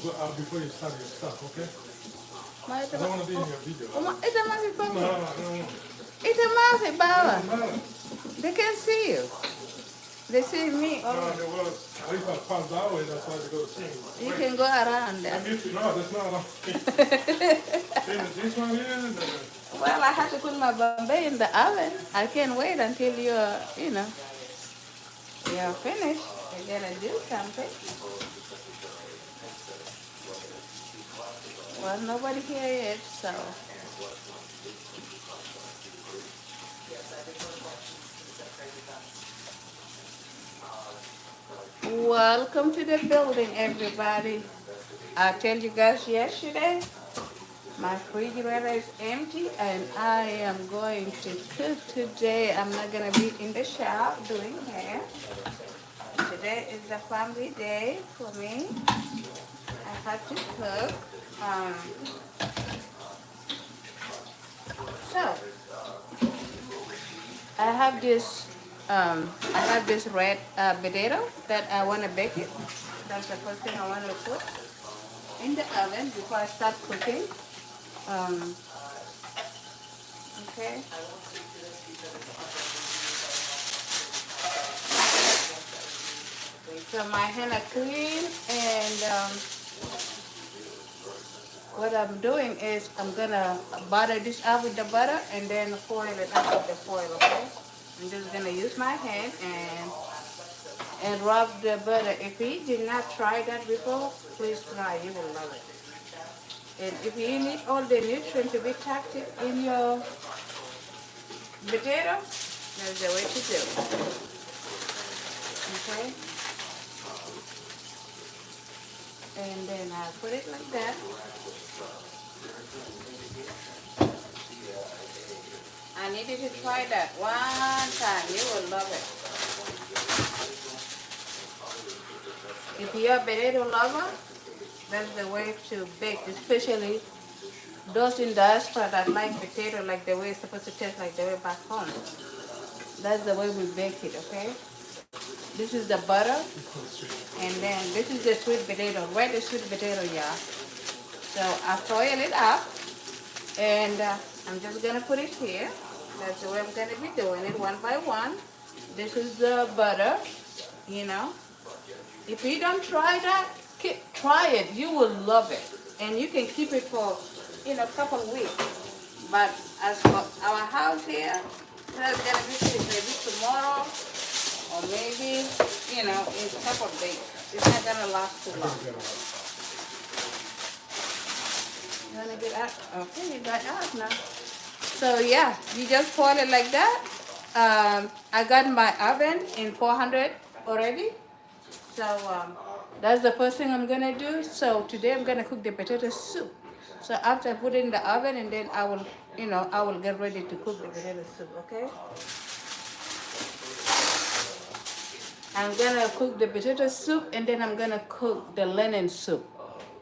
go out before you start your stuff, okay? Ma I ito don't ma. want to be in your video. Oh, ito masih No, papa. no, I don't want. Ito masih It bawa. doesn't matter. They can see you. They see me. No, Oh, there was, at least I passed that way, that's why they go to see me. you Wait. can go around I'm there. used to, no, that's not enough. This one here, Well, I have to put my Bombay in the oven. I can't wait until you're, you're finished. You're gonna do something. Well, nobody here yet, so. Welcome to the building, everybody. I told you guys yesterday, my refrigerator is empty and I am going to cook today. I'm not gonna be in the shop doing hair. Today is the family day for me. I have to cook. So I have this red potato that I want to bake it. That's the first thing I want to put in the oven before I start cooking. Um, okay. So my hands are clean, and what I'm doing is I'm gonna butter this up with the butter and then foil it up with the foil. Okay. I'm just gonna use my hand and rub the butter. If you did not try that before, please try. You will love it. And if you need all the nutrients to be packed in your potato, that's the way to do it. Okay? And then I put it like that. I need you to try that one time. You will love it. If you're a potato lover, that's the way to bake, especially those in diaspora that like potato like the way it's supposed to taste like the way back home. That's the way we bake it, okay? This is the butter, and then this is the sweet potato, red sweet potato, yeah. So I foil it up, and I'm just gonna put it here. That's the way I'm gonna be doing it one by one. This is the butter, you know. If you don't try that, try it. You will love it, and you can keep it for a couple of weeks. But as for our house here, that's gonna be finished maybe tomorrow, or maybe in a couple of days. It's not gonna last too long. You wanna get out? Okay, you got out now. So yeah, you just fold it like that. I got my oven in 400 already. So that's the first thing I'm gonna do. So today I'm gonna cook the potato soup. So after I put it in the oven, and then I will get ready to cook the potato soup. Okay. I'm gonna cook the potato soup, and then I'm gonna cook the linen soup.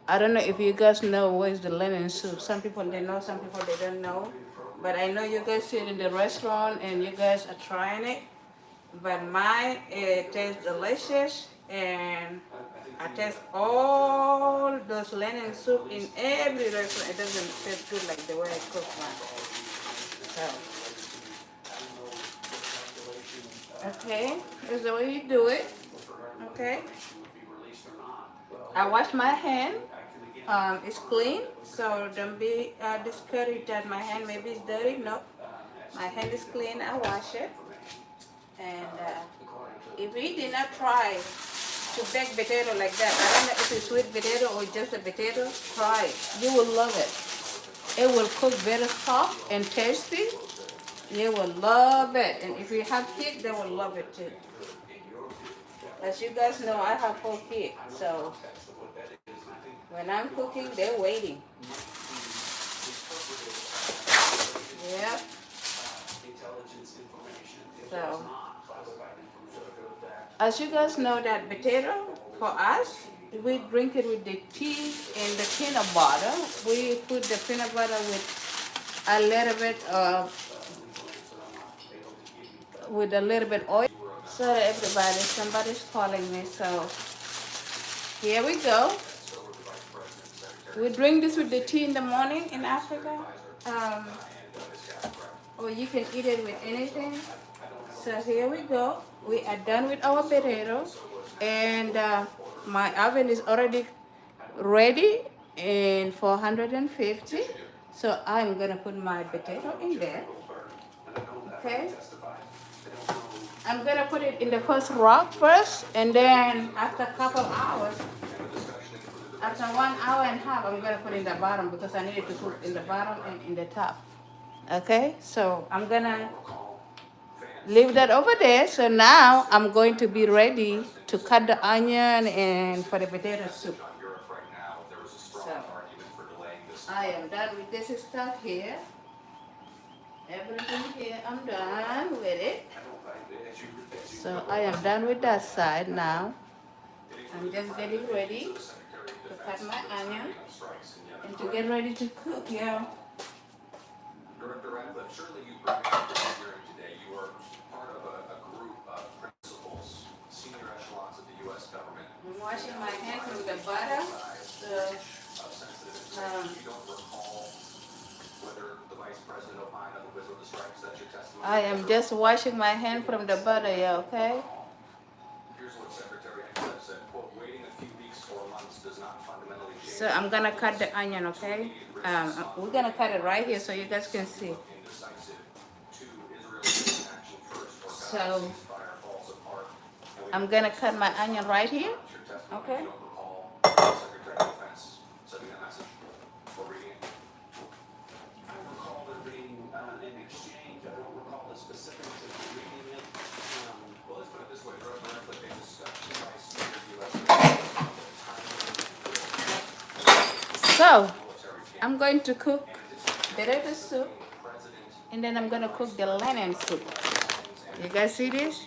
I don't know if you guys know what is the linen soup. Some people they know, some people they don't know. But I know you guys see it in the restaurant and you guys are trying it. But mine, it tastes delicious, and I taste all those linen soup in every restaurant. It doesn't taste good like the way I cook mine. So, okay, that's the way you do it. Okay. I wash my hand. It's clean, so don't be discouraged that my hand maybe is dirty. No, my hand is clean. I wash it. And if you did not try to bake potato like that, I don't know if it's sweet potato or just a potato, try it. You will love it. It will cook very soft and tasty. You will love it. And if you have kids, they will love it too. As you guys know, I have 4 kids, so when I'm cooking, they're waiting. Yep. So, as you guys know, that potato, for us, we drink it with the tea and the peanut butter. We put the peanut butter with a little bit oil. Sorry, everybody, somebody's calling me. So here we go. We drink this with the tea in the morning in Africa. Or you can eat it with anything. So here we go. We are done with our potatoes. And my oven is already ready in 450. So I'm gonna put my potato in there. Okay. I'm gonna put it in the first rock first, and then after a couple hours, after 1 hour and a half, I'm gonna put it in the bottom because I need it to cook in the bottom and in the top. Okay, so I'm gonna leave that over there. So now I'm going to be ready to cut the onion and for the potato soup. So I am done with this stuff here. Everything here, I'm done with it. So I am done with that side now. I'm just getting ready to cut my onion and to get ready to cook, yeah. Director Radcliffe, surely you bring up hearing today. You are part of a group of principals, senior echelons of the U.S. government. I'm washing my hands from the bottom. So, you don't recall whether the vice president opined on the whistle of the strikes. That's your testimony. I am just washing my hand from the butter, yeah, okay? Here's what Secretary Radcliffe said, quote, waiting a few weeks or months does not fundamentally change. So I'm gonna cut the onion, okay? We're gonna cut it right here so you guys can see. So I'm gonna cut my onion right here, okay? So I'm going to cook potato soup, and then I'm gonna cook the lentil soup. You guys see this?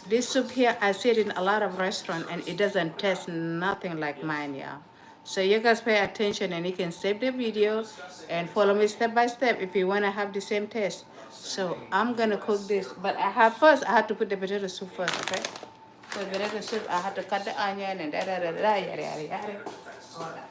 This soup here, I see it in a lot of restaurants, and it doesn't taste nothing like mine, yeah. So you guys pay attention, and you can save the video and follow me step by step if you wanna have the same taste. So I'm gonna cook this, but I have to put the potato soup first, okay? So the potato soup, I have to cut the onion and yada. All that.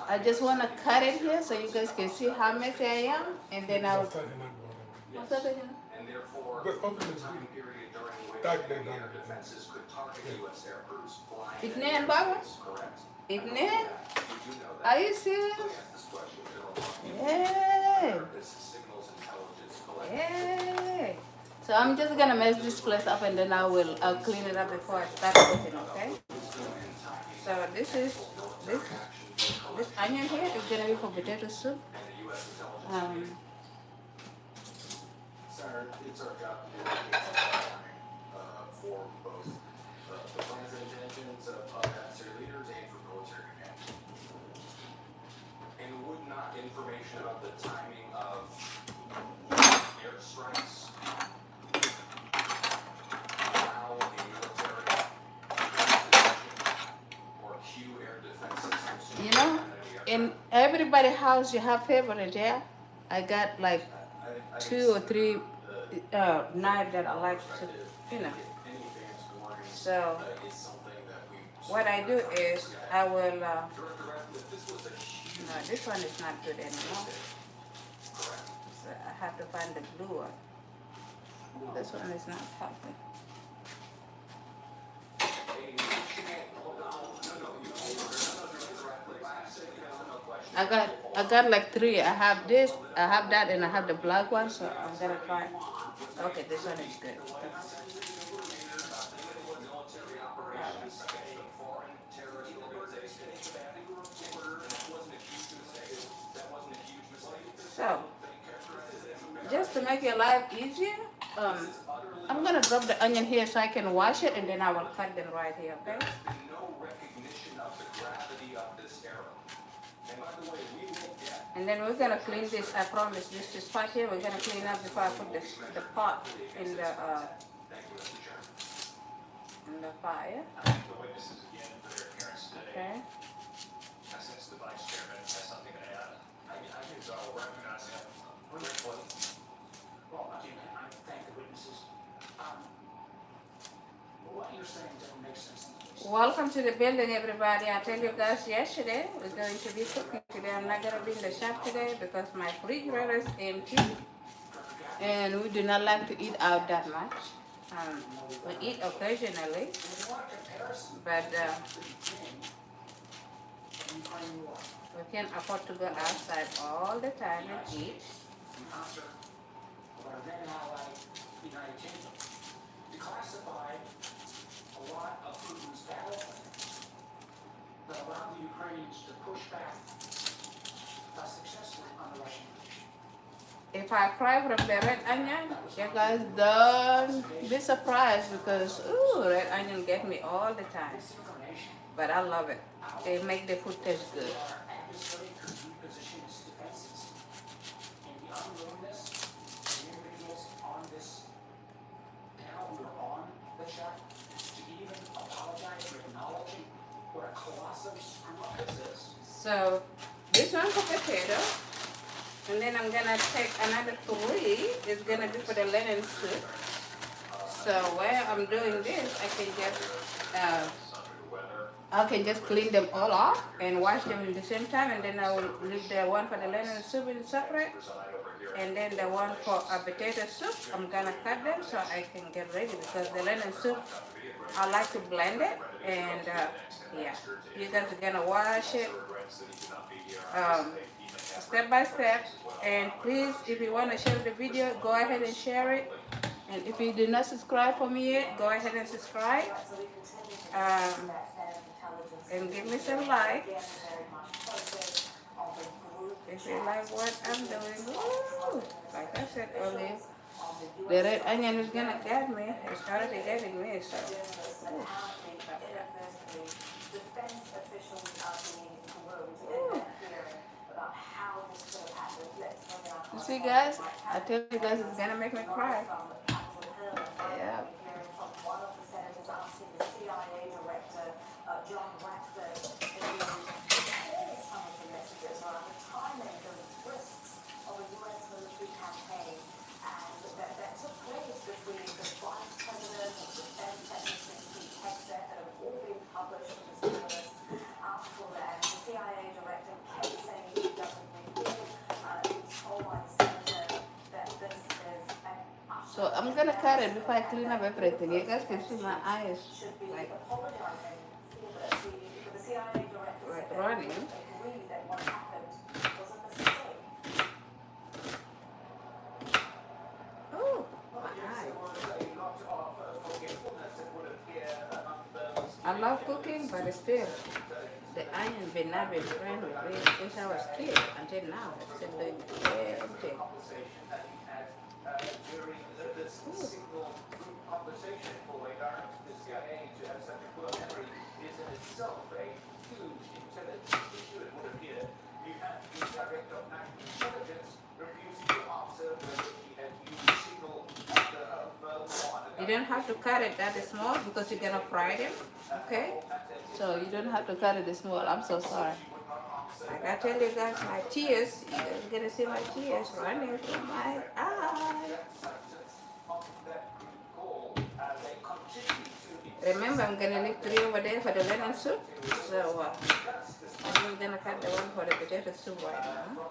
I just want to cut it here so you guys can see how messy I am, and then I'll. And therefore, the time period during which air defenses could target U.S. air crews flying. Itne, Baba? Correct. Itne? Are you serious? Yeah. Yeah. So I'm just gonna mess this place up, and then I'll clean it up before I start cooking. Okay. So this onion here is gonna be for potato soup. Sir, it's our job to do for both the plans and intentions of adversary leaders and for military command. And would not information about the timing of airstrikes allow a military or cue air defense systems? You know, in everybody's house you have favorite, yeah? I got like 2 or 3 knives that I like to, you know. So what I do is I will, no, this one is not good anymore. So I have to find the blue one. This one is not helping. I got like 3. I have this, I have that, and I have the black one, so I'm gonna try. Okay, this one is good. So, just to make your life easier, I'm gonna drop the onion here so I can wash it, and then I will cut them right here, okay? And then we're gonna clean this. I promise. This spot here we're gonna clean up before I put the pot in the fire. Okay. As the vice chairman has something to add. I think so. I'll recognize him. Well, I thank the witnesses. What you're saying doesn't make sense. Welcome to the building, everybody. I tell you guys yesterday we're going to be cooking today. I'm not gonna be in the shop today because my refrigerator is empty, and we do not like to eat out that much. We eat occasionally, but we can't afford to go outside all the time and eat. United Kingdom declassified a lot of Putin's battle plans that allowed the Ukrainians to push back successfully on the Russian invasion. If I cry from the red onion, you guys don't be surprised because ooh, red onion get me all the time. But I love it. They make the food taste good. So this one's for potato, and then I'm gonna take another 3. It's gonna be for the linen soup. So while I'm doing this, I can just clean them all off and wash them at the same time, and then I will leave the one for the linen soup in separate, and then the one for a potato soup, I'm gonna cut them so I can get ready because the linen soup, I like to blend it, and yeah, you guys are gonna wash it step by step. And please, if you want to share the video, go ahead and share it. And if you did not subscribe for me yet, go ahead and subscribe. And give me some likes. If you like what I'm doing, woo, like I said earlier, the red onion is gonna get me. It's already getting me, so. Ooh. You see, guys, I tell you guys it's gonna make me cry. Yeah. So I'm gonna cut it before I clean up everything. You guys can see my eyes like running. Oh, my eye. I love cooking, but still, the onion been not been friend with me since I was a kid until now. I'm still doing the same thing. During this single group conversation for a director of the CIA to have such a poor memory is in itself a huge intelligence issue, it would appear. You have the director of national intelligence refusing to answer whether he had used signal You don't have to cut it that small because you're gonna fry them, okay? So you don't have to cut it small. I'm so sorry. Like I tell you guys, my tears, you guys gonna see my tears running from my eyes. Remember, I'm gonna leave 3 over there for the linen soup. So I'm gonna cut the one for the potato soup right now.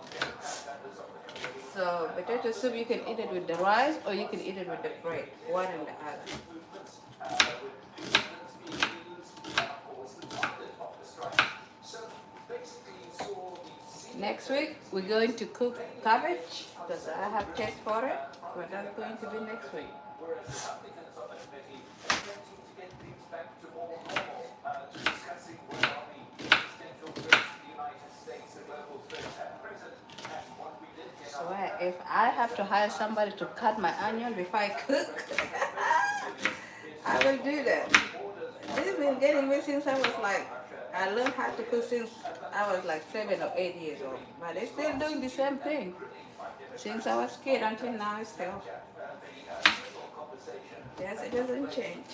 So potato soup, you can eat it with the rice or you can eat it with the bread, one and the other. Next week, we're going to cook cabbage because I have taste for it, but that's going to be next week. So if I have to hire somebody to cut my onion before I cook, I will do that. This has been getting me since I was like, I learned how to cook since I was like 7 or 8 years old. But they're still doing the same thing. Since I was a kid until now, still. Yes, it doesn't change.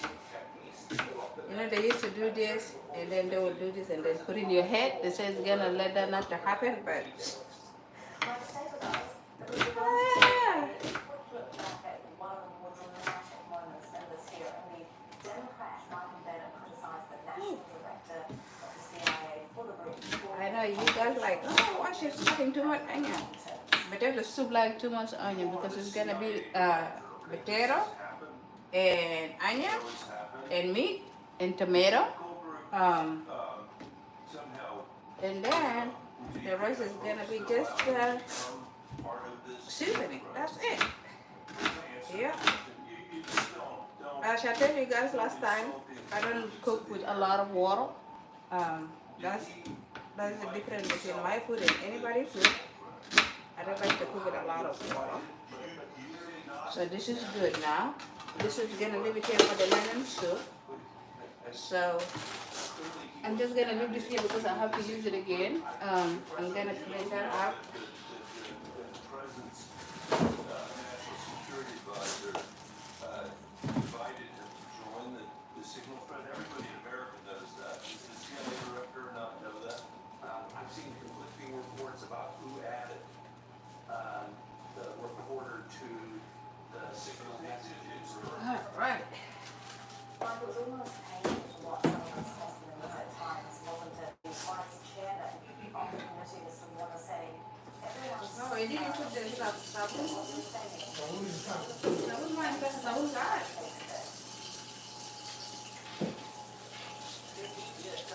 You know, they used to do this, and then they will do this, and then put in your head. They say it's gonna let that not to happen, but ah, I know you guys like, oh, why she's putting too much onion? But there's a soup like too much onion because it's gonna be potato and onion and meat and tomato. Um, and then the rest is gonna be just seasoning. That's it. Yeah. As I told you guys last time, I don't cook with a lot of water. Um, that's that's the difference between my food and anybody's food. I don't like to cook with a lot of water. So this is good now. This is gonna leave it here for the lemon soup. So I'm just gonna leave this here because I have to use it again. I'm gonna clean that up. I've seen conflicting reports about who added the reporter to the signal messages. All right. It was almost painful to watch some of those testimonies at times, wasn't it? The vice chairman of the committee, Mr. Warner, saying everyone's Oh, you didn't put the stuff.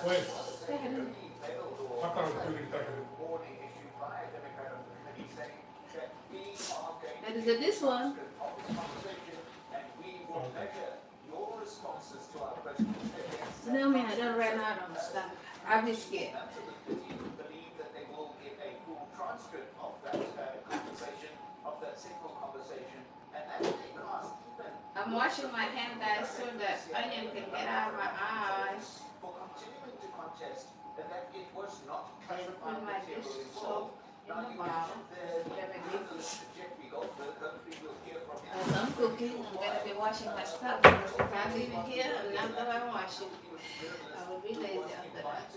Wait. I thought it was really technical. That is this one. No, man, I don't run out of stuff. I'll be scared. I'm washing my hand, guys, so that onion can get out of my eyes. And put my dish soap in the bottle. As I'm cooking, I'm going to be washing my stuff because if I leave it here and not that I wash it, I will be lazy after that.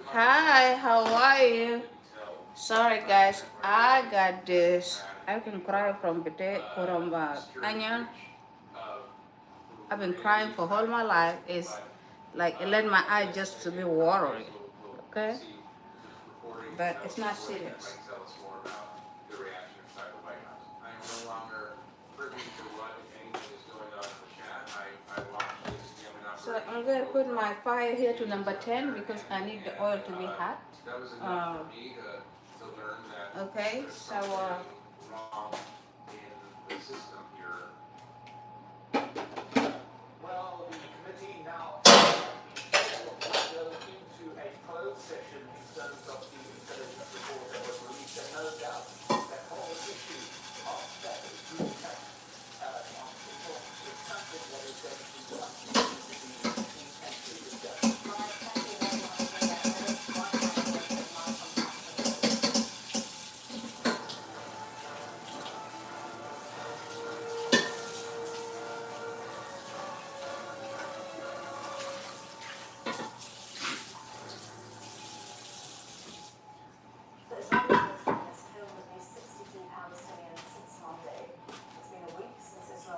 Hi, how are you? Sorry guys, I got this. I can cry from onion. I've been crying for all my life. It's like it led my eye just to be watery. Okay? But it's not serious. So I'm going to put my fire here to number 10 because I need the oil to be hot. Okay, so Well, the committee now go into a closed session in terms of the intelligence report that was released, and no doubt that whole issue of that group attack on people is something that is going to continue to be intensely discussed.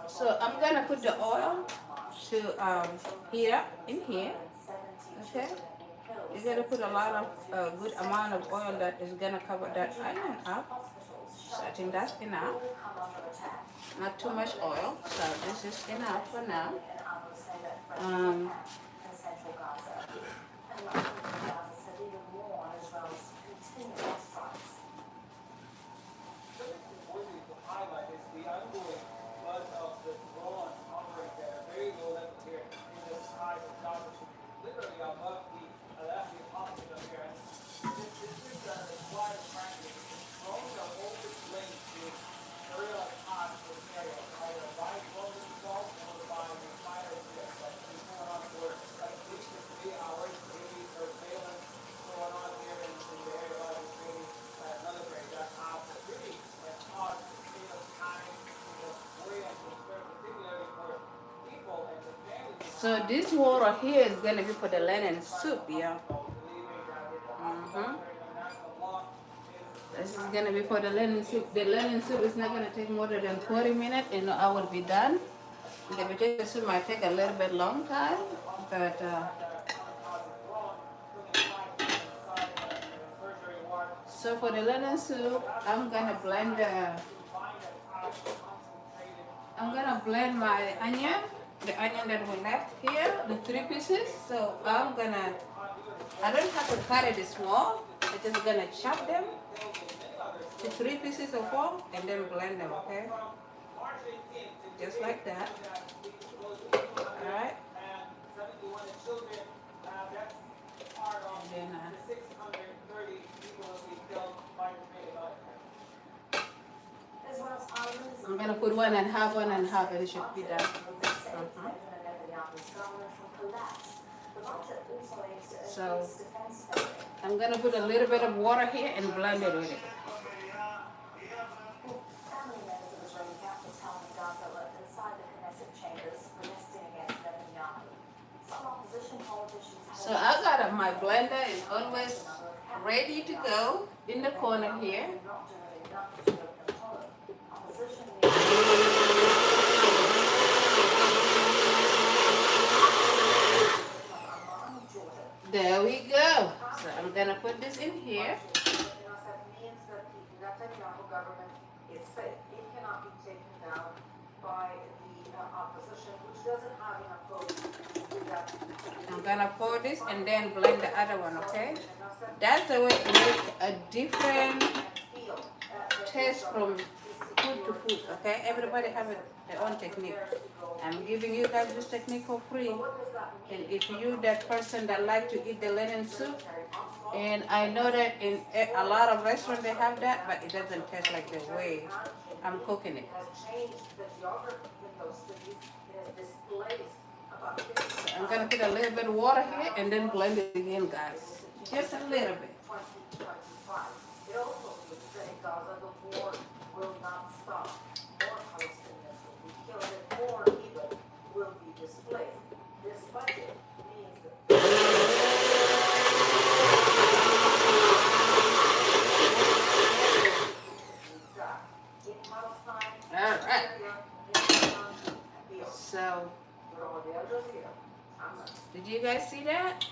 So I'm gonna put the oil to heat up in here. Okay, you're gonna put a lot of good amount of oil that is gonna cover that onion up. So I think that's enough. Not too much oil, so this is enough for now. Highlight is the ongoing buzz of the drone hovering at a very low level here in the skies of Gaza, literally above the So this water here is gonna be for the linen soup, yeah. This is gonna be for the linen soup. The linen soup is not gonna take more than 40 minutes and I will be done. The potato soup might take a little bit long time, but so for the linen soup, I'm gonna blend my onion, the onion that we left here, the 3 pieces. So I don't have to cut it small. I'm just gonna chop them to 3 pieces of four and then blend them, okay? Just like that. Alright? And then As well as others, I'm gonna put 1.5, 1.5, and it should be done. Netanyahu's government from collapse. The budget also aims to So increase defense spending. I'm gonna put a little bit of water here and blend it with it. Family members of Israeli capital town of Gaza were inside the Knesset chambers protesting against Netanyahu. Some opposition politicians So I got my blender is always ready to go in the corner here. not doing enough to open the column. Opposition leaders There we go. So I'm gonna put this in here. that means that the Netanyahu government is safe. It cannot be taken down by the opposition, which doesn't have enough votes to do that. I'm gonna pour this and then blend the other one, okay? That's the way to make a different taste from food to food, okay? Everybody have their own technique. I'm giving you guys this technique for free. And if you that person that like to eat the linen soup, and I know that in a lot of restaurants they have that, but it doesn't taste like the way I'm cooking it. Changed the geography in those cities. It has displaced about So I'm gonna put a little bit of water here and then blend it again, guys. Just a little bit. 2025. It also means that in Gaza the war will not stop. More Palestinians will be killed and more people will be displaced. This budget means that in Palestine, All right. Syria, in Iran, and beyond. So, We're all there, just here. did you guys see that?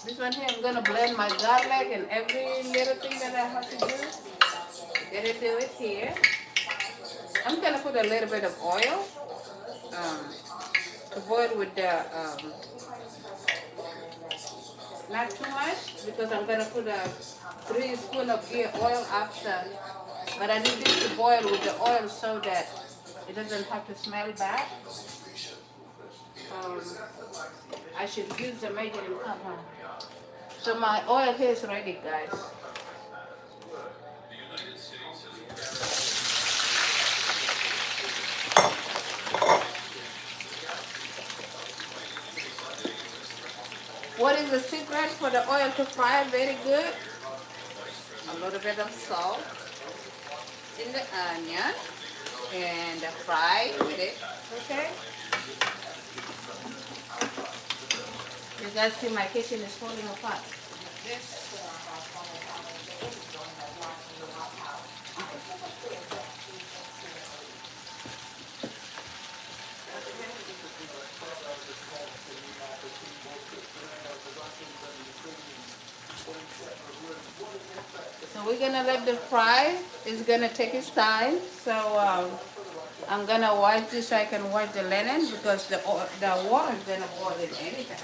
This one here, I'm gonna blend my garlic and every little thing that I have to do. Gonna do it here. I'm gonna put a little bit of oil to boil with the not too much because I'm gonna put a 3 spoons of oil after. But I need this to boil with the oil so that it doesn't have to smell bad. I should use the measuring cup. So my oil here is ready, guys. What is the secret for the oil to fry very good? A little bit of salt in the onion and fry with it, okay? You guys see my kitchen is falling apart. This. So we're gonna let the fry. It's gonna take its time. So I'm gonna wash this so I can wash the linen because the water is gonna boil it anytime.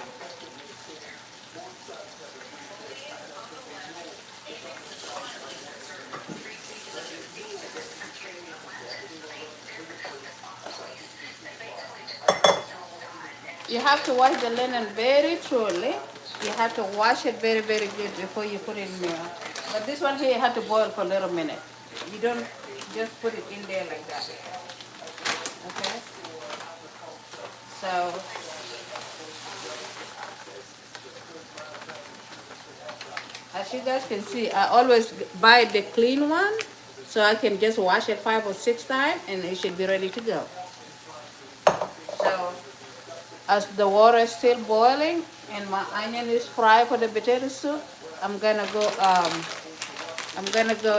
You have to wash the linen very thoroughly. You have to wash it very, very good before you put it in there. But this one here, you have to boil for a little minute. You don't just put it in there like that. Okay? So, as you guys can see, I always buy the clean one So I can just wash it 5 or 6 times and it should be ready to go. So as the water is still boiling and my onion is fried for the potato soup, I'm gonna go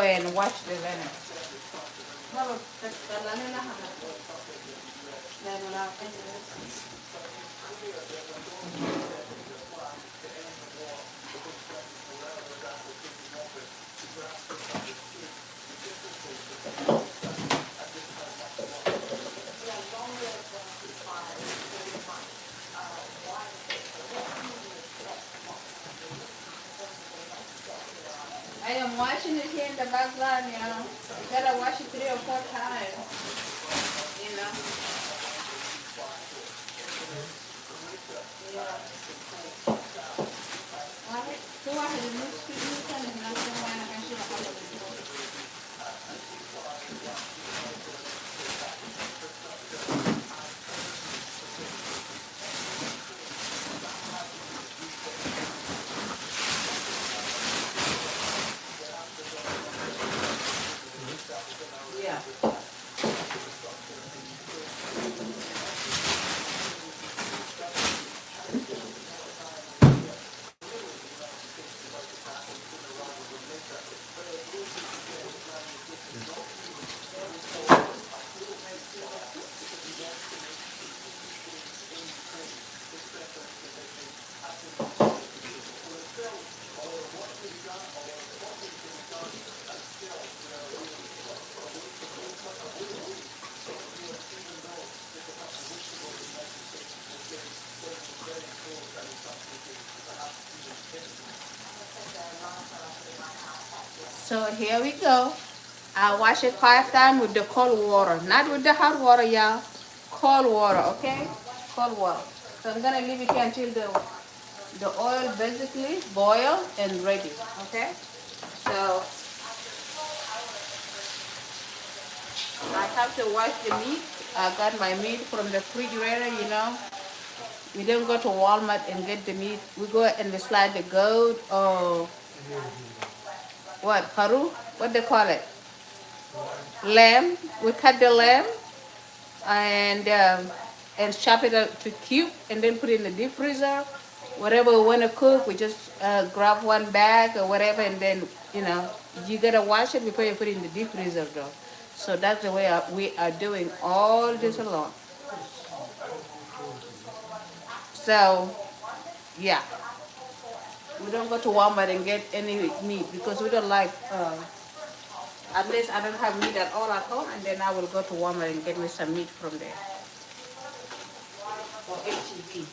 and wash the lemon. I am washing it here in the background, you know. You gotta wash it 3 or 4 times, you know. Yeah. So here we go. I wash it 5 times with the cold water, not with the hot water, y'all. Cold water, okay? Cold water. So I'm gonna leave it here until the oil basically boil and ready, okay? So I have to wash the meat. I got my meat from the refrigerator, you know. We don't go to Walmart and get the meat. We go and we slide the goat or what, paru? What they call it? Lamb. We cut the lamb and chop it up to cube and then put it in the deep freezer. Whatever we want to cook, we just grab one bag or whatever, and then you know you gotta wash it before you put it in the deep freezer, though. So that's the way we are doing all this along. So yeah, we don't go to Walmart and get any meat because we don't like. At least I don't have meat at all at home, and then I will go to Walmart and get me some meat from there. Or HEB.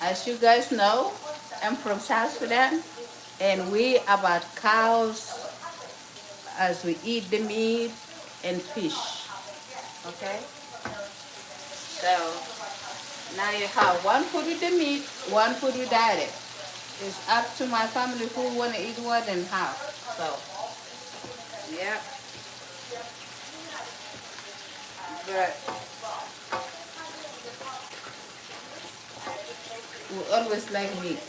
As you guys know, I'm from South Sudan, and we about cows as we eat the meat and fish. Okay? So now you have one food with the meat, one food without it. It's up to my family who want to eat what and how. So, yeah. But we always like meat.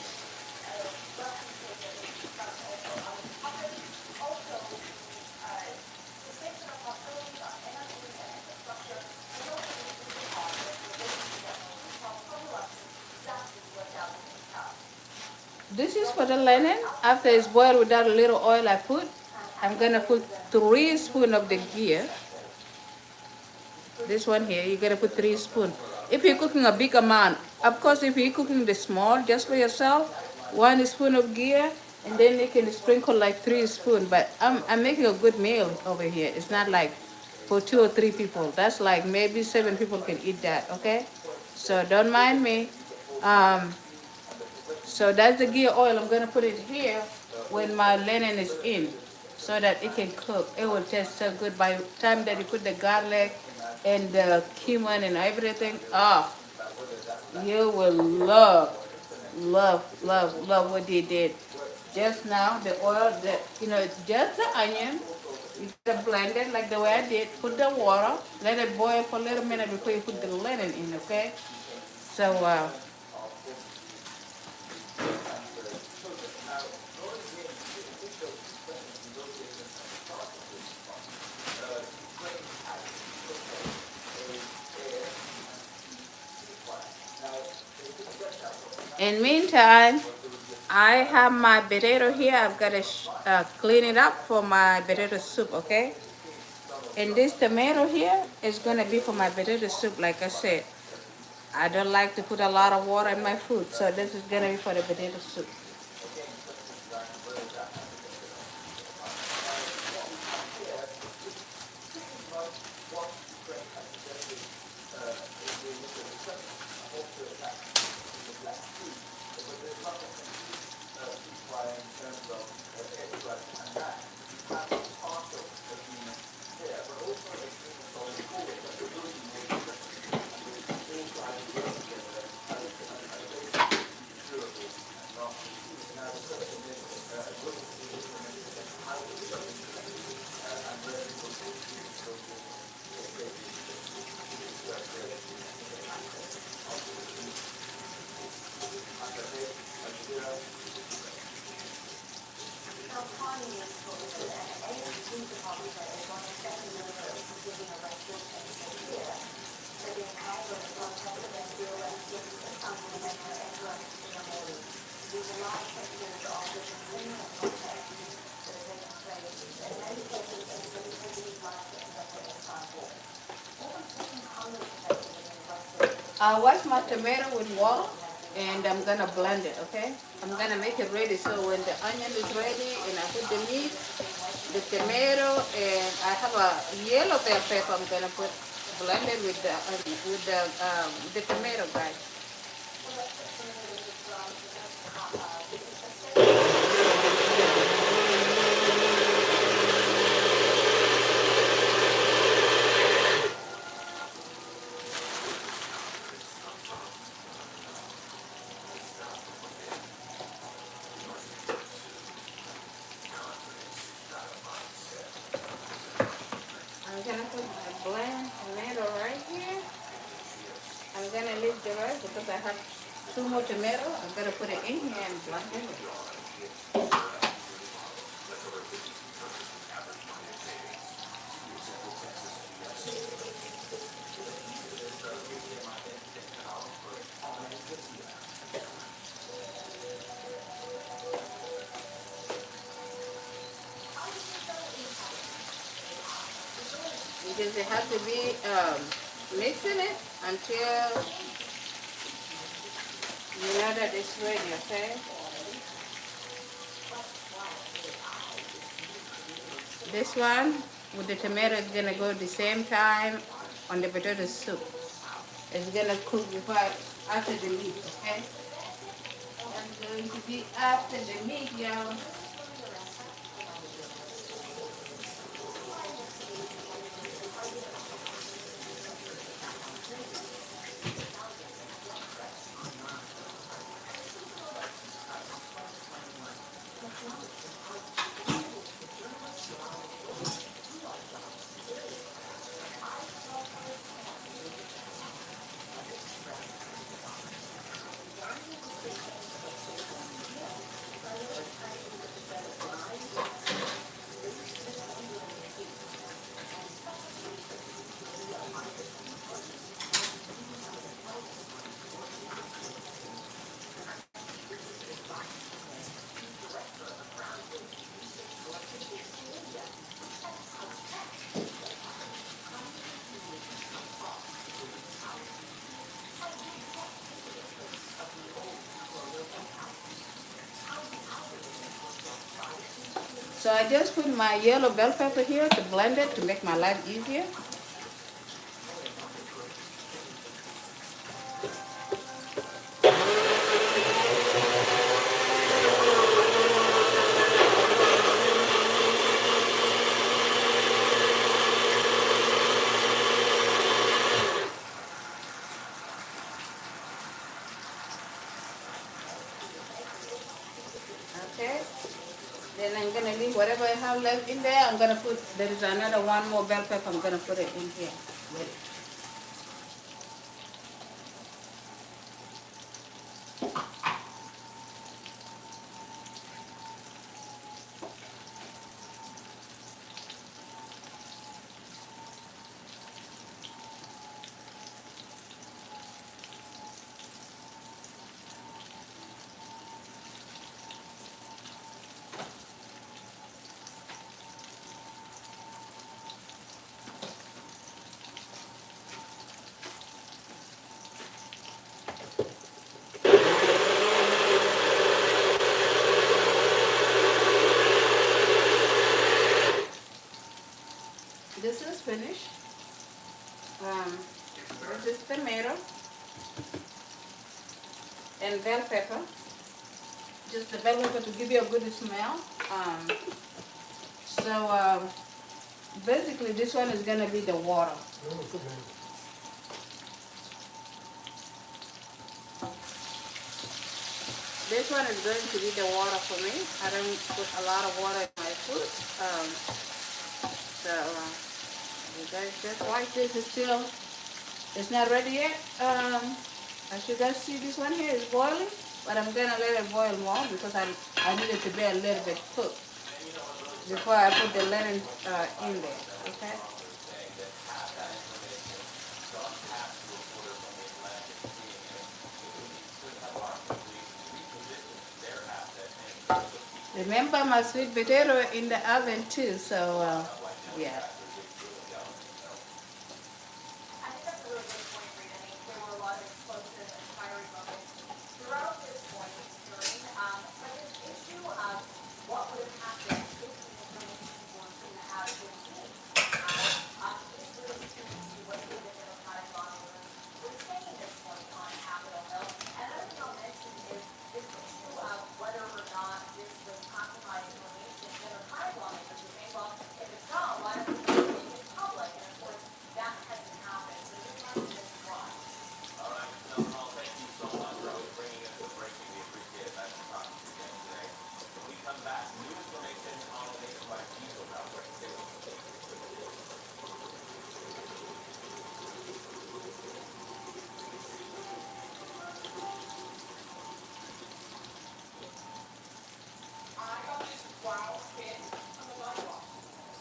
This is for the linen. After it's boiled with that little oil I put, I'm gonna put 3 spoons of the ghee. This one here, you're gonna put 3 spoons. If you're cooking a big amount, of course, if you're cooking the small just for yourself, 1 spoon of ghee And then you can sprinkle like 3 spoons. But I'm making a good meal over here. It's not like for 2 or 3 people. That's like maybe 7 people can eat that. Okay, so don't mind me. Um, so that's the gear oil. I'm gonna put it here when my linen is in, so that it can cook. It will taste so good by the time that you put the garlic and the cumin and everything. Ah, you will love what they did. Just now, the oil, it's just the onion. You gotta blend it like the way I did. Put the water, let it boil for a little minute before you put the linen in, okay? So, in meantime, I have my potato here. I've got to clean it up for my potato soup, okay? And this tomato here is gonna be for my potato soup, like I said. I don't like to put a lot of water in my food, so this is gonna be for the potato soup. I'll wash my tomato with water and I'm gonna blend it, okay? I'm gonna make it ready so when the onion is ready and I put the meat, the tomato, and I have a yellow bell pepper I'm gonna put blended with the tomato, guys. I'm gonna put a blend tomato right here. I'm gonna leave the rest because I have 2 more tomato. I'm gonna put it in here and blend it. Because it has to be mixing it until you know that it's ready, okay? This one with the tomato is gonna go the same time on the potato soup. It's gonna cook before after the meat, okay? That's going to be after the meat, y'all. So I just put my yellow bell pepper here to blend it to make my life easier. Okay. Then I'm gonna leave whatever I have left in there. I'm gonna put, there is another one more bell pepper. I'm gonna put it in here. Wait. This is finished. This is tomato and bell pepper. Just the bell pepper to give you a good smell. Basically this one is gonna be the water. This one is going to be the water for me. I don't put a lot of water in my food. You guys just watch this. It's not ready yet. As you guys see, this one here is boiling, but I'm gonna let it boil more because I need it to be a little bit cooked before I put the linen in there. Okay. Remember my sweet potato in the oven too, so yeah. I think that's a really good point, Rita. I mean, there were a lot of explosive and fiery moments throughout this morning's hearing. But this issue of what would have happened if the information was to have been leaked, is really key to what the Democratic lawmakers were saying this morning on Capitol Hill. And another thing I'll mention is this issue of whether or not this was classified information. Democratic lawmakers are saying, well, if it's not, why don't we make it public? And of course, that hasn't happened. So this has been why. All right, Mr. Hall, thank you so much for always bringing us the breaking. We appreciate it. Nice to talk to you again today. When we come back, new information on the nationwide diesel outbreak. Stay with us.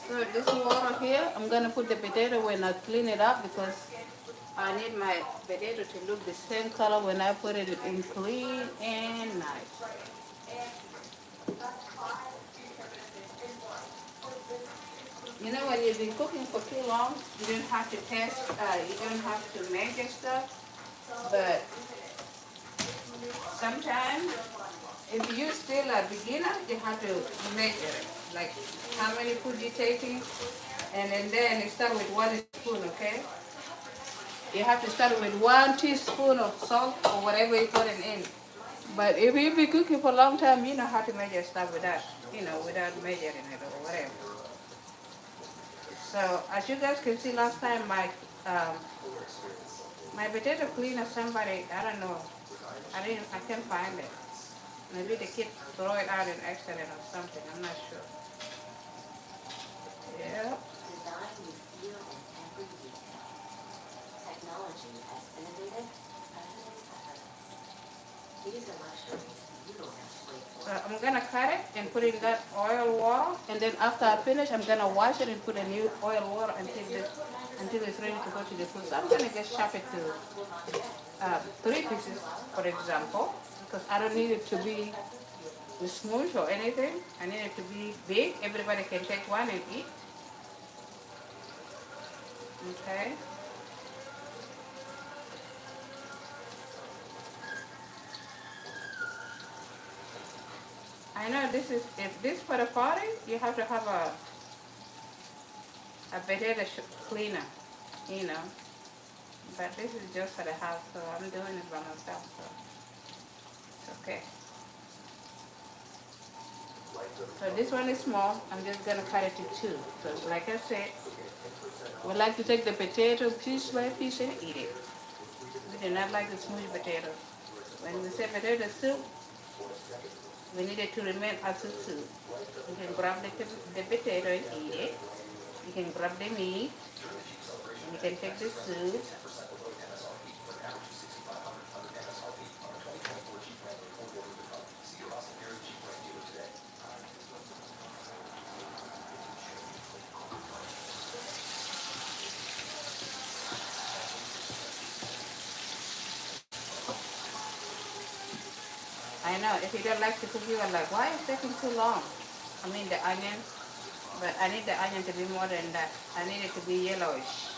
So this water here, I'm gonna put the potato when I clean it up because I need my potato to look the same color when I put it in clean and nice. You know, when you've been cooking for too long, you don't have to test, you don't have to measure stuff, but sometimes if you're still a beginner, you have to measure it. Like how many food you're taking, and then you start with 1 spoon, okay? You have to start with 1 teaspoon of salt or whatever you're putting in. But if you've been cooking for a long time, you know how to measure stuff without, without measuring it or whatever. So as you guys can see, last time my potato cleaner, somebody, I don't know, I can't find it. Maybe the kid throw it out in accident or something. I'm not sure. Yeah. Design you feel in every detail. Technology as innovative as it is effortless. These are luxuries you don't have to wait for. So I'm gonna cut it and put in that oil water, and then after I finish, I'm gonna wash it and put a new oil water until it's ready to go to the food. So I'm gonna just chop it to 3 pieces, for example, because I don't need it to be smooth or anything. I need it to be big. Everybody can take one and eat. Okay. I know this is, if this for the party, you have to have a potato cleaner, you know. But this is just for the house, so I'm doing it by myself, so it's okay. So this one is small. I'm just gonna cut it to two. So like I said, we like to take the potato piece by piece and eat it. We do not like the smooth potato. When we say potato soup, we need it to remain as a soup. You can grab the potato and eat it. You can grab the meat. And you can take the soup. I know, if you don't like to cook, you are like, why is it taking too long? I mean the onion, but I need the onion to be more than that. I need it to be yellowish.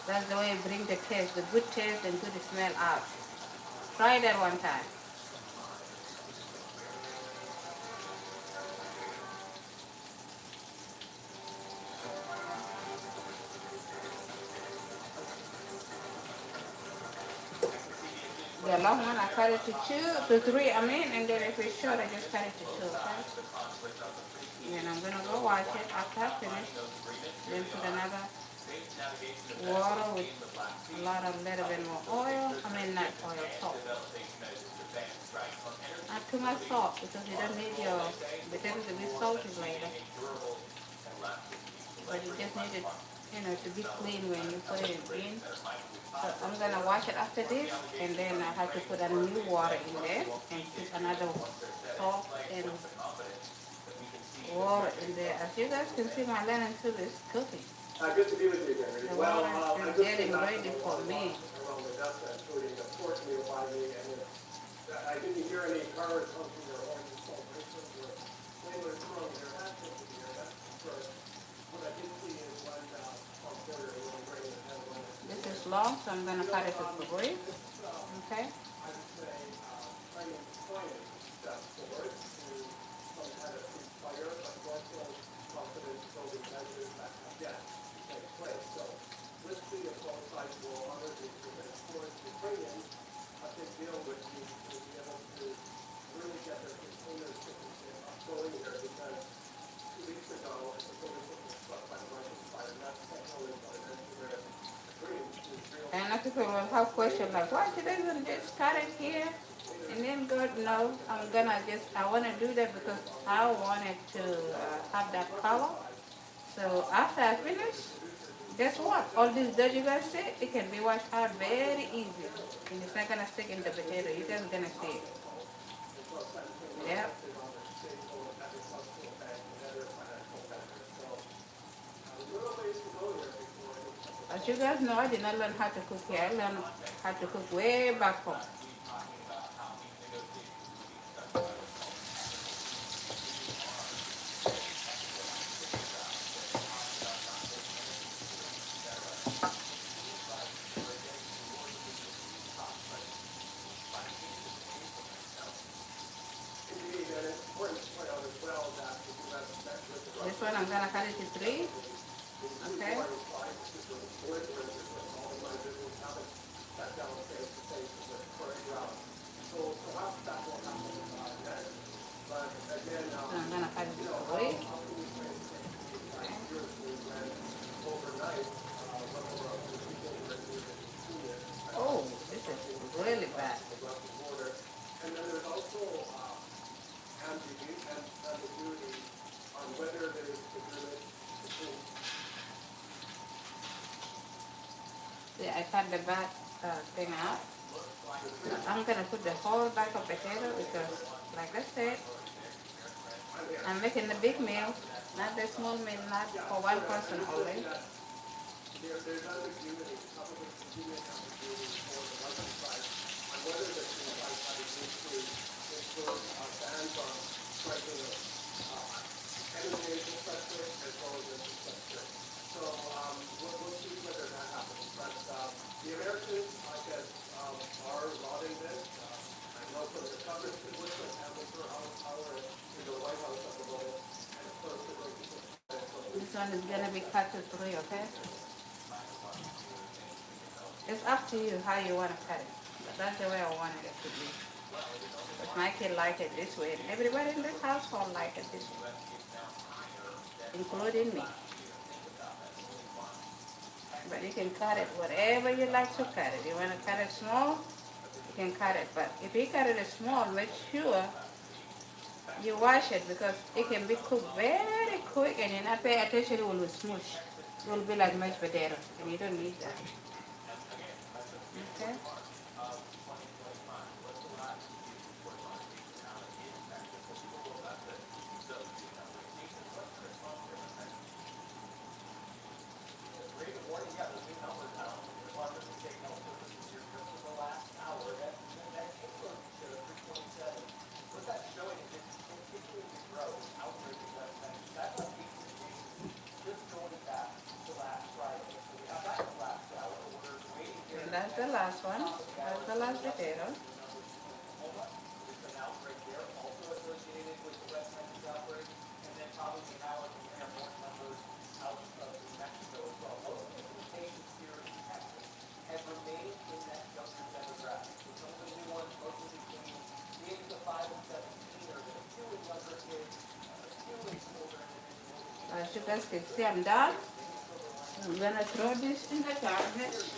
That's the way it brings the taste, the good taste and good smell out. Try that one time. The long one, I cut it to two, to three, I mean, and then if it's short, I just cut it to two, okay? Then I'm gonna go wash it after I finish. Then put another water with a lot of little bit more oil. I mean, not oil, salt. Not too much salt because you don't need your potatoes to be salty later. But you just need it, you know, to be clean when you put it in. So I'm gonna wash it after this, and then I have to put a new water in there and put another salt and water in there. As you guys can see, my lemon soup is cooking. Good to be with you again. The Well, water I is just getting came back ready from for me. around Augusta, including a pork meal by me, and I didn't hear any cars honking or orange celebrations or anyone throwing their hats over here. That's for what I did see is one on Twitter, a little bring the headline. This is long, so I'm gonna cut it to three. Okay. I would say, training planning step forward to some kind of ceasefire, but also confidence building measures that have yet to take place. So let's see if both sides will honor the agreement. Of course, the Ukrainians, a big deal with you to be able to really get their container shipping up going here because 2 weeks ago, a container ship was struck by the Russian fire, and that's technically what it is to their agreement to Israel. And other people will have questions like, why did they gonna just cut it here? And then God, no, I wanna do that because I wanted to have that color. So after I finish, guess what? All this dirt you guys see, it can be washed out very easy. And it's not gonna stick in the potato. You guys are gonna see it. Yep. As you guys know, I did not learn how to cook here. I learned how to cook way back home. This one I'm gonna cut it to three. Okay. So I'm gonna cut it to three. Oh, this is really bad. And then there's also ambiguity on whether there's agreement between. See, I cut the back thing out. I'm gonna put the whole back of potato because, like I said, I'm making the big meal, not the small meal, not for one person only. There's ambiguity, probably continuing ambiguity for the Russian side on whether the two sides have agreed to impose bans on striking of enemy infrastructure as well as infrastructure. So we'll see whether that happens. But the Americans, I guess, are lauding this. I know from the coverage it looks like amateur house This one is gonna be cut to 3, okay? It's up to you how you wanna cut it. But that's the way I wanted it to be. But my kid like it this way, and everybody in this household like it this way, including me. But you can cut it whatever you like to cut it. You wanna cut it small, you can cut it. But if you cut it small, make sure you wash it because it can be cooked very quick and you're not paying attention, it will smush. It will be like mashed potato, and you don't need that. Okay? And that's the last one. That's the last potato. As you guys can see, I'm done. I'm gonna throw this in the garbage.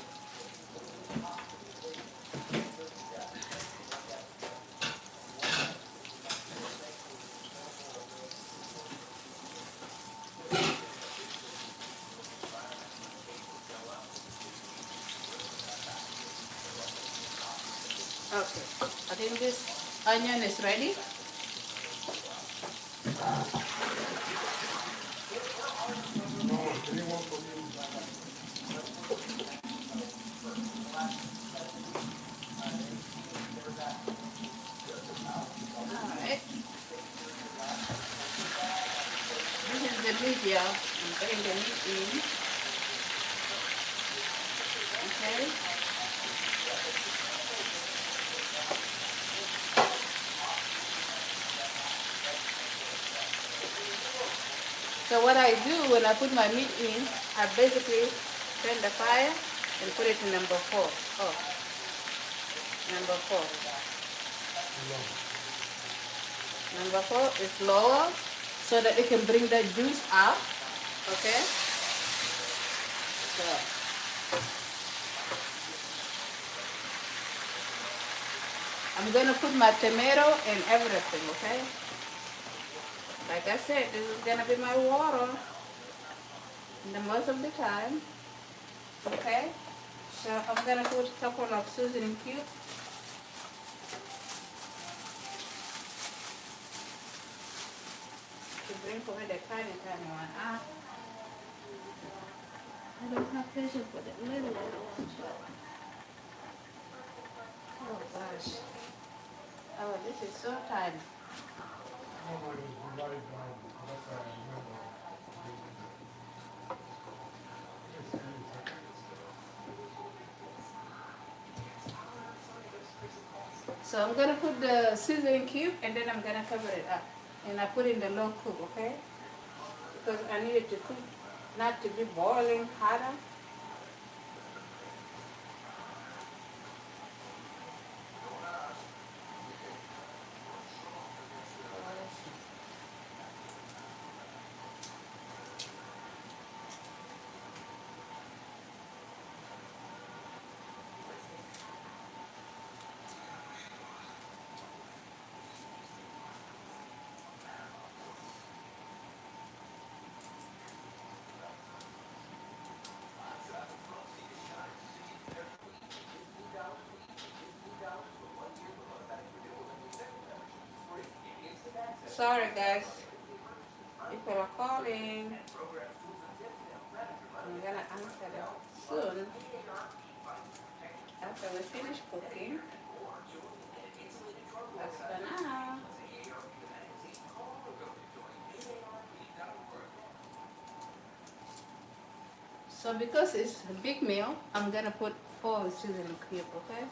Okay, I think this onion is ready. No, anyone for you? Alright. This is the video. I'm putting the meat in. Okay. So what I do when I put my meat in, I basically turn the fire and put it to number 4. Oh, number 4. Number 4 is lower so that it can bring the juice out. Okay? So I'm gonna put my tomato and everything, okay? Like I said, this is gonna be my water the most of the time. Okay? So I'm gonna put a couple of seasoning cubes. To bring for me the tiny one. I don't have patience for the little ones. Oh gosh. Oh, this is so tiny. Oh my goodness, we got it done. That's what I remember. So I'm gonna put the seasoning cube and then I'm gonna cover it up. And I put in the low cook, okay? Because I need it to cook, not to be boiling hotter. Sorry guys, people are calling. I'm gonna answer them soon after we finish cooking. That's for now. So because it's a big meal, I'm gonna put 4 seasoning cubes, okay?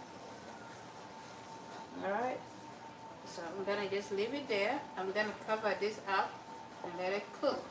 Alright. So I'm gonna just leave it there. I'm gonna cover this up and let it cook.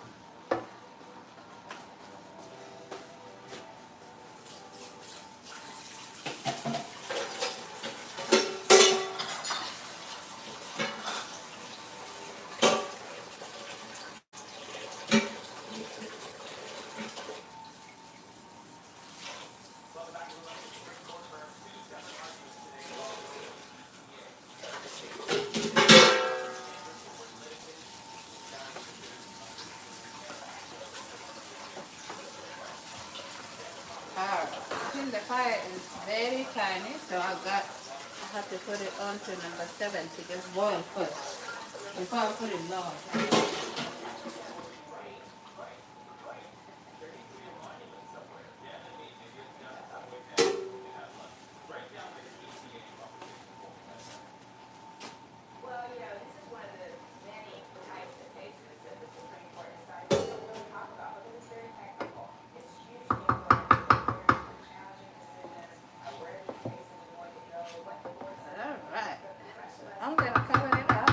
the fire is very tiny, so I have to put it on to number 7 to just boil first before I put it low. Well, you know, this is one of the many types of cases that the Supreme Court decides to really talk about because it's very technical. It's usually going to be very challenging decisions, where these cases are going to go, what the court says. All right. So I'm gonna cover it up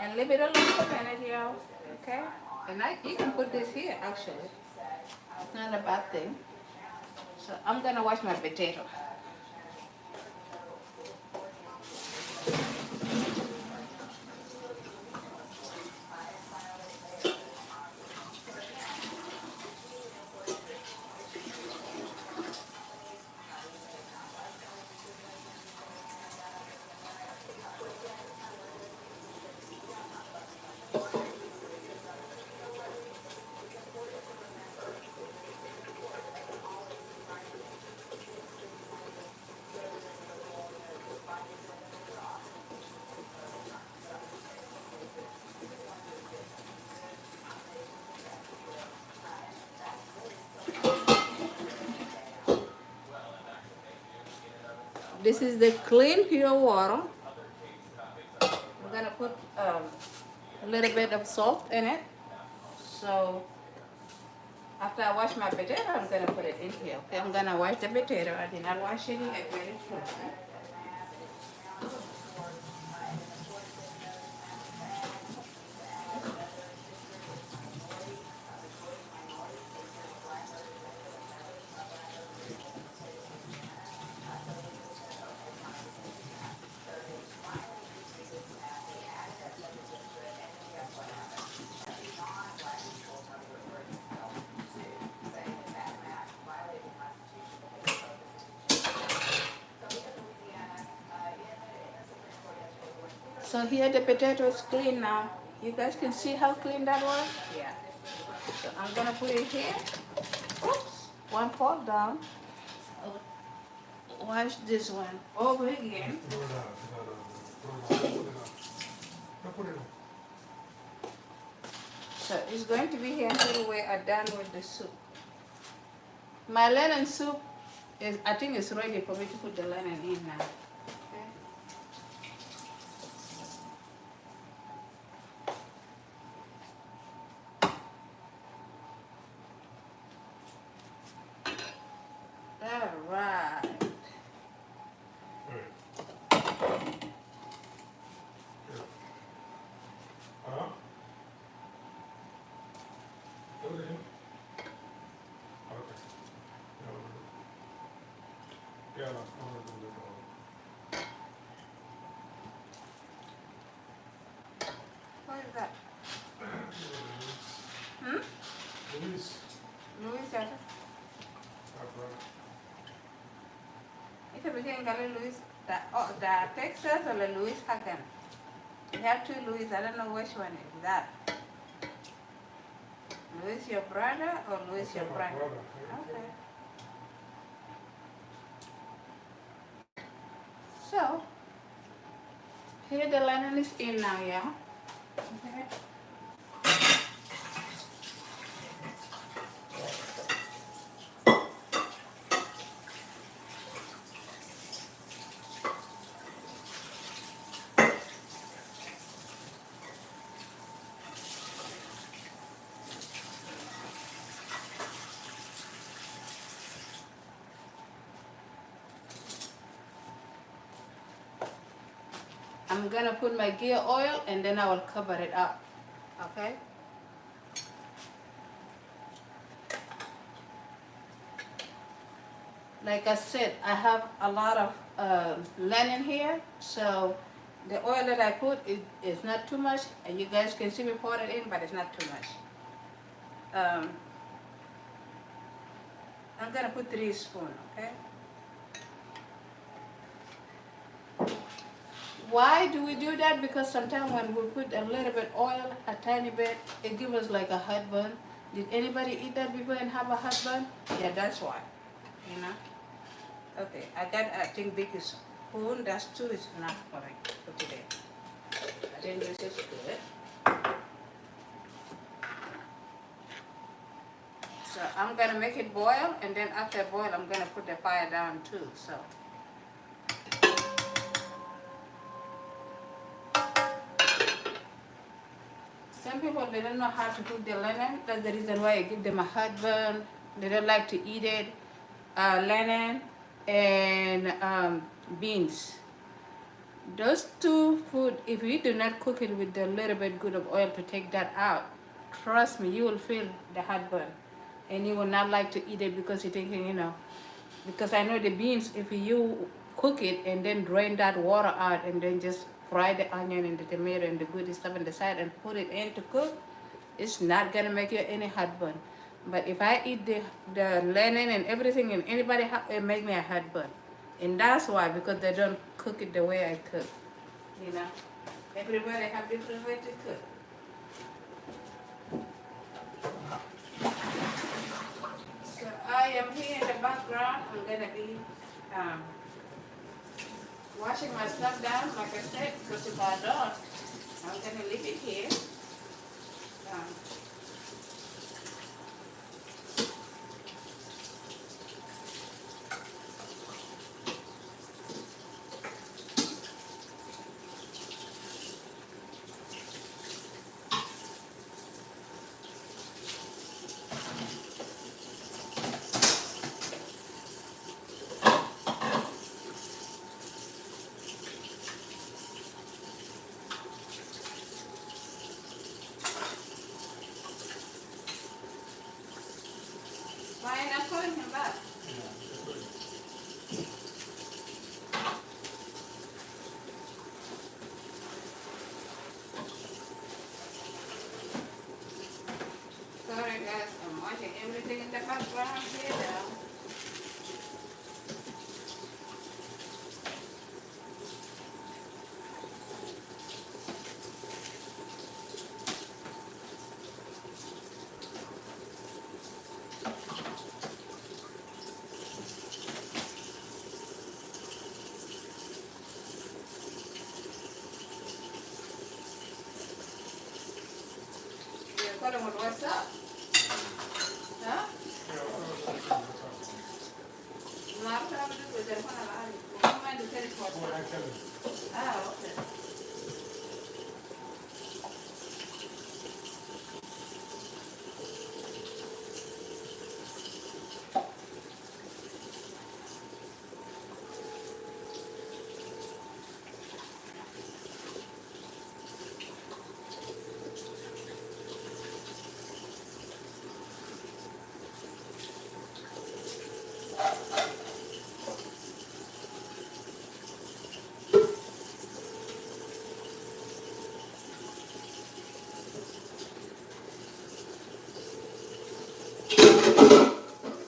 and leave it alone for a minute, y'all. Okay? And you can put this here actually. It's not a bad thing. So I'm gonna wash my potato. This is the clean pure water. I'm gonna put a little bit of salt in it. So after I wash my potato, I'm gonna put it in here. Okay, I'm gonna wash the potato. I did not wash it yet very thoroughly. So here the potato is clean now. You guys can see how clean that was? Yeah. So I'm gonna put it here. Oops, one fall down. Wash this one over again. So it's going to be here until we are done with the soup. My lemon soup I think it's ready for me to put the lemon in now. Okay. All right. What is that? Luis. Luis ya. Ito bigyan kali Luis the Texas or the Luis Hagan. You have two Luis. I don't know which one is that. Luis your brother or Luis your friend? Okay. So here the lemon is in now, yeah. Okay. I'm gonna put my gear oil and then I will cover it up. Okay? Like I said, I have a lot of linen here, so the oil that I put is not too much, and you guys can see me pour it in, but it's not too much. I'm gonna put 3 spoons, okay? Why do we do that? Because sometimes when we put a little bit oil, a tiny bit, it gives us like a heartburn. Did anybody eat that before and have a heartburn? Yeah, that's why. you know. Okay, I got, I think, big spoon. That's two is enough for it for today. I think this is good. So I'm gonna make it boil, and then after boil, I'm gonna put the fire down too. So some people, they don't know how to cook the lemon. That's the reason why I give them a heartburn. They don't like to eat it. Lemon and beans. Those two food, if you do not cook it with a little bit good of oil to take that out, trust me, you will feel the heartburn, and you will not like to eat it because you're thinking, you know, because I know the beans, if you cook it and then drain that water out and then just fry the onion and the tomato and the good stuff on the side and put it in to cook, it's not gonna make you any heartburn. But if I eat the linen and everything and anybody, it make me a heartburn. And that's why, because they don't cook it the way I cook. You know, everybody have different way to cook. So I am here in the background. I'm gonna be um, washing my stuff down, like I said, because if I don't, I'm gonna leave it here. Um, Why am I not calling him back? Sorry guys, I'm watching everything in the background here now. You're calling with what's up? Huh? No, I'm trying to do with the phone. I'm going to tell you what's up. Ah, okay.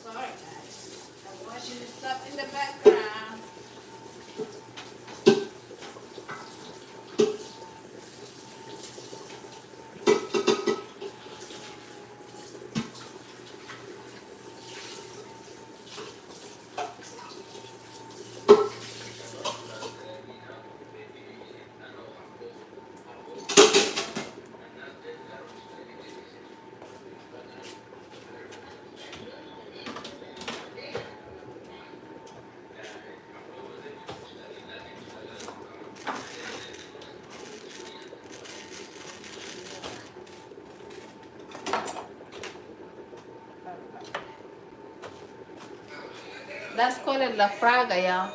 Sorry guys. I'm watching the stuff in the background. That's called La Fraga, y'all.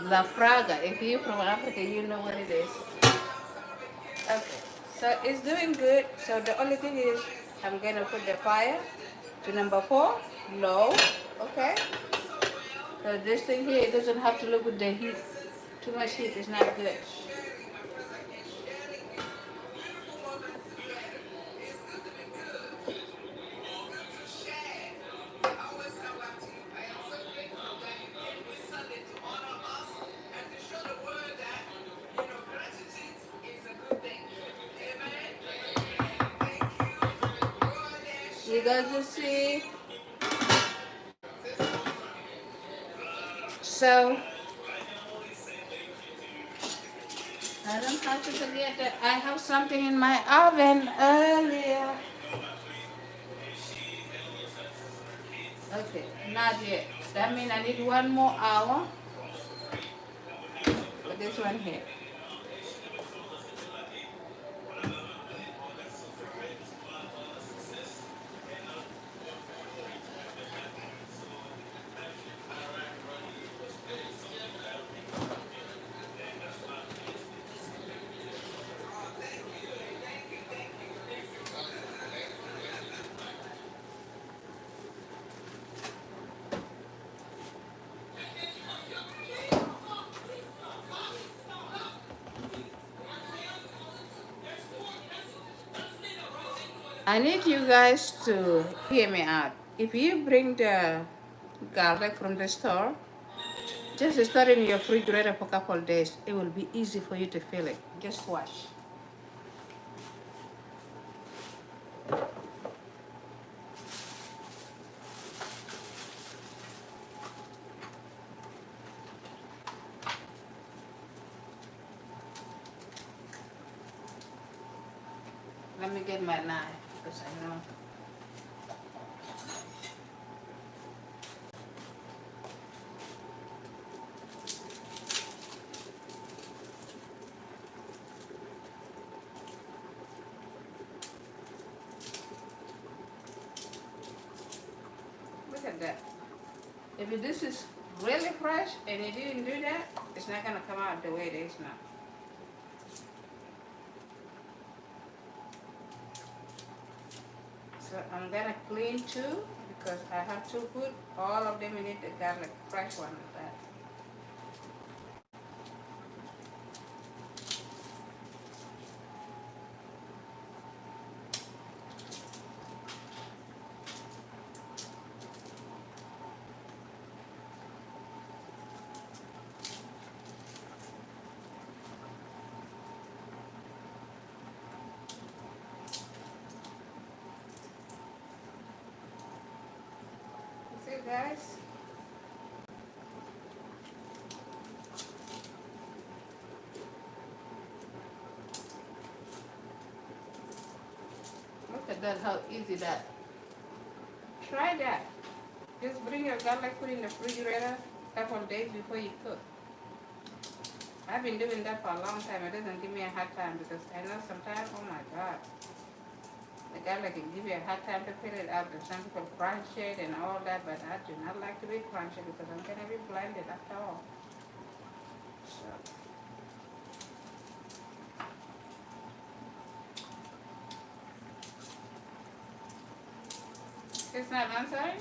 La Fraga. If you're from Africa, you know what it is. Okay. So it's doing good. So the only thing is, I'm gonna put the fire to number 4, low. Okay. So this thing here, it doesn't have to look with the heat. Too much heat is not good. You guys will see So I don't have to forget that I have something in my oven earlier. Okay, not yet. That means I need 1 more hour for this one here. I need you guys to hear me out. If you bring the garlic from the store, just store it in your refrigerator for a couple of days. It will be easy for you to feel it. Just watch. Let me get my knife because I know. Look at that. If this is really fresh and you didn't do that, it's not gonna come out the way it is now. So I'm gonna clean two because I have to put all of them in it, the garlic, fresh one like that. You see guys? Look at that, how easy that. Try that. Just bring your garlic, put it in the refrigerator a couple of days before you cook. I've been doing that for a long time. It doesn't give me a hard time because I know sometimes, oh my God, the garlic can give you a hard time to peel it out. And some people crunch it and all that, but I do not like to be crunchy because I'm going to be blended after all. So. It's not answering?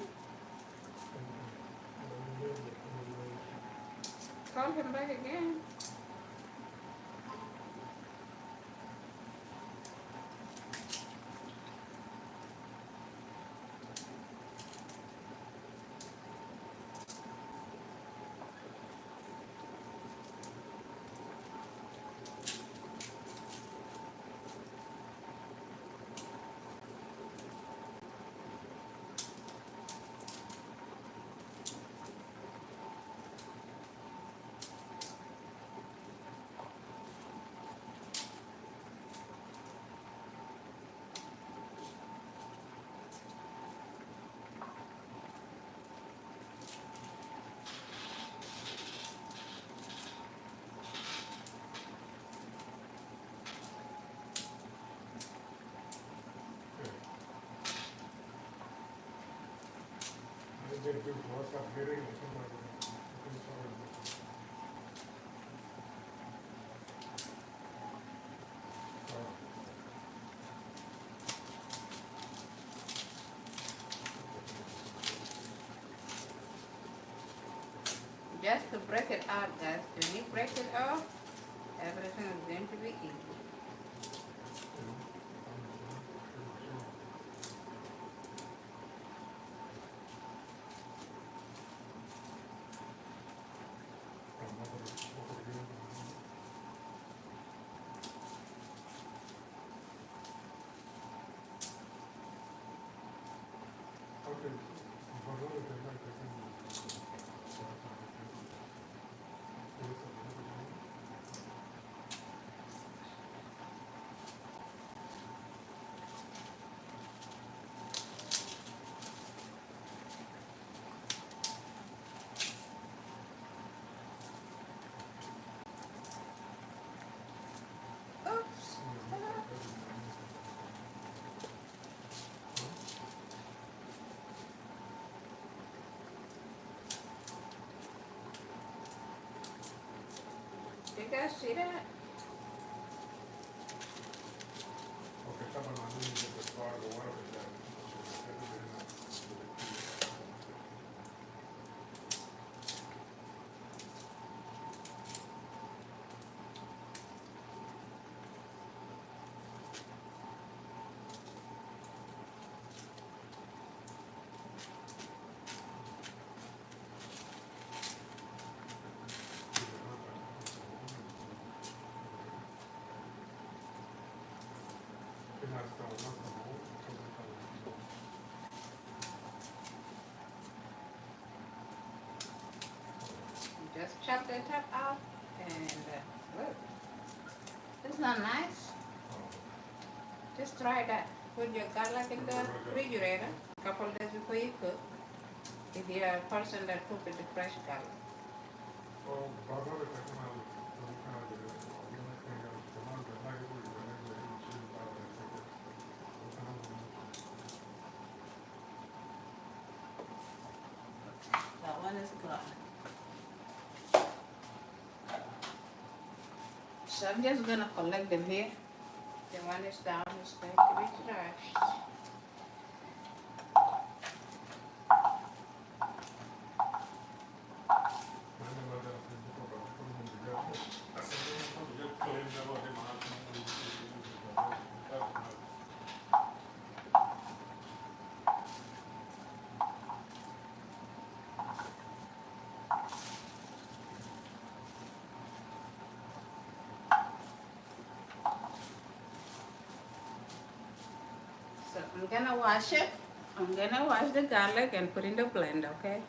Call him back again. They do lots of hearing and somebody. Just to break it out, guys. When you break it off, everything is going to be easy. Oops. You guys see that? Porque esta banana ni de pescado, bueno, que ya. Just chop the top out and look. It's not nice. Just try that. Put your garlic in the refrigerator a couple days before you cook. If you're a person that cook with the fresh garlic. That one is gone. So I'm just gonna collect them here. The one is down is going to be trashed. So I'm gonna wash it. I'm gonna wash the garlic and put in the blender, okay?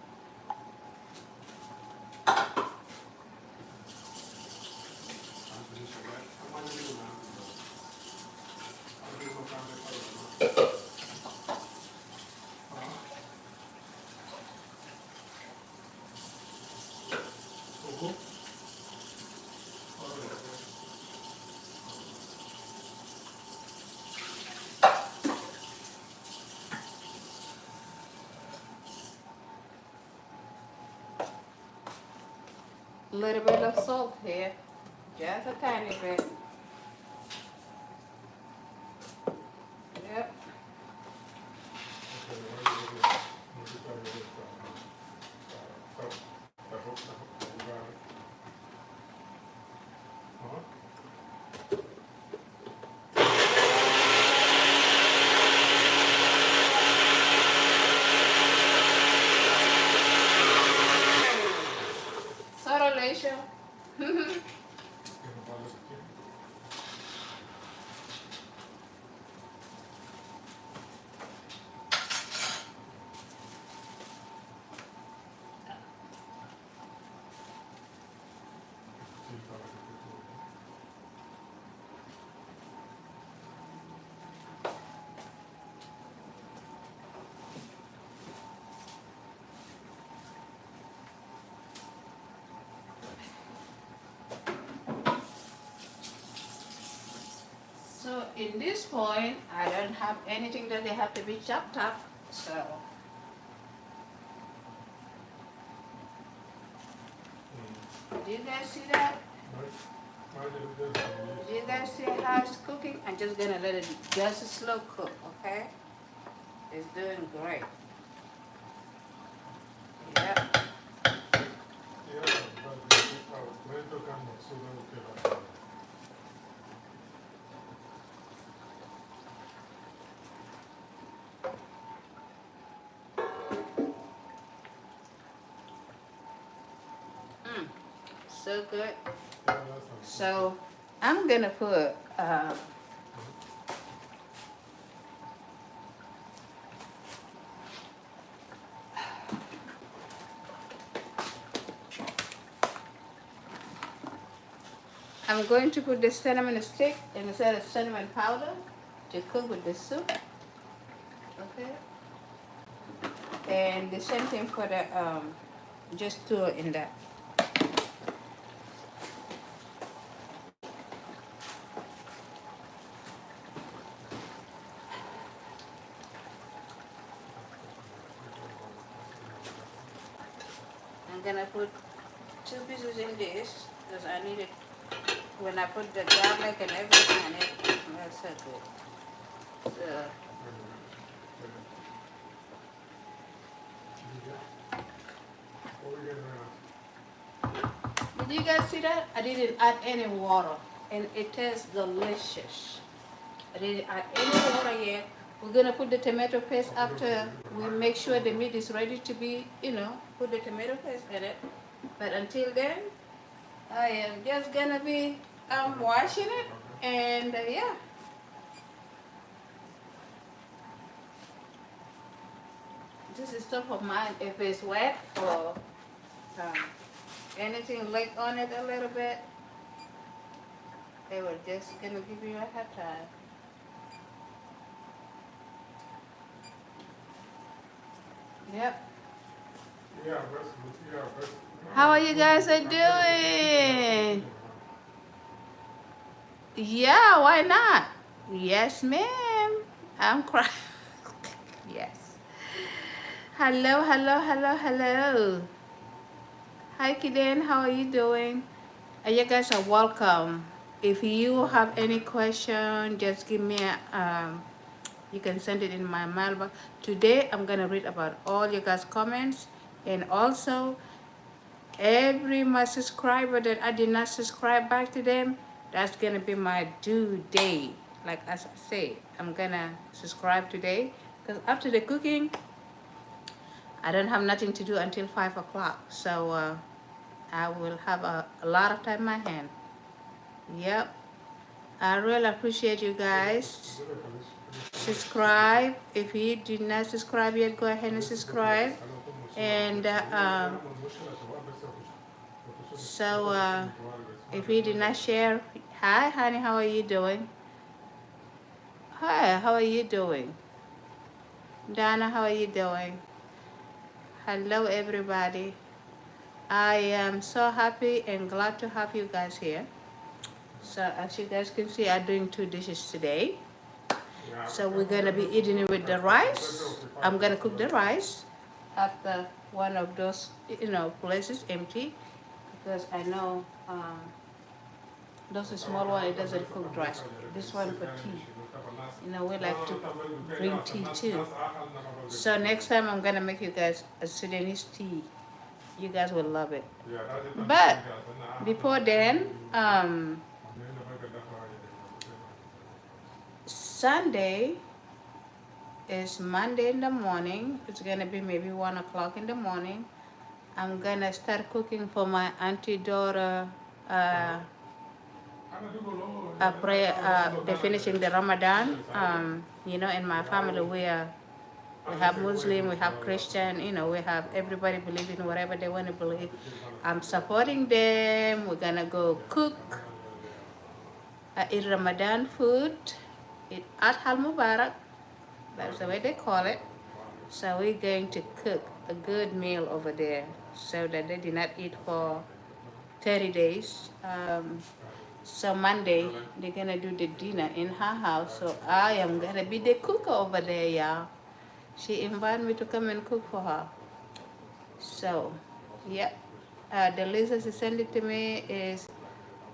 A little bit of salt here, just a tiny bit. Yep. Sorry, Leisha. So in this point, I don't have anything that they have to be chopped up. So do you guys see that? Do you guys see how it's cooking? I'm just gonna let it just a slow cook, okay? It's doing great. Yep. So good. So I'm gonna put I'm going to put the cinnamon stick instead of cinnamon powder to cook with the soup. Okay. And the same thing for the just two in that. I'm gonna put 2 pieces in this because I need it when I put the garlic and everything in it. That's so good. So What we getting right did you guys see that? I didn't add any water and it tastes delicious. I didn't add any water yet. We're gonna put the tomato paste after we make sure the meat is ready to be, put the tomato paste in it. But until then, I am just gonna be washing it and yeah. This is stuff of mine. If it's wet or anything lick on it a little bit, they were just gonna give you a hard time. Yep. now? Yeah, best. How are you guys doing? Yeah, why not? Yes, ma'am. I'm crying. Yes. Hello, hello, hello, hello. Hi, Kiden. How are you doing? You guys are welcome. If you have any question, just give me a, you can send it in my mailbox. Today, I'm gonna read about all you guys' comments, and also every my subscriber that I did not subscribe back to them, that's gonna be my due date. Like as I say, I'm gonna subscribe today because after the cooking, I don't have nothing to do until 5 o'clock. So I will have a lot of time in my hand. Yep. I really appreciate you guys. Subscribe. If you did not subscribe yet, go ahead and subscribe. And if you did not share, hi honey, how are you doing? Hi, how are you doing? Donna, how are you doing? Hello everybody. I am so happy and glad to have you guys here. So as you guys can see, I'm doing 2 dishes today. So we're gonna be eating it with the rice. I'm gonna cook the rice after one of those, places empty, because I know those small one, it doesn't cook rice. This one for tea. We like to drink tea too. So next time I'm gonna make you guys a Sudanese tea. You guys will love it. But before then, Sunday is Monday in the morning. It's gonna be maybe 1 o'clock in the morning. I'm gonna start cooking for my auntie daughter. They're finishing the Ramadan. In my family we have Muslim, we have Christian, we have everybody believe in whatever they want to believe. I'm supporting them. We're gonna go cook, eat Ramadan food, eat Adhal Mubarak. That's the way they call it. So we're going to cook a good meal over there so that they did not eat for 30 days. So Monday, they're gonna do the dinner in her house. So I am gonna be the cook over there, y'all. She invited me to come and cook for her. So, yeah. The list that she sent it to me is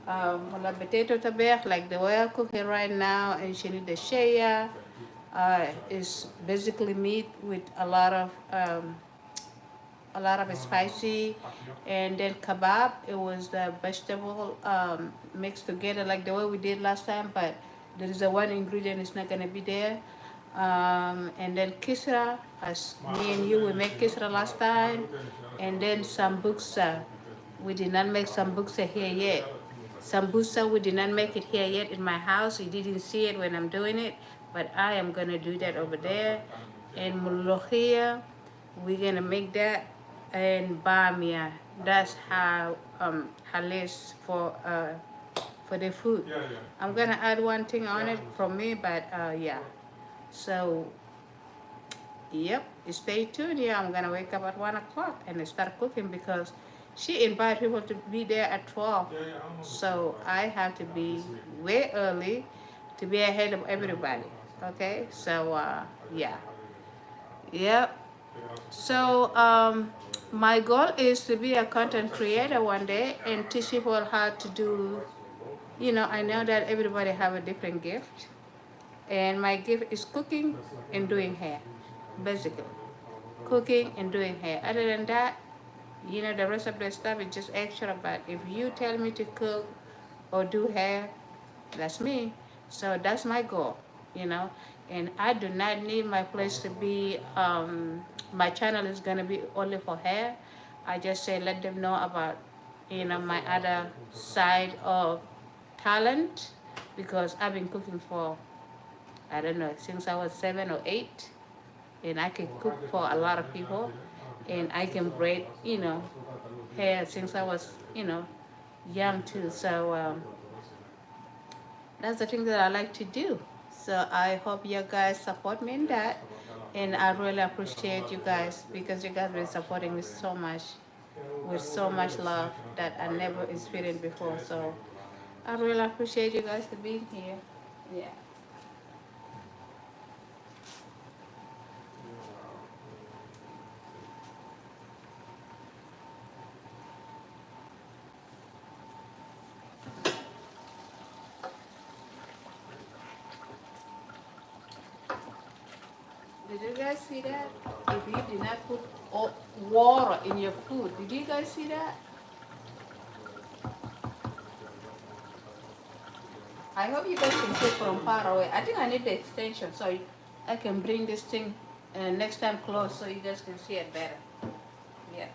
la potato tabach, like the way I cook it right now, and she need the shea. Is basically meat with a lot of spicy, and then kebab. It was the vegetable mixed together like the way we did last time, but there is a one ingredient is not gonna be there. And then kisra, as me and you we make kisra last time, and then sambusa. We did not make sambusa here yet. Sambusa, we did not make it here yet in my house. You didn't see it when I'm doing it, but I am gonna do that over there. And mulukhia, we're gonna make that. And bamia, that's how halis for the food. Yeah, yeah. I'm gonna add one thing on it from me, but yeah. So, yep, stay tuned. Yeah, I'm gonna wake up at 1 o'clock and start cooking because she invited people to be there at 12. Yeah, yeah, I know. So I have to be way early to be ahead of everybody. Okay, so yeah, yep. So my goal is to be a content creator one day and teach people how to do. I know that everybody have a different gift, and my gift is cooking and doing hair, basically cooking and doing hair. Other than that, the rest of the stuff is just extra. But if you tell me to cook or do hair, that's me. So that's my goal, you know. And I do not need my place to be. My channel is gonna be only for hair. I just say let them know about, my other side of talent, because I've been cooking for, I don't know, since I was 7 or 8, and I can cook for a lot of people, and I can braid, hair since I was, young too. So that's the thing that I like to do. So I hope you guys support me in that, and I really appreciate you guys because you guys been supporting me so much with so much love that I never experienced before. So I really appreciate you guys for being here. Yeah. Did you guys see that? If you did not put water in your food, did you guys see that? I hope you guys can see from far away. I think I need the extension so I can bring this thing next time close so you guys can see it better. Yeah.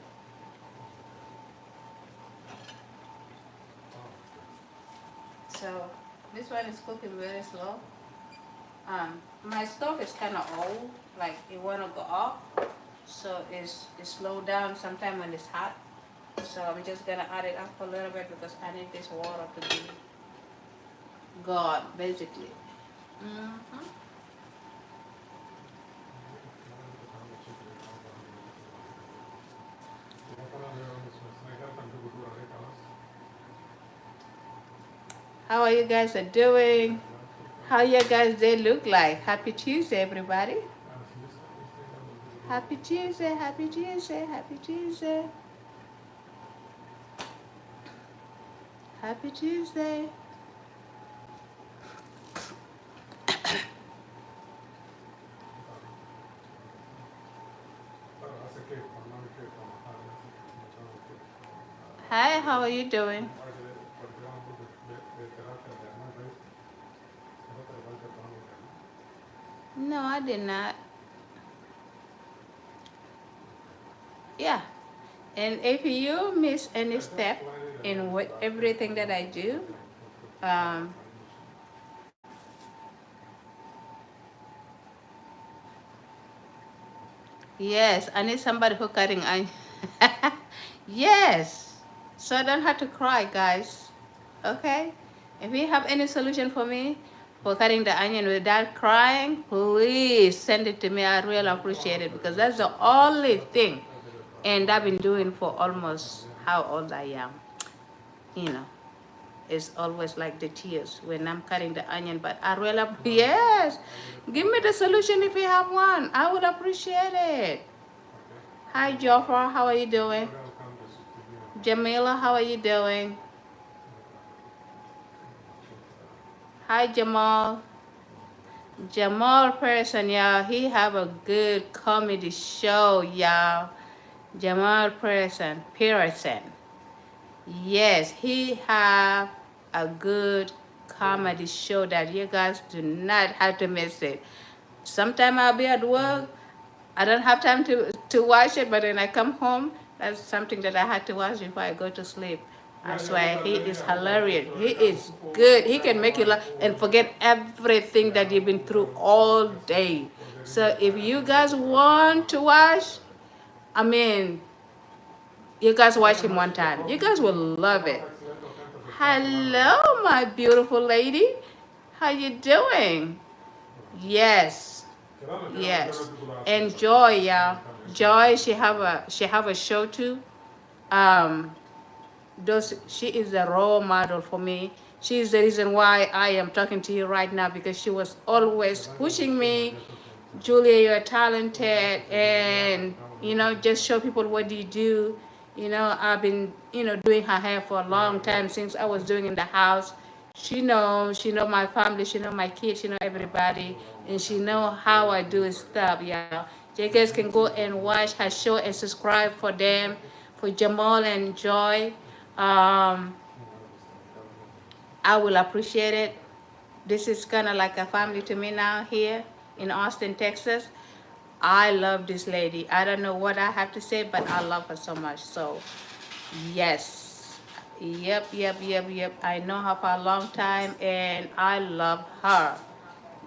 So this one is cooking very slow. My stove is kind of old, like it wanna go off, so it's slow down sometime when it's hot. So I'm just gonna add it up a little bit because I need this water to be gone, basically. How are you guys doing? How you guys day look like? Happy Tuesday, everybody. Happy Tuesday, happy Tuesday, happy Tuesday. Happy Tuesday. Hi, how are you doing? No, I did not. Yeah. And if you miss any step in everything that I do, yes, I need somebody who cutting onion. Yes. So I don't have to cry, guys. Okay? If you have any solution for me for cutting the onion without crying, please send it to me. I really appreciate it because that's the only thing. And I've been doing for almost how old I am. It's always like the tears when I'm cutting the onion. But I really, yes, give me the solution if you have one. I would appreciate it. Hi, Joffre, how are you doing? Jamila, how are you doing? Hi, Jamal. Jamal person, y'all. He have a good comedy show, y'all. Jamal Pearson. Yes, he have a good comedy show that you guys do not have to miss it. Sometime I'll be at work. I don't have time to watch it, but when I come home, that's something that I had to watch before I go to sleep. I swear, he is hilarious. He is good. He can make you laugh and forget everything that you've been through all day. So if you guys want to watch, I mean, you guys watch him one time. You guys will love it. Hello, my beautiful lady. How you doing? Yes, yes. And Joy, yeah. Joy, she have a show too. Um, she is a role model for me. She is the reason why I am talking to you right now because she was always pushing me. Julia, you're talented, and just show people what you do. I've been doing her hair for a long time since I was doing in the house. She know my family, she know my kids, she know everybody, and she know how I do stuff. Yeah, you guys can go and watch her show and subscribe for them, for Jamal and Joy. um, I will appreciate it. This is kind of like a family to me now here in Austin, Texas. I love this lady. I don't know what I have to say, but I love her so much. So, yes. Yep. I know her for a long time and I love her.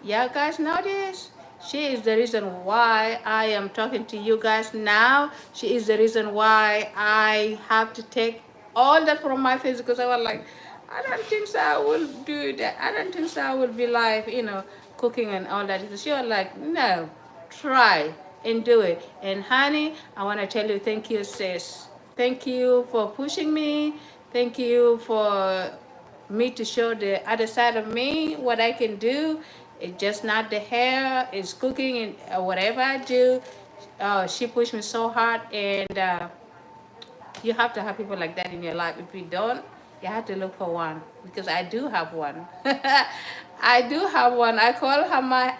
Yeah, guys, know this? She is the reason why I am talking to you guys now. She is the reason why I have to take all that from my face because I was like, I don't think so I will do that. I don't think so I will be live, cooking and all that. She was like, no, try and do it. And honey, I want to tell you, thank you, sis. Thank you for pushing me. Thank you for me to show the other side of me, what I can do. It's just not the hair, it's cooking and whatever I do. She pushed me so hard, and you have to have people like that in your life. If you don't, you have to look for one because I do have one. I do have one. I call her my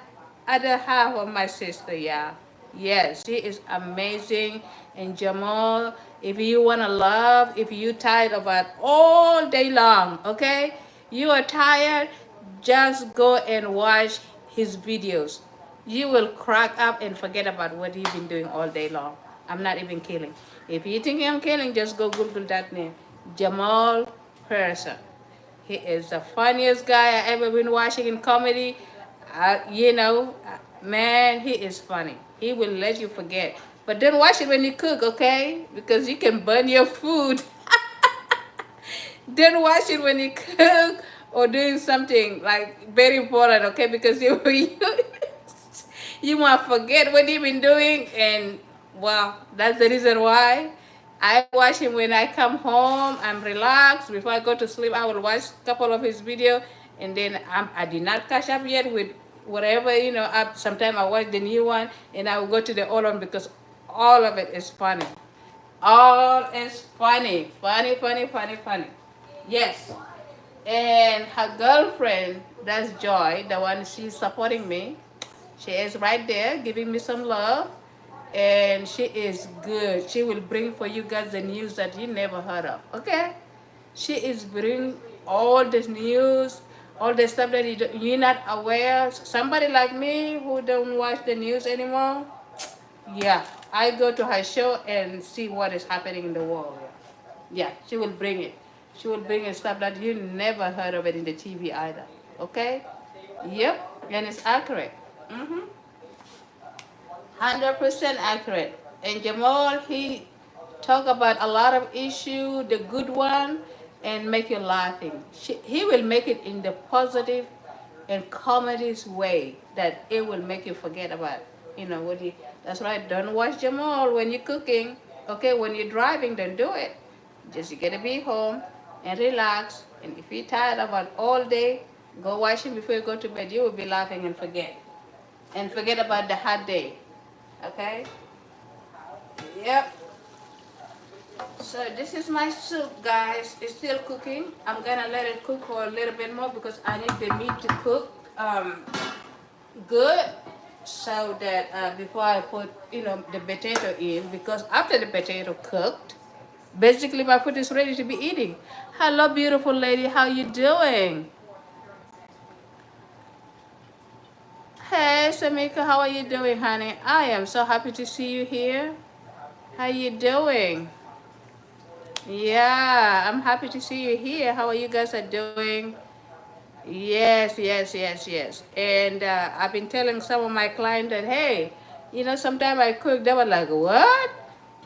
other half of my sister. Yeah, yes, she is amazing. And Jamal, if you wanna love, if you tired about all day long, okay, you are tired, just go and watch his videos. You will crack up and forget about what you've been doing all day long. I'm not even kidding. If you think I'm kidding, just go Google that name. Jamal Person. He is the funniest guy I ever been watching in comedy. Man, he is funny. He will let you forget. But don't watch it when you cook, okay? Because you can burn your food. Don't watch it when you cook or doing something like very important, okay? Because you might forget what you've been doing, and well, that's the reason why I watch him when I come home. I'm relaxed. Before I go to sleep, I will watch a couple of his video, and then I did not catch up yet with whatever up. Sometimes I watch the new one, and I will go to the old one because all of it is funny. All is funny. Yes. And her girlfriend, that's Joy, the one she's supporting me. She is right there giving me some love. And she is good. She will bring for you guys the news that you never heard of. Okay? She is bring all this news, all the stuff that you're not aware. Somebody like me who don't watch the news anymore, yeah, I go to her show and see what is happening in the world. Yeah, she will bring it. She will bring stuff that you never heard of it in the TV either. Okay? Yep, and it's accurate. 100% accurate. And Jamal, he talk about a lot of issue, the good one, and make you laughing. He will make it in the positive and comedy's way that it will make you forget about, what he. That's right. Don't watch Jamal when you're cooking. Okay, when you're driving, don't do it. Just you gotta be home and relax. And if you're tired about all day, go watch him before you go to bed. You will be laughing and forget about the hard day. Okay? Yep. So this is my soup, guys. It's still cooking. I'm gonna let it cook for a little bit more because I need the meat to cook good, so that before I put the potato in, because after the potato cooked, basically my food is ready to be eating. Hello, beautiful lady. How you doing? Hey, Samika. How are you doing, honey? I am so happy to see you here. How you doing? Yeah, I'm happy to see you here. How are you guys are doing? Yes. And I've been telling some of my clients that, hey, sometimes I cook, they were like, what?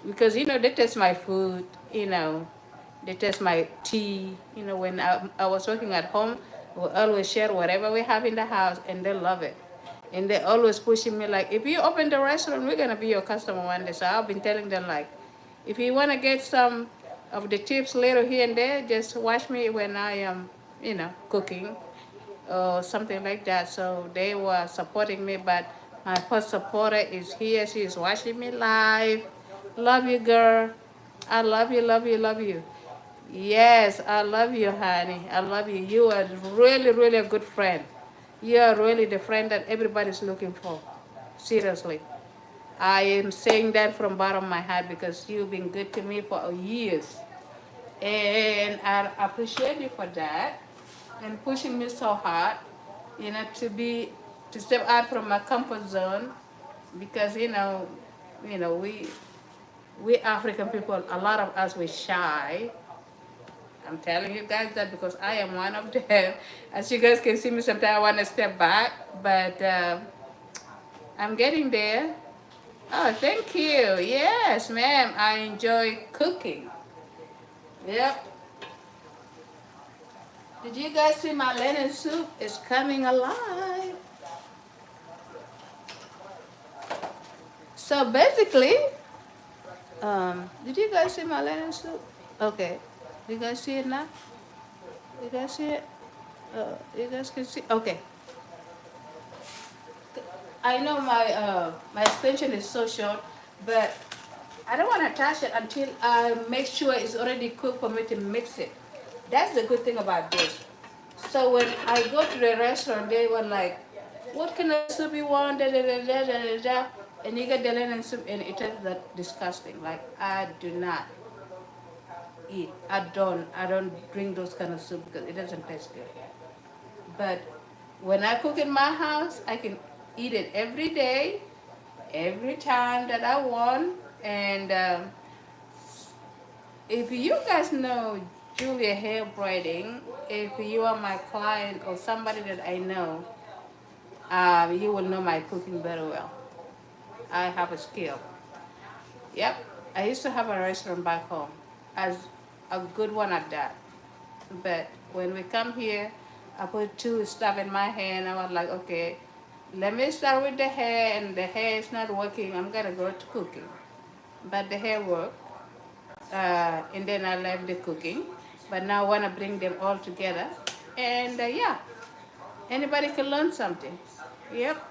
Because, they taste my food. They taste my tea. You know, when I was working at home, we always share whatever we have in the house, and they love it. And they always pushing me like, if you open the restaurant, we're gonna be your customer one day. So I've been telling them like, if you wanna get some of the tips later here and there, just watch me when I am, cooking or something like that. So they were supporting me, but my first supporter is here. She is watching me live. Love you, girl. I love you, love you, love you. Yes, I love you, honey. I love you. You are really, really a good friend. You are really the friend that everybody's looking for. Seriously. I am saying that from bottom of my heart because you've been good to me for years. And I appreciate you for that and pushing me so hard, to step out from my comfort zone because we African people, a lot of us we shy. I'm telling you guys that because I am one of them. As you guys can see me, sometimes I want to step back, but I'm getting there. Oh, thank you. Yes, ma'am. I enjoy cooking. Yep. Did you guys see my lentil soup? It's coming alive. So basically, did you guys see my lentil soup? Okay. You guys see it now? You guys see it? You guys can see? Okay. I know my extension is so short, but I don't want to touch it until I make sure it's already cooked for me to mix it. That's the good thing about this. So when I go to the restaurant, they were like, "What kind of soup you want?" Da, da, da, da, da, da, da. And you get the lentil soup, and it is that disgusting. Like I do not eat. I don't drink those kind of soup because it doesn't taste good. But when I cook in my house, I can eat it every day, every time that I want. And if you guys know Julia Hair Braiding, if you are my client or somebody that I know, you will know my cooking very well. I have a skill. Yep. I used to have a restaurant back home, as a good one at that. But when we come here, I put two stuff in my hand. I was like, okay, let me start with the hair, and the hair is not working. I'm gonna go to cooking. But the hair worked, and then I left the cooking. But now I wanna bring them all together, and yeah, anybody can learn something. Yep.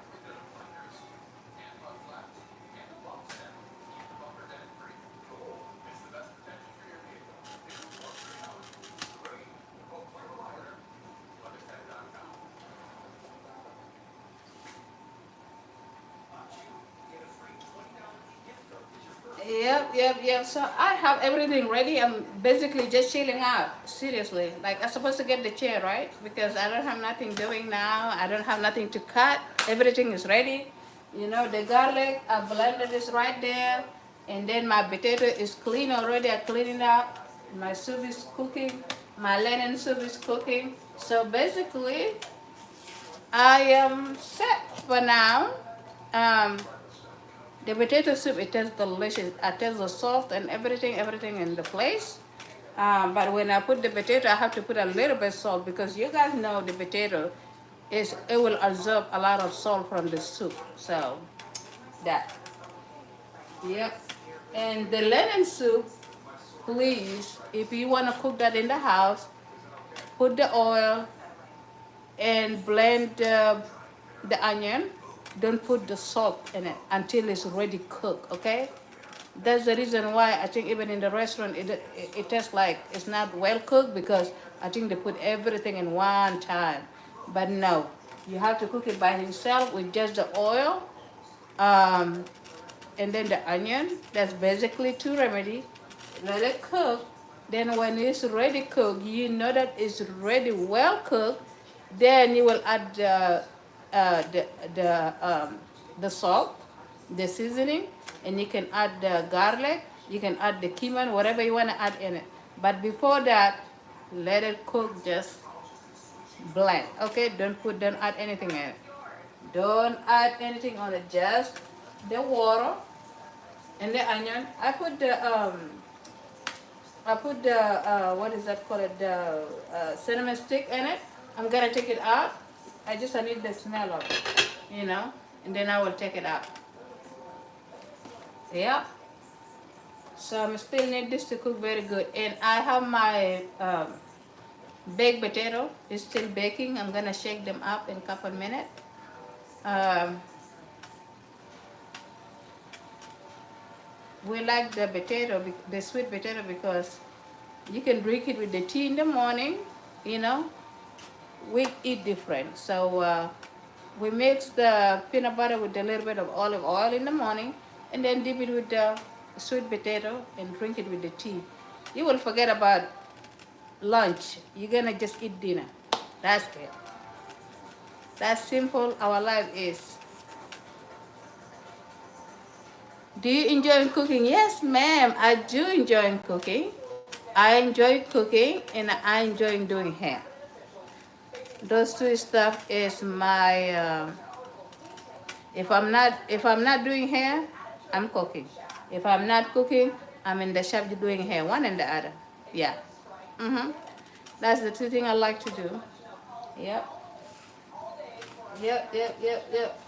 Yep. So I have everything ready. I'm basically just chilling out. Seriously. Like I'm supposed to get the chair, right? Because I don't have nothing doing now. I don't have nothing to cut. Everything is ready. The garlic, I blended this right there. And then my potato is clean already. I cleaned it up. My soup is cooking. My lentil soup is cooking. So basically, I am set for now. Um, the potato soup, it tastes delicious. I taste the salt and everything in the place. But when I put the potato, I have to put a little bit salt because you guys know the potato it will absorb a lot of salt from the soup. So that, yep. And the lentil soup, please, if you want to cook that in the house, put the oil and blend the onion. Don't put the salt in it until it's ready cooked, okay? That's the reason why I think even in the restaurant it tastes like it's not well cooked because I think they put everything in one time. But no, you have to cook it by itself with just the oil, um, and then the onion. That's basically two remedy. Let it cook. Then when it's ready cooked, you know that it's ready well cooked. Then you will add uh, the the the salt, the seasoning, and you can add the garlic. You can add the cumin, whatever you want to add in it. But before that, let it cook just blank. Okay, don't add anything in it. Don't add anything on it. Just the water and the onion. I put the I put the what is that called? The cinnamon stick in it. I'm gonna take it out. I need the smell of it, and then I will take it out. Yeah. So I still need this to cook very good. And I have my baked potato. It's still baking. I'm gonna shake them up in a couple minutes. Um, we like the potato, the sweet potato, because you can drink it with the tea in the morning. You know, we eat different. So we mix the peanut butter with a little bit of olive oil in the morning, and then dip it with the sweet potato and drink it with the tea. You will forget about lunch. You're gonna just eat dinner. That's it. That's simple our life is. Do you enjoy cooking? Yes, ma'am. I do enjoy cooking. I enjoy cooking and I enjoy doing hair. Those two stuff is my. If I'm not doing hair, I'm cooking. If I'm not cooking, I'm in the shop doing hair. One and the other. Yeah. That's the two things I like to do. Yep. Yep.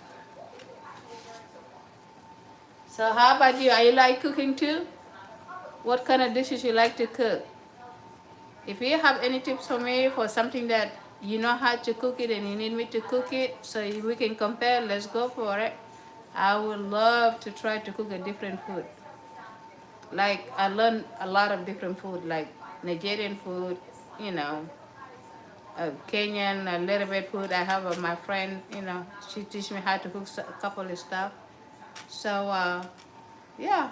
So how about you? Are you like cooking too? What kind of dishes you like to cook? If you have any tips for me for something that you know how to cook it and you need me to cook it so we can compare, let's go for it. I would love to try to cook a different food. Like I learned a lot of different food, like Nigerian food, you know, Kenyan, a little bit food. I have my friend, she teach me how to cook a couple of stuff. So yeah,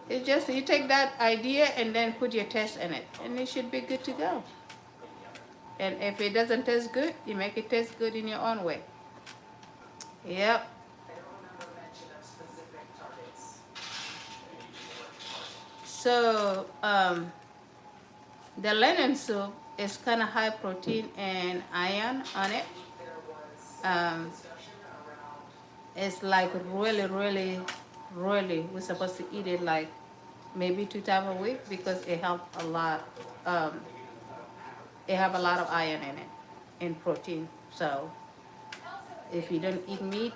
it's just you take that idea and then put your taste in it, and it should be good to go. And if it doesn't taste good, you make it taste good in your own way. Yep. So the lentil soup is kind of high protein and iron on it. Um, it's like really, really, really, we're supposed to eat it like maybe 2 times a week because it helps a lot. Um, it have a lot of iron in it and protein. So if you don't eat meat,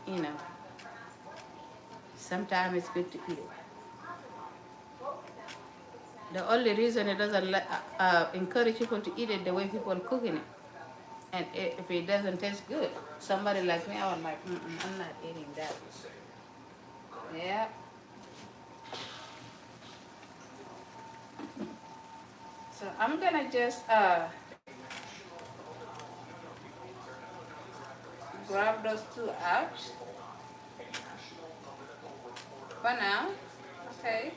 you know, sometimes it's good to eat it. The only reason it doesn't encourage people to eat it the way people are cooking it. And if it doesn't taste good, somebody like me, I was like, I'm not eating that. Yeah. So I'm gonna just grab those two out for now. Okay.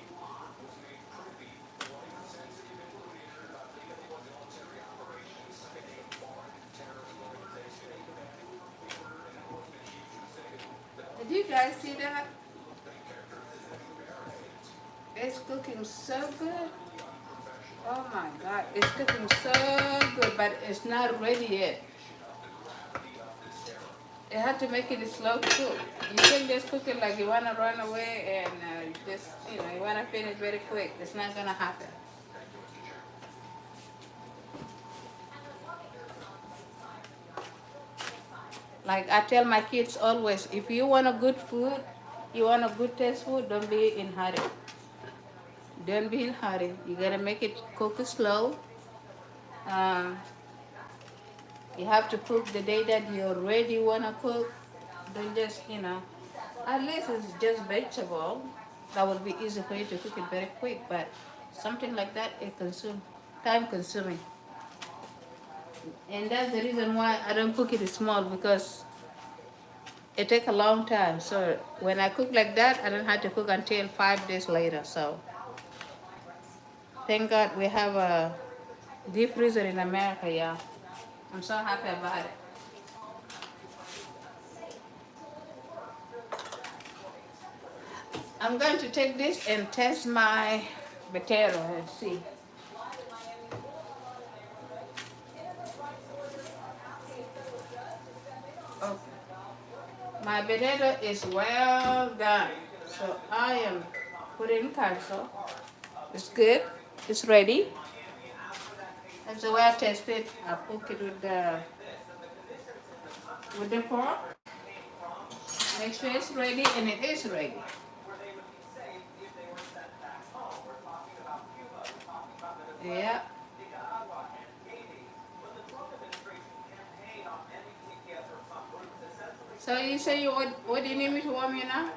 Did you guys see that? It's cooking so good. Oh my God, it's cooking so good, but it's not ready yet. You have to make it slow cook. You can just cook it like you want to run away and you want to finish very quick. It's not going to happen. Like I tell my kids always, if you want a good food, you want a good taste food, don't be in hurry. Don't be in hurry. You got to make it cook slow. Um, you have to cook the day that you already want to cook. Don't just, at least it's just vegetable. That would be easy for you to cook it very quick. But something like that, it time consuming. And that's the reason why I don't cook it small, because it takes a long time. So when I cook like that, I don't have to cook until 5 days later. So thank God we have a deep freezer in America, yeah. I'm so happy about it. I'm going to take this and test my potato and see. Okay. My potato is well done. So I am putting cancel. It's good. It's ready. That's the way I test it. I poke it with the fork. Make sure it's ready, and it is ready. Yeah. So you say what do you need me to warm you now?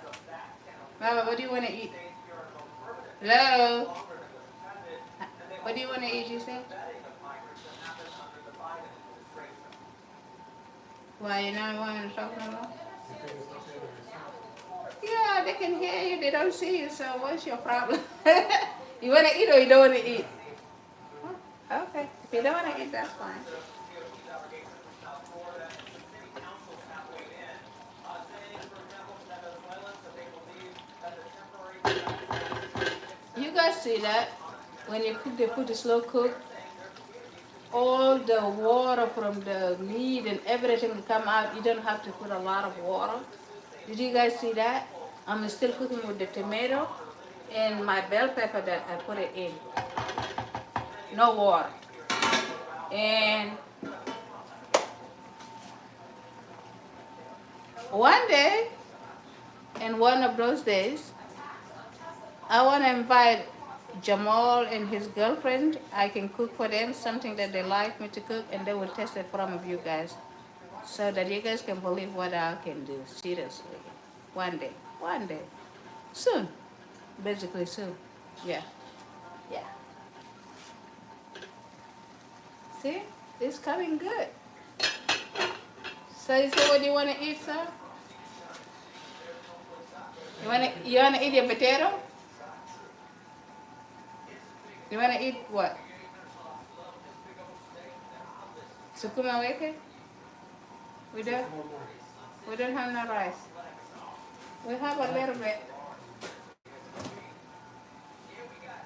Baba, what do you want to eat? Hello? What do you want to eat, you say? Why you not wanting to talk no more? Yeah, they can hear you. They don't see you. So what's your problem? You want to eat or you don't want to eat? Okay. If you don't want to eat, that's fine. You guys see that? When you cook the food, the slow cook, all the water from the meat and everything will come out. You don't have to put a lot of water. Did you guys see that? I'm still cooking with the tomato and my bell pepper that I put it in. No water. And one day, in one of those days, I want to invite Jamal and his girlfriend. I can cook for them something that they like me to cook, and they will test it from you guys, so that you guys can believe what I can do. Seriously, one day, soon, basically soon. Yeah, yeah. See, it's coming good. So you say, what do you want to eat, sir? You wanna eat your potato? You wanna eat what? Sukuma wiki? We don't. We don't have no rice. We have a little bit.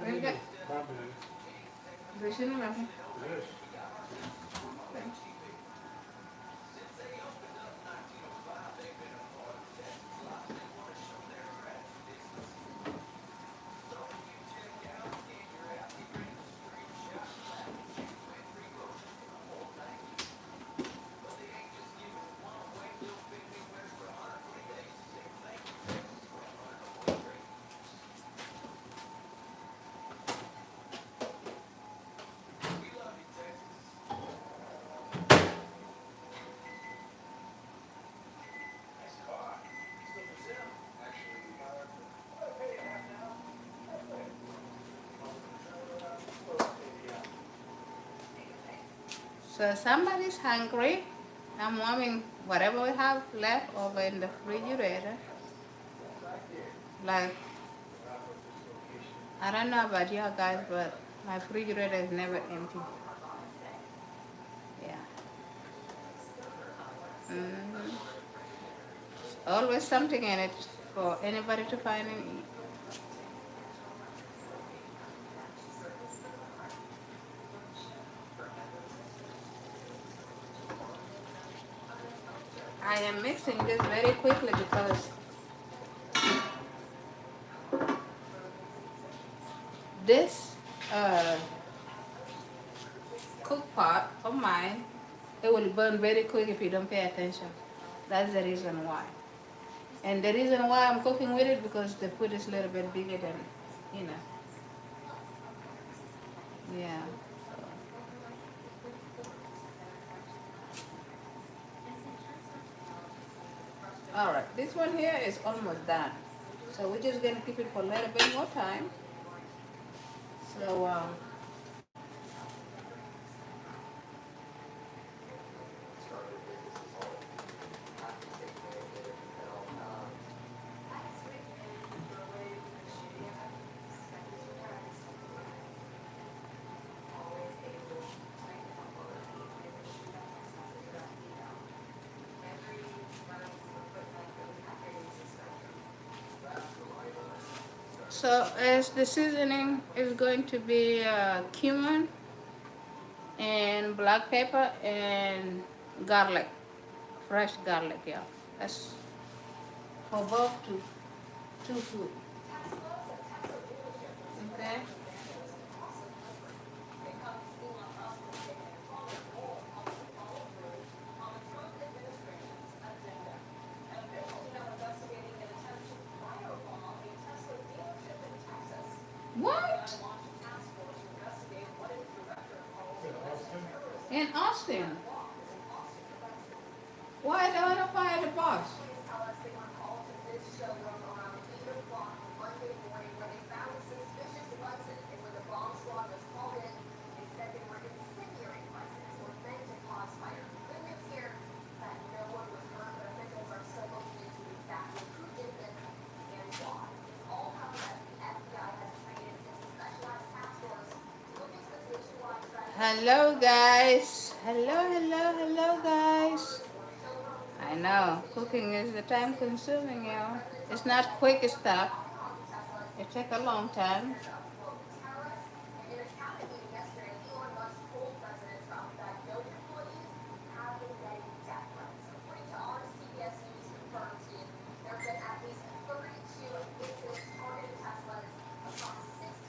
We got. Deixa no meu. So somebody's hungry. I'm warming whatever we have left over in the refrigerator. Like, I don't know about you guys, but my refrigerator is never empty. Yeah. hmm Always something in it for anybody to find and eat. I am mixing this very quickly because this cook pot of mine, it will burn very quick if you don't pay attention. That's the reason why. And the reason why I'm cooking with it because the food is a little bit bigger than, you know. Yeah. All right, this one here is almost done. So we're just gonna keep it for a little bit more time. So so as the seasoning is going to be cumin and black pepper and garlic, fresh garlic. Yeah, that's for both two food. Okay. What? In Austin. Why don't I fire the boss? Hello guys. Hello guys. I know cooking is the time consuming, y'all. It's not quick stuff. It takes a long time.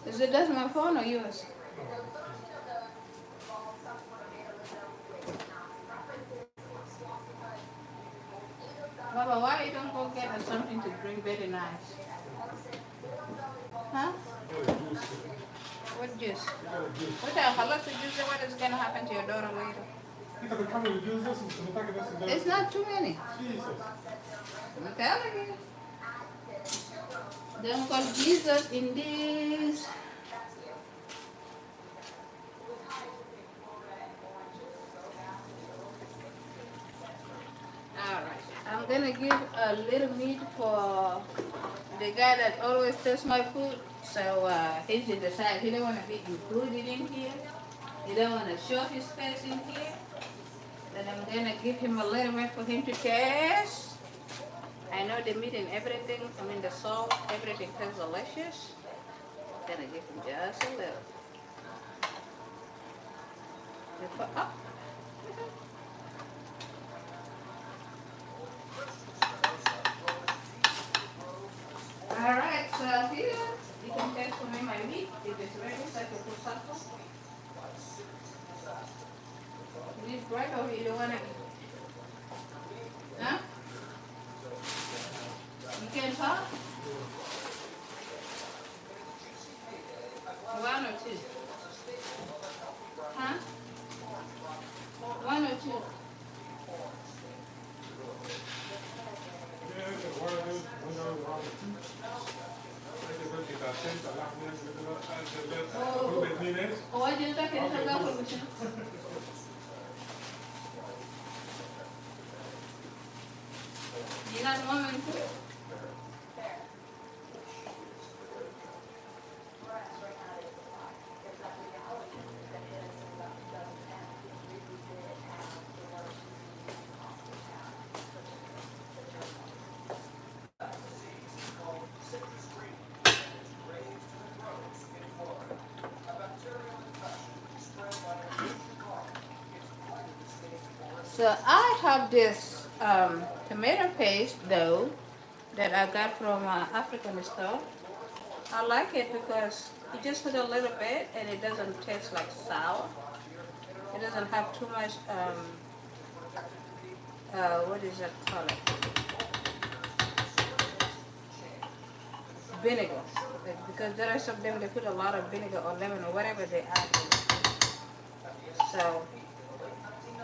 Is it that's my phone or yours? Baba, why you don't go get us something to drink very nice? Huh? What juice? What the hell is the juice? What is gonna happen to your daughter later? It's not too many. I'm telling you. Don't call Jesus in this. Alright. I'm gonna give a little meat for the guy that always tastes my food. So he's in the side. He don't want to be included in here. He don't want to show his face in here. Then I'm gonna give him a little bit for him to taste. I know the meat and everything, I mean the salt, everything tastes delicious. I'm gonna give him just a little. Before, oh. Alright, so here you can taste for me my meat. If it's ready, so I can put salt. You need bread or you don't wanna eat? Huh? You can talk? One or two? Huh? One or two? Oh, I didn't take it. You're not woman too? So I have this tomato paste though that I got from African store. I like it because you just put a little bit and it doesn't taste like sour. It doesn't have too much what is that called? Vinegar. Because there are some of them they put a lot of vinegar or lemon or whatever they add. So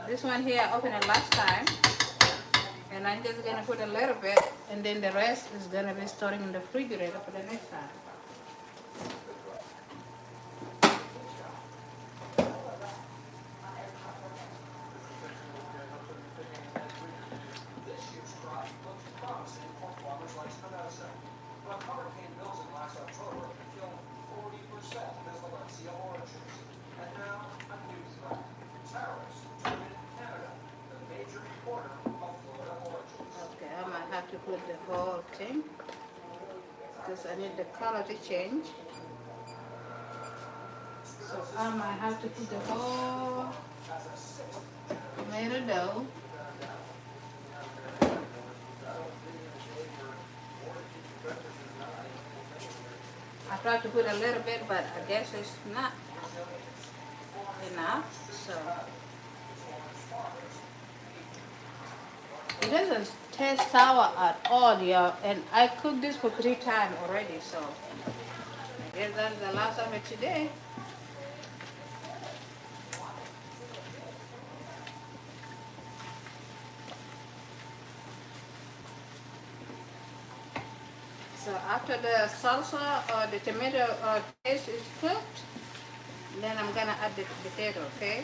this one here I opened it last time, and I'm just gonna put a little bit, and then the rest is gonna be storing in the refrigerator for the next time. This year's crop looks promising for farmers like Spinoza. But hurricane Milton last October killed 40% of his Valencia oranges. And now a new threat. Tariffs target Canada, the major importer of Florida oranges. Okay, I might have to put the whole thing because I need the color to change. So I might have to put the whole tomato dough. I tried to put a little bit, but I guess it's not enough. So it doesn't taste sour at all, y'all. And I cooked this for 3 times already, so Yes, that's the last of it today. So after the salsa or the tomato paste is cooked, then I'm gonna add the potato, okay?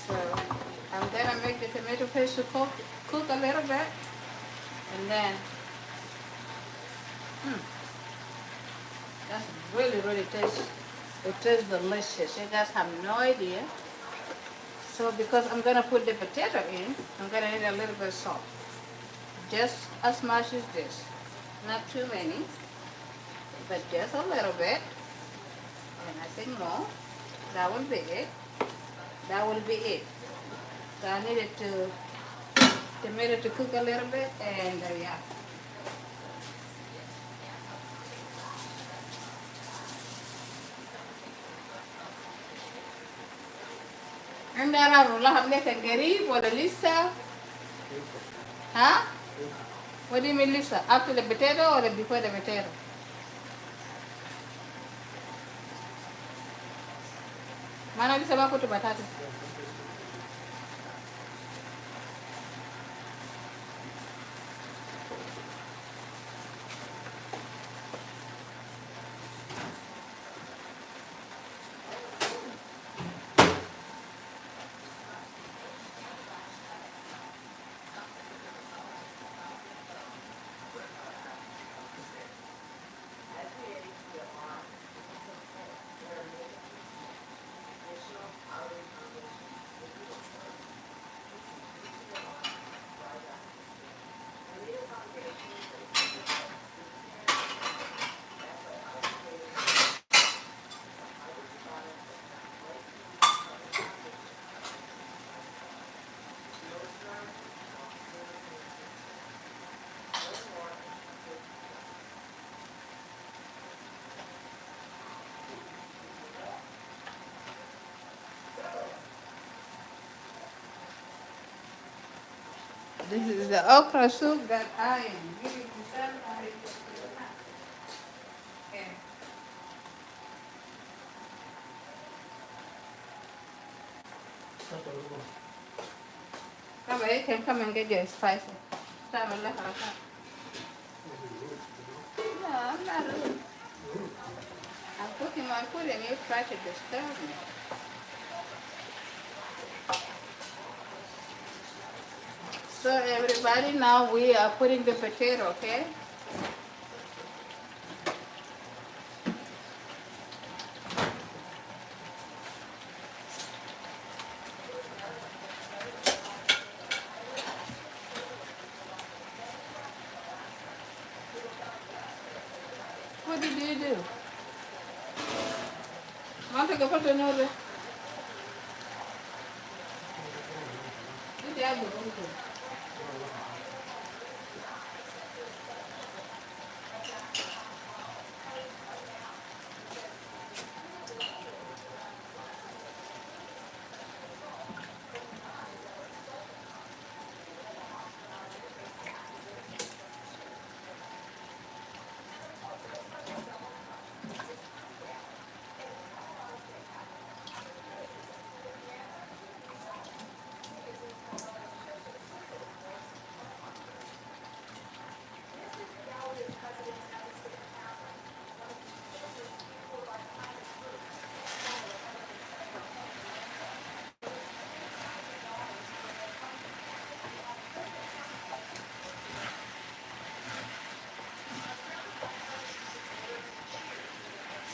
So I'm gonna make the tomato paste to cook a little bit, and then that's really tastes. It tastes delicious. You guys have no idea. So because I'm gonna put the potato in, I'm gonna need a little bit of salt. Just as much as this. Not too many, but just a little bit. And nothing more. That will be it. That will be it. So I needed to tomato to cook a little bit, and yeah. And then I will have like a garib or a lisa. Huh? What do you mean lisa? After the potato or before the potato? Mana lisa ba kutu batata? This is the okra soup that I am giving to somebody. Okay. Come on, you can come and get your spices. Come and let her come. No, I'm not rude. I'm cooking my food and you try to disturb me. So everybody, now we are putting the potato, okay? What did you do? Want to go put another? Good job, good.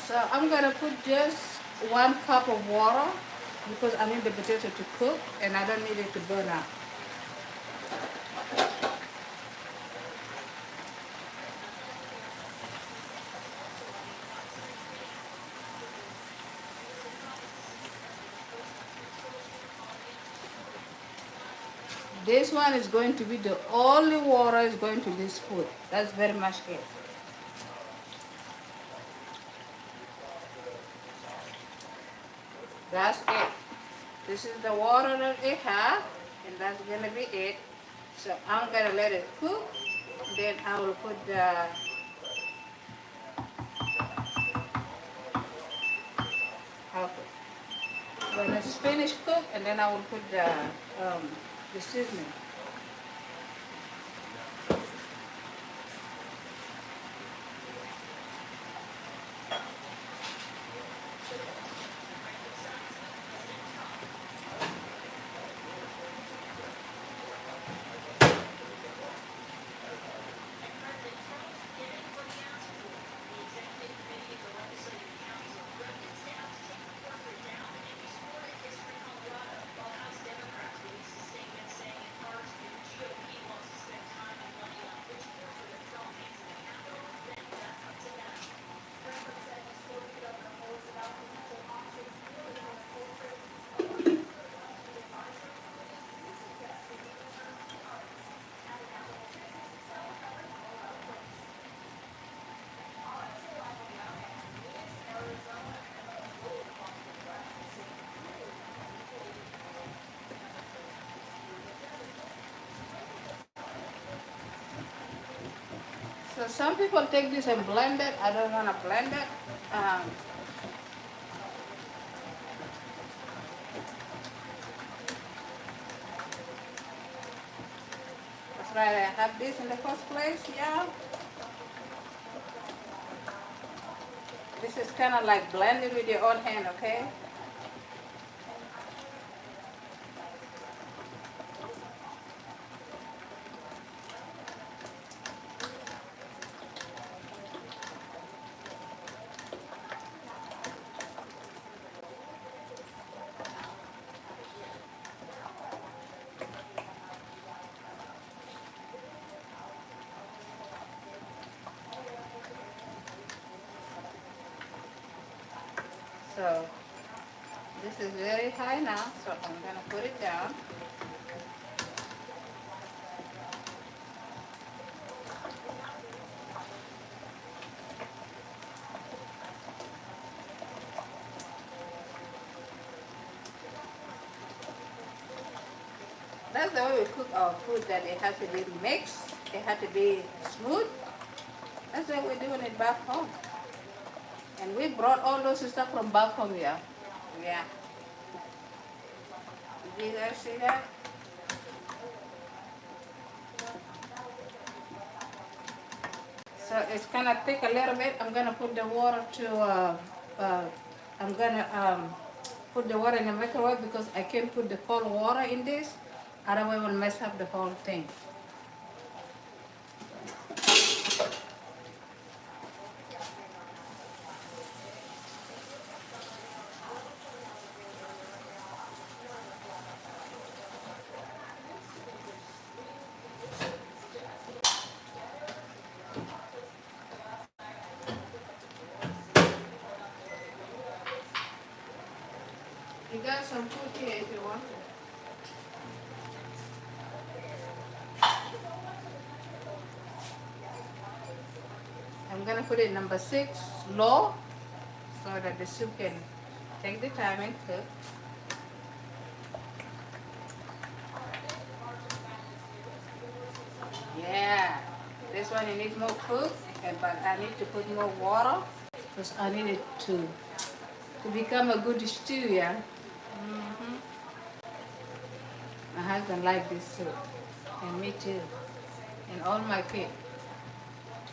So I'm gonna put just 1 cup of water because I need the potato to cook and I don't need it to burn out. This one is going to be the only water is going to this food. That's very much it. That's it. This is the water that it has, and that's gonna be it. So I'm gonna let it cook. Then I will put the okay. When it's finished cook, and then I will put the seasoning. So some people take this and blend it. I don't want to blend it. That's why I have this in the first place. Yeah. This is kind of like blending with your own hand, okay? So this is very high now, so I'm gonna put it down. That's the way we cook our food, that it has to be mixed, it has to be smooth. That's the way we're doing it back home. And we brought all those stuff from back home, yeah. Yeah. Did you guys see that? So it's gonna thick a little bit. I'm gonna put the water to, I'm gonna put the water in the microwave because I can't put the cold water in this. Otherwise it will mess up the whole thing. You got some food here if you want to. I'm gonna put it number 6, low, so that the soup can take the time and cook. Yeah, this one it needs more cook, but I need to put more water because I need it to become a good stew, yeah. My husband likes this soup, and me too, and all my kids.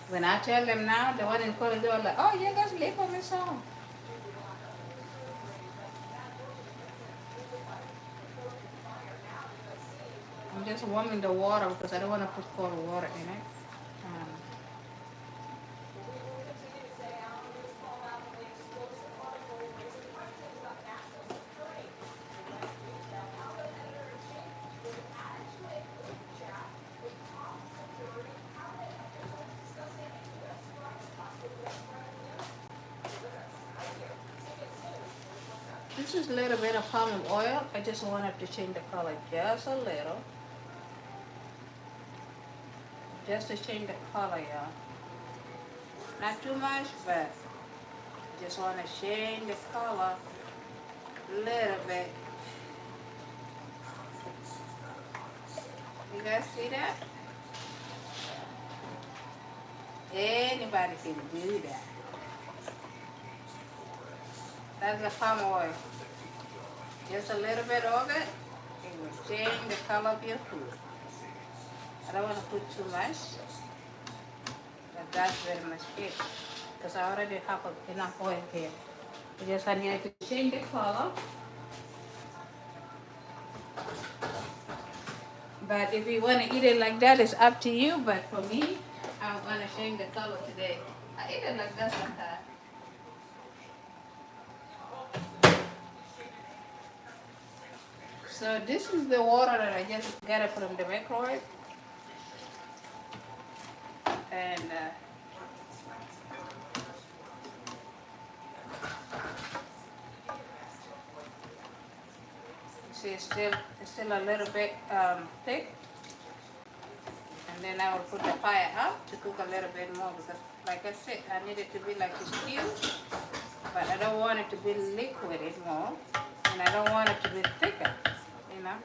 When I tell them now, the one in college, they're like, oh, you guys live on this song. I'm just warming the water because I don't want to put cold water in it. This is a little bit of palm oil. I just wanted to change the color just a little. just to change the color, y'all. Not too much, but just want to change the color a little bit. You guys see that? Anybody can do that. That's the palm oil. Just a little bit of it, it will change the color of your food. I don't want to put too much, but that's very much it. Because I already have enough oil here. I need to change the color. But if you want to eat it like that, it's up to you. But for me, I want to change the color today. I eat it like that sometimes. So this is the water that I just got it from the microwave. And see, it's still a little bit thick. And then I will put the fire up to cook a little bit more because, like I said, I need it to be like a stew, but I don't want it to be liquid anymore, and I don't want it to be thicker, you know.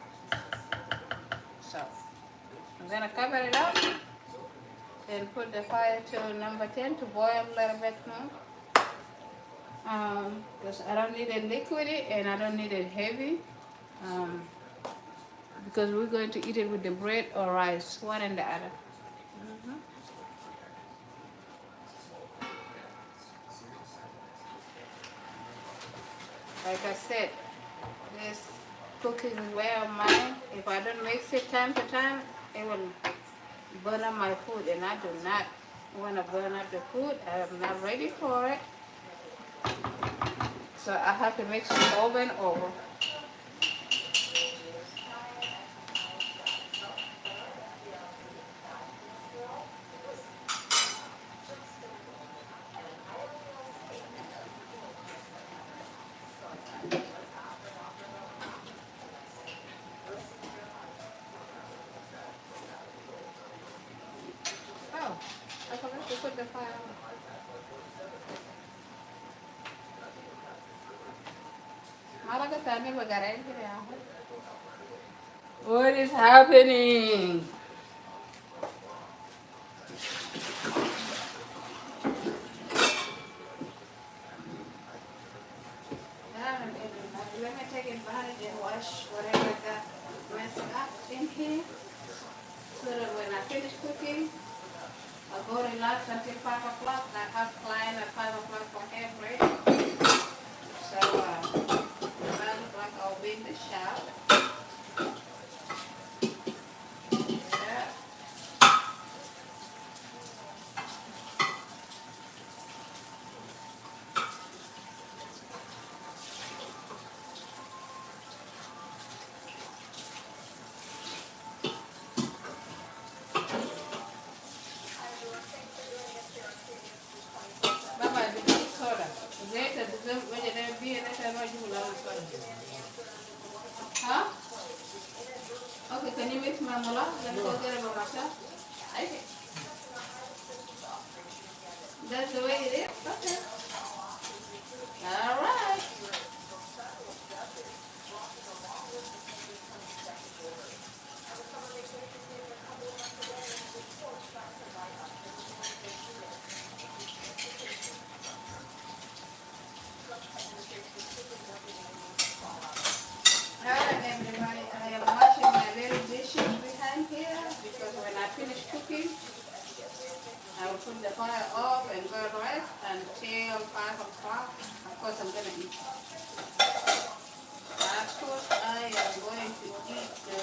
So I'm gonna cover it up and put the fire to number 10 to boil a little bit more. Because I don't need it liquid and I don't need it heavy. Because we're going to eat it with the bread or rice, one and the other. Like I said, this cooking way of mine, if I don't mix it time to time, it will burn up my food, and I do not want to burn up the food. I'm not ready for it. So I have to mix it over and over. Oh, I forgot to put the fire on. What is happening? Let me take advantage and wash whatever got messed up in here so that when I finish cooking, I'll go relax until 5 o'clock. I have client at 5 o'clock for hair braiding. So 5 o'clock I'll be in the shop. Yeah. Mama, the big soda. Later, when you're beer, that's why you will have soda. Huh? Okay, can you mix my mola? Let me go get it by myself. Okay. That's the way it is? Okay. All right. All right, everybody. I am washing my little dishes behind here because when I finish cooking, I will put the fire off and go rest until 5 o'clock. Of course, I'm going to eat. Of course, I am going to eat the...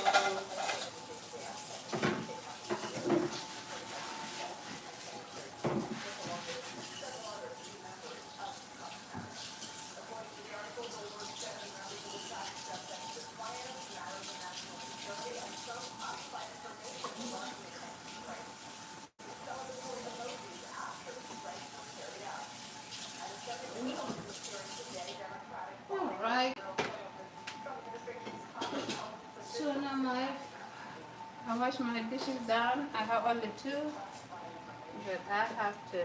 All right. So now my wash my dishes down. I have only two, but I have to.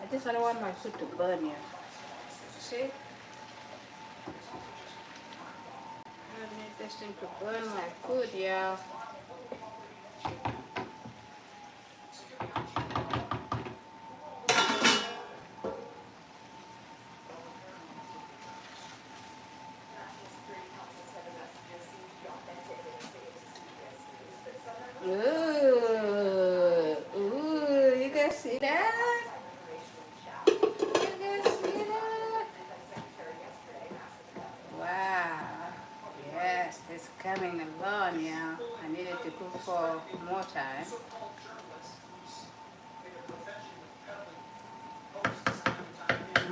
I don't want my food to burn here. See? I don't need this thing to burn my food, yeah. Ooh, ooh, you guys see that? You guys see that? Wow. Yes, it's coming along, yeah. I needed to cook for more time.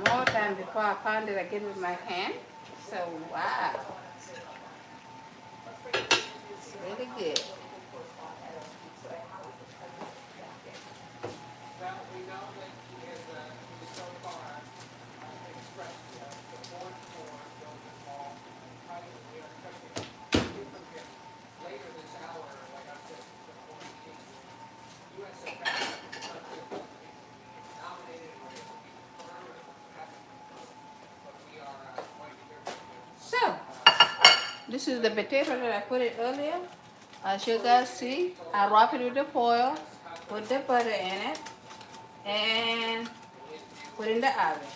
More time before I pound it again with my hand. So, wow. It's really good. Well, we know that he has, so far, expressed support for those involved. We are expecting to hear from him later this hour, like I said, before he came to the U.S. ambassador nominated or confirmed, but we are going to hear from him. So, this is the potato that I put it earlier. As you guys see, I wrap it with the foil, put the butter in it, and put in the oven.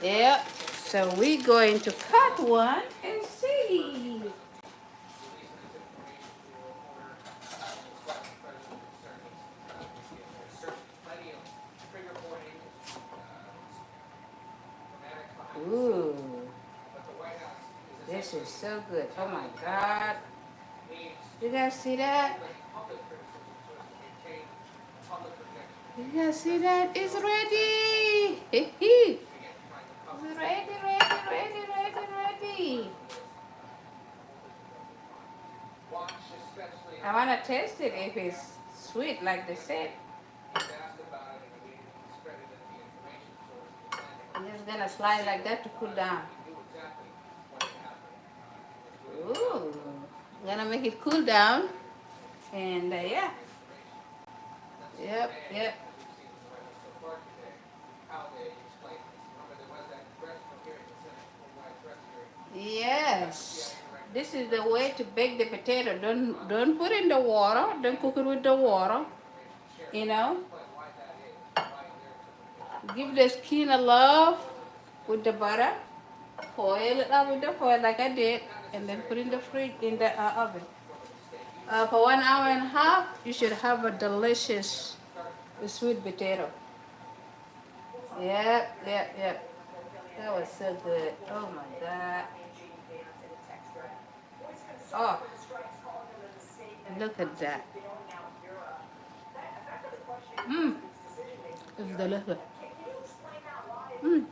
Yep. So we're going to cut one and see. Ooh, this is so good. Oh my God. You guys see that? You guys see that? It's ready. It's ready, ready, ready, ready, ready. I want to taste it if it's sweet like they said. I'm just going to slide like that to cool down. Ooh. I'm going to make it cool down. And yeah. Yep, yep. Yes. This is the way to bake the potato. Don't put in the water. Don't cook it with the water. You know. Give the skin a love with the butter. Foil it up with the foil like I did, and then put in the fridge in the oven. For 1 hour and a half, you should have a delicious sweet potato. Yep, yep, yep. That was so good. Oh my God. Oh, look at that. Mmm. It's delicious. Mmm.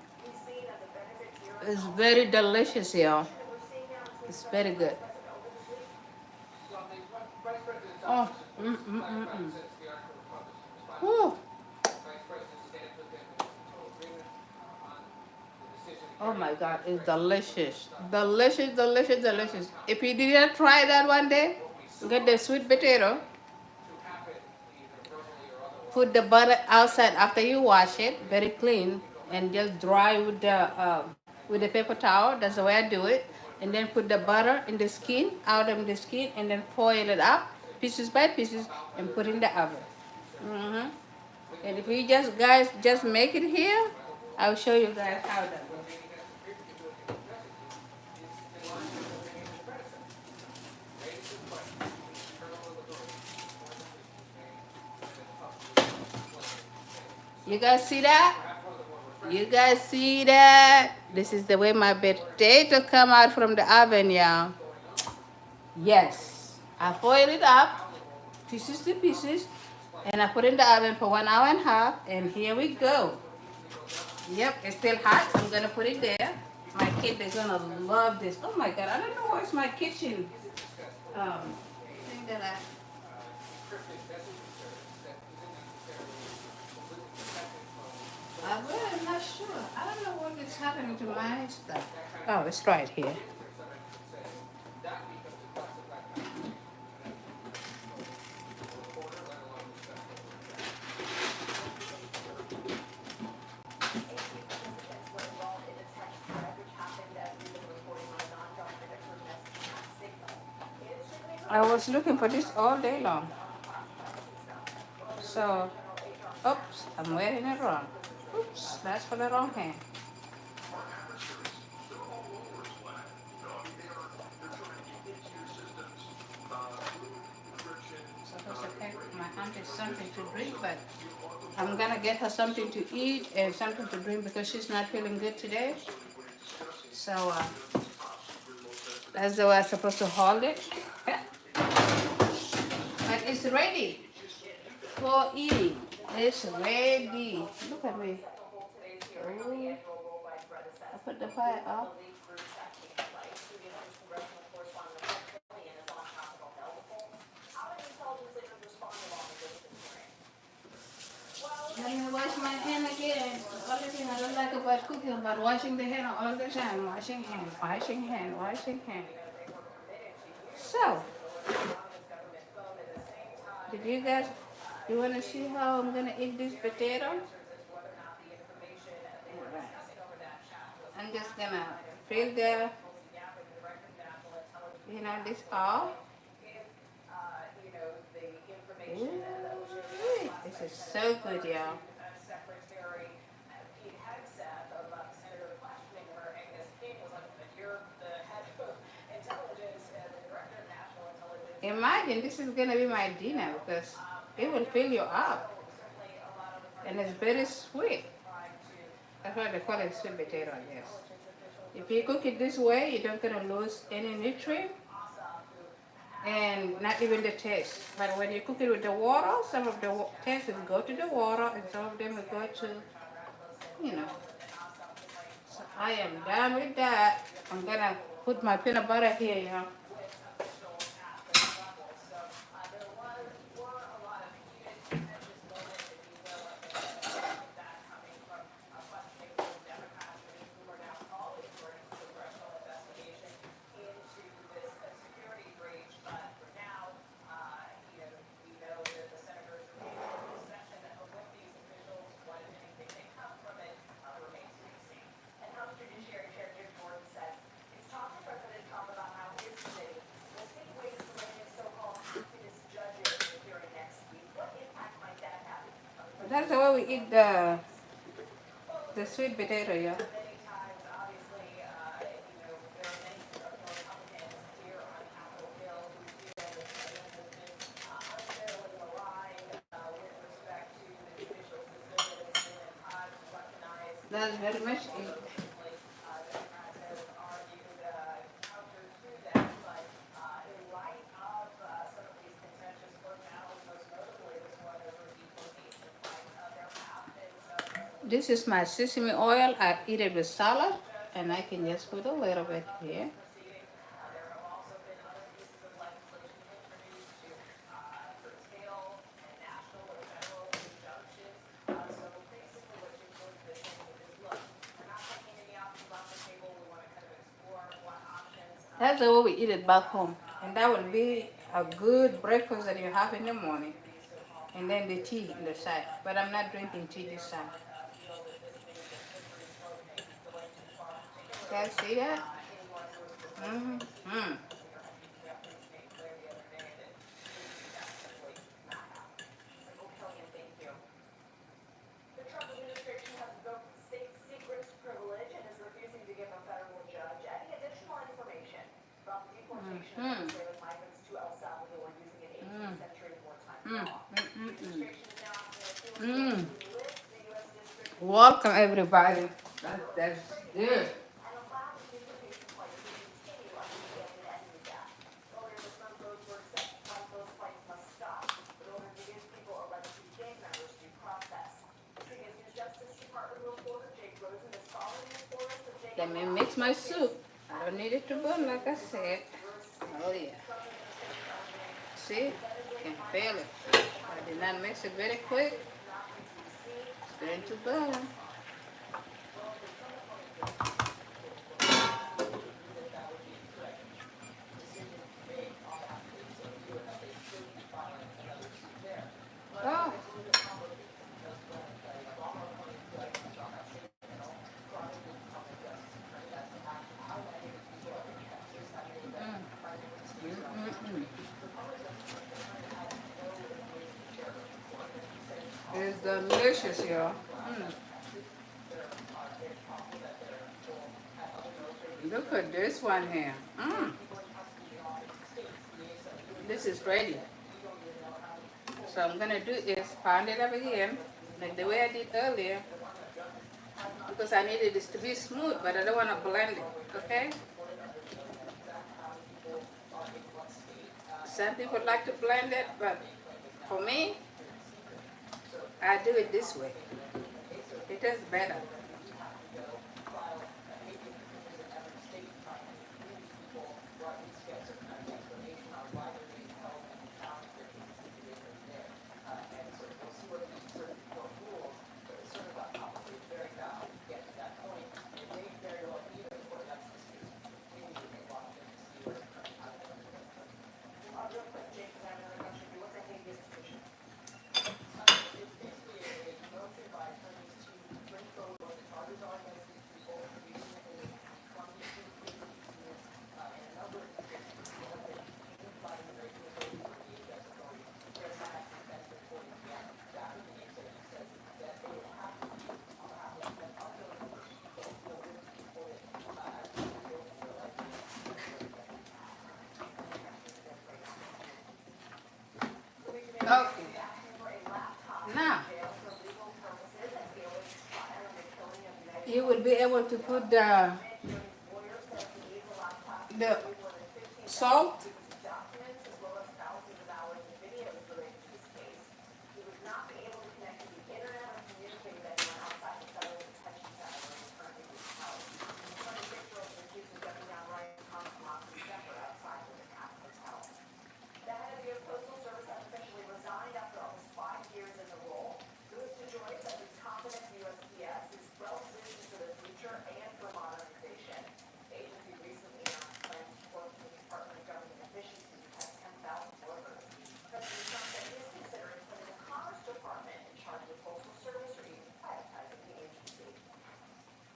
It's very delicious, y'all. It's very good. Oh, Whew. Oh my God, it's delicious. Delicious, delicious, delicious. If you didn't try that one day, get the sweet potato, put the butter outside after you wash it, very clean, and just dry with the paper towel. That's the way I do it. And then put the butter in the skin, out of the skin, and then foil it up, pieces by pieces, and put in the oven. And if you guys just make it here, I'll show you guys how that goes. You guys see that? You guys see that? This is the way my potato come out from the oven, y'all. Yes. I foil it up, pieces to pieces, and I put in the oven for 1 hour and a half, and here we go. Yep, it's still hot. I'm gonna put it there. My kids, they're gonna love this. Oh my God, I don't know where's my kitchen thing that I'm not sure. I don't know what is happening to my stuff. Oh, it's right here. I was looking for this all day long. So, oops, I'm wearing it wrong. Oops, that's for the wrong hand. Supposed to take my auntie something to drink, but I'm gonna get her something to eat and something to drink because she's not feeling good today. So that's the way I'm supposed to hold it. But it's ready for eating. It's ready. Look at me. Ooh. I put the fire up. Let me wash my hand again. The only thing I don't like about cooking about washing the hand all the time. Washing hand, washing hand, washing hand. So, did you guys, you want to see how I'm going to eat this potato? Alright. I'm just going to fill the, this off. Ooh, this is so good, y'all. Imagine this is gonna be my dinner because it will fill you up. And it's very sweet. That's why they call it sweet potato, I guess. If you cook it this way, you're not gonna lose any nutrient and not even the taste. But when you cook it with the water, some of the taste will go to the water and some of them will go to, you know. So I am done with that. I'm gonna put my peanut butter here, y'all. That's the way we eat the sweet potato, yeah. That's very much it. This is my sesame oil. I eat it with salad, and I can just put a little bit here. That's the way we eat it back home. And that will be a good breakfast that you have in the morning. And then the tea on the side. But I'm not drinking tea this time. Guys see that? Mm-hmm. The Trump administration has revoked state secrets privilege and is refusing to give a federal judge any additional information about the deportation of Venezuelan migrants to El Salvador using an 18th century wartime law. The administration is now asking a to lift the U.S. district Welcome, everybody. That's good. and allow the deportation flights to continue until the end of the death. Earlier this month, those were set to cause those flights must stop in order to give people alleged to be gang members due process. CBS News Justice Department reporter Jake Rosen is following the reports of Jake. Let me mix my soup. I don't need it to burn like I said. Oh yeah. See? Can feel it. I did not mix it very quick. It's going to burn. Oh. delicious, y'all. Look at this one here. This is ready. So I'm gonna do is pound it up again, like the way I did earlier, because I needed this to be smooth, but I don't want to blend it. Okay? Some people like to blend it, but for me, I do it this way. It tastes better. Real quick, Jake, 'cause I have another question. What's a habeas petition? It's basically a motion by attorneys to bring forward what the charges are against these people, using a funding and a number of these cases have been deemed by immigration authorities or DHS authorities where it's not actually been reported yet. That would be example says that they would have to be on behalf of those numbers of people who will be reported as individuals in their life. Okay. Now, you will be able to put the salt. Documents as well as thousands of hours of videos related to this case. He would not be able to connect to the internet or communicate with anyone outside the federal detention center where he's currently being held. The 26-year-old was accused of jumping down right in Concomox in December outside of the Cap Hotel. The head of the U.S. Postal Service has officially resigned after almost 5 years in the role. Louis DeJoy says he's confident the USPS is well positioned for the future and for modernization. The agency recently announced plans to work with the Department of Government Efficiency to have 10,000 workers. President Trump said he is considering putting the Commerce Department in charge of the Postal Service or even privatizing the agency.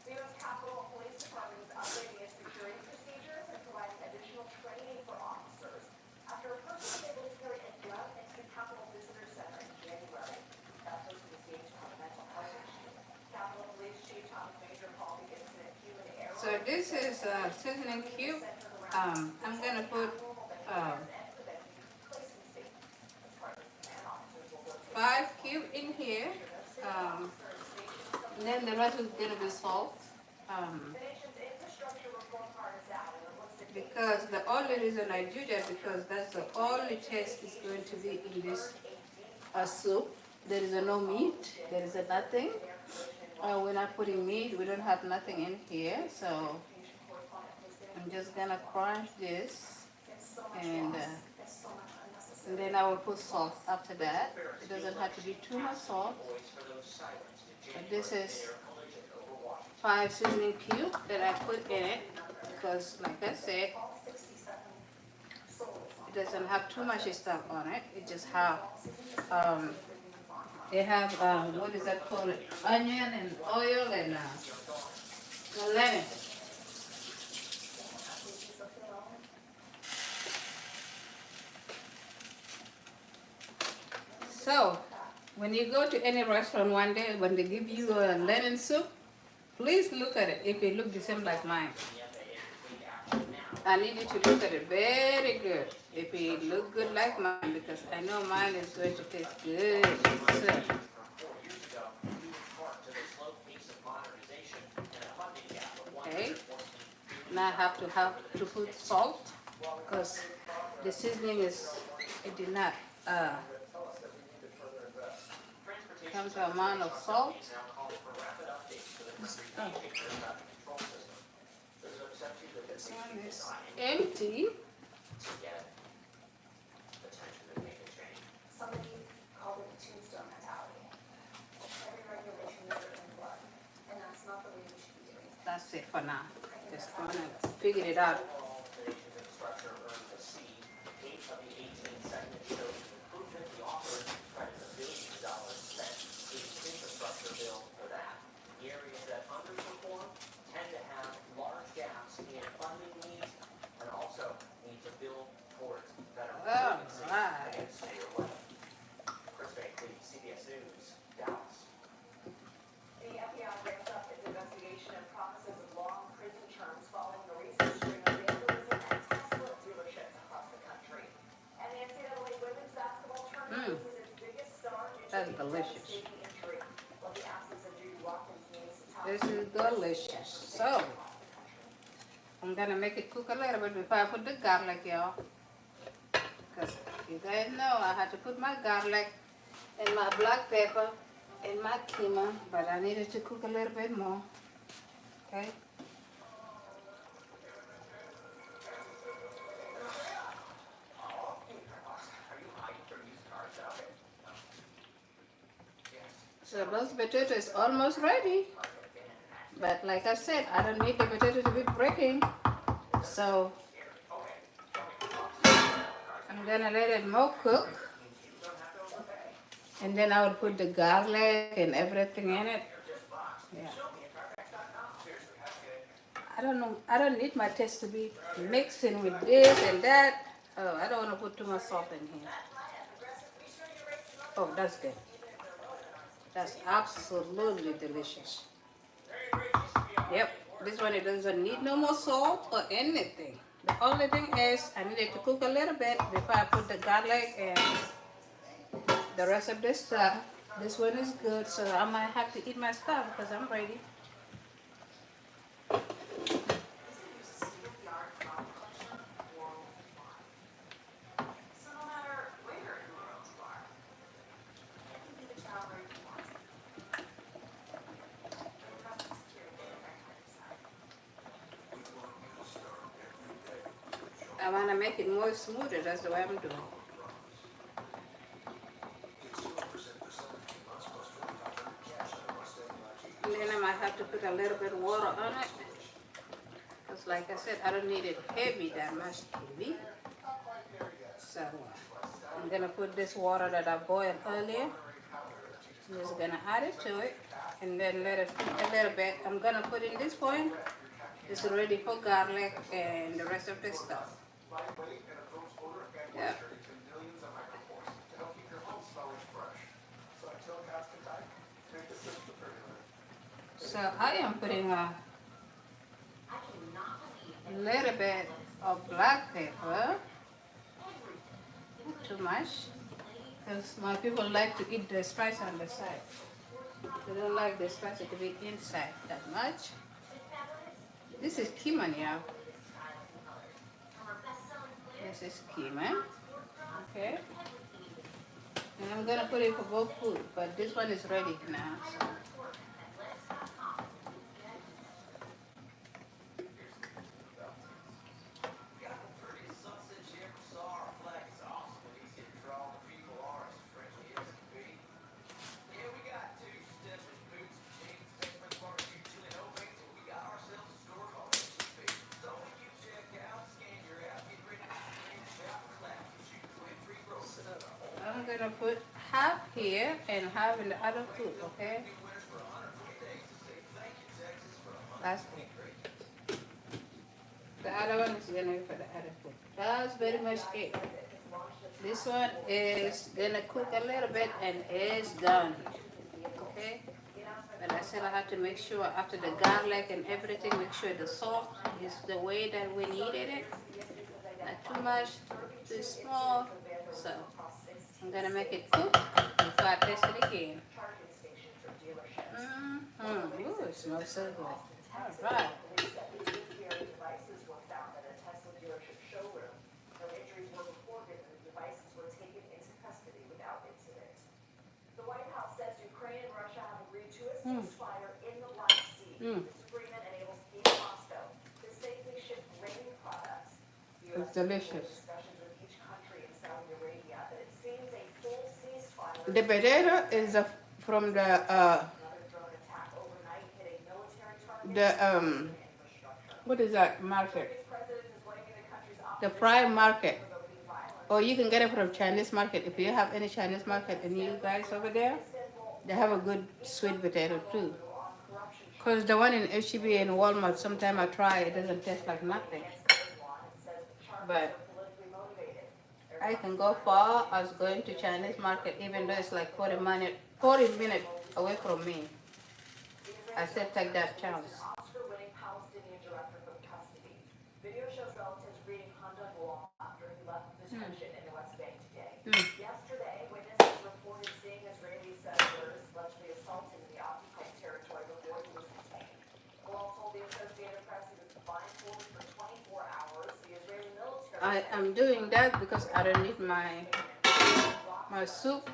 The U.S. Capitol Police Department is updating its security procedures and providing additional training for officers. After a person was able to carry a gun into the Capitol Visitor Center in January, that person was deemed to have a mental health issue. Capitol Police Chief Thomas Major called the incident human error. So this is seasoning cube. I'm gonna put 5 cube in here. And then the rest is gonna be salt. Because the only reason I do that because that's the only taste is going to be in this soup. There is no meat. There is nothing. We're not putting meat. We don't have nothing in here. So I'm just gonna crunch this, and then I will put salt after that. It doesn't have to be too much salt. But this is 5 seasoning cubes that I put in it because, like I said, it doesn't have too much stuff on it. It just have what is that called? Onion and oil and lemon. So, when you go to any restaurant one day, when they give you a lentil soup, please look at it if it looks the same like mine. I need you to look at it very good if it look good like mine, because I know mine is going to taste good. So, okay, now I have to put salt because the seasoning it did not come to amount of salt. This one is empty. Somebody called it the tombstone mentality. Every regulation is written in blood, and that's not the way we should be doing it. That's it for now. Just gonna figure it out. All right. That's delicious. Safety injury. While the absence of Judy Watkins names the top This is delicious. So, I'm gonna make it cook a little bit before I put the garlic, y'all. Because you guys know I had to put my garlic and my black pepper and my keema, but I needed to cook a little bit more. Okay? So those potatoes almost ready. But like I said, I don't need the potato to be breaking. So I'm gonna let it more cook. And then I will put the garlic and everything in it. Yeah. I don't know. I don't need my taste to be mixing with this and that. Oh, I don't want to put too much salt in here. Oh, that's good. That's absolutely delicious. Yep. This one, it doesn't need no more salt or anything. The only thing is I need it to cook a little bit before I put the garlic and the rest of this stuff. This one is good, so I might have to eat my stuff because I'm ready. So no matter where in the world you are, you can be the child where you want. And trust and security are right by your side. I want to make it more smoother. That's the way I'm doing. And then I might have to put a little bit of water on it. Because like I said, I don't need it heavy, that much heavy. So I'm going to put this water that I boiled earlier. I'm just going to add it to it. And then let it cook a little bit. I'm going to put in this point. It's ready for garlic and the rest of the stuff. Yeah. So I am putting a little bit of black pepper, not too much, because my people like to eat the spice on the side. They don't like the spice to be inside that much. This is cumin, y'all. This is cumin, okay? And I'm gonna put it for both food, but this one is ready now. So. I'm gonna put half here and half in the other food, okay? That's it. The other one is gonna be for the other food. That's very much it. This one is gonna cook a little bit and it's done. Okay? But I said I have to make sure after the garlic and everything, make sure the salt is the way that we needed it. Not too much, too small. So I'm gonna make it cook before I taste it again. Ooh, it smells so good. All right. Devices were found at a Tesla dealership showroom. No injuries were reported, and the devices were taken into custody without incident. The White House says Ukraine and Russia have agreed to a ceasefire in the Black Sea. This agreement enables Kyiv and Moscow to safely ship grain products. It's delicious. Discussions with each country in Saudi Arabia, but it seems a full ceasefire. The potato is from Another drone attack overnight hit a military target. what is that market? President is blaming the country's The fried market. Or you can get it from Chinese market. If you have any Chinese market and you guys over there, they have a good sweet potato too. Because the one in HEB and Walmart, sometimes I try, it doesn't taste like nothing. But I can go far as going to Chinese market, even though it's like 40 minutes away from me. I still take that chance. Oscar-winning Palestinian director from custody. Video shows relatives greeting Hamdan Wall after he left detention in the West Bank today. Yesterday, witnesses reported seeing Israeli I am doing that because I don't need my soup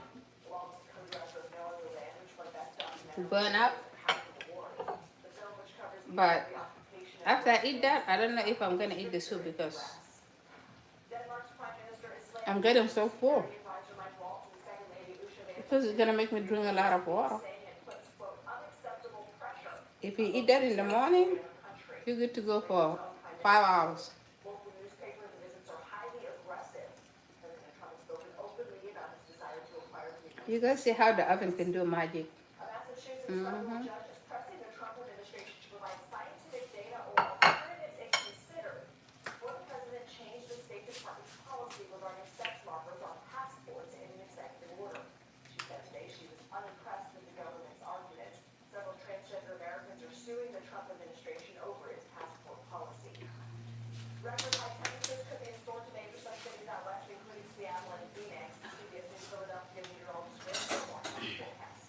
to burn up. But after I eat that, I don't know if I'm gonna eat the soup because I'm getting so full. Because it's gonna make me drink a lot of water. If you eat that in the morning, you're good to go for 5 hours. Local newspapers and visits are highly aggressive. President Trump has spoken openly about his desire to acquire You guys see how the oven can do magic. a Massachusetts federal judge is pressing the Trump administration to provide scientific data or alternatives it considered before the president changed the State Department's policy regarding sex markers on passports in an executive order. She said today she was unimpressed with the government's arguments. Several transgender Americans are suing the Trump administration over its passport policy. Record high temperatures could be in store today for some cities out west, including Seattle and Phoenix. CBS News Philadelphia meteorologist Grant forecast.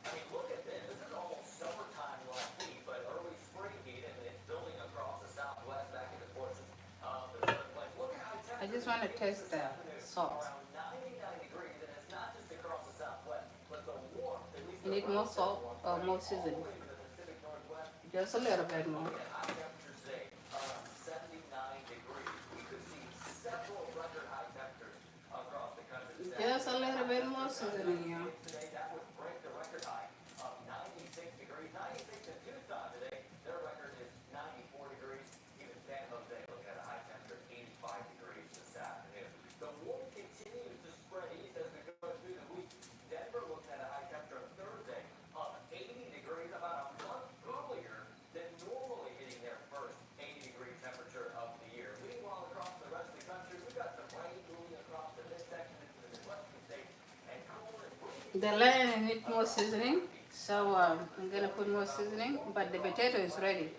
I mean, look at this. This is almost summertime last week, but early spring heat, and it's building across the southwest back into portions of the southern plains. Look at how I just want to taste the salt. around 99 degrees, and it's not just across the southwest, but the warmth, at least You need more salt or more seasoning? in the Pacific Northwest, Just a little bit more. high temperatures today around 79 degrees. We could see several record high temperatures across the country. Just a little bit more seasoning, y'all. Today, that would break the record high of 96 degrees. 96 in Tucson today. Their record is 94 degrees. Even San Jose looking at a high temperature of 85 degrees this afternoon. The warmth continues to spread east as we go through the week. Denver looks at a high temperature on Thursday of 80 degrees, about a month earlier than normally hitting their first 80-degree temperature of the year. Meanwhile, across the rest of the country, we've got some rain moving across the midsection into the Midwestern states and cool and breezy. The lamb needs more seasoning, so I'm gonna put more seasoning. But the potato is ready;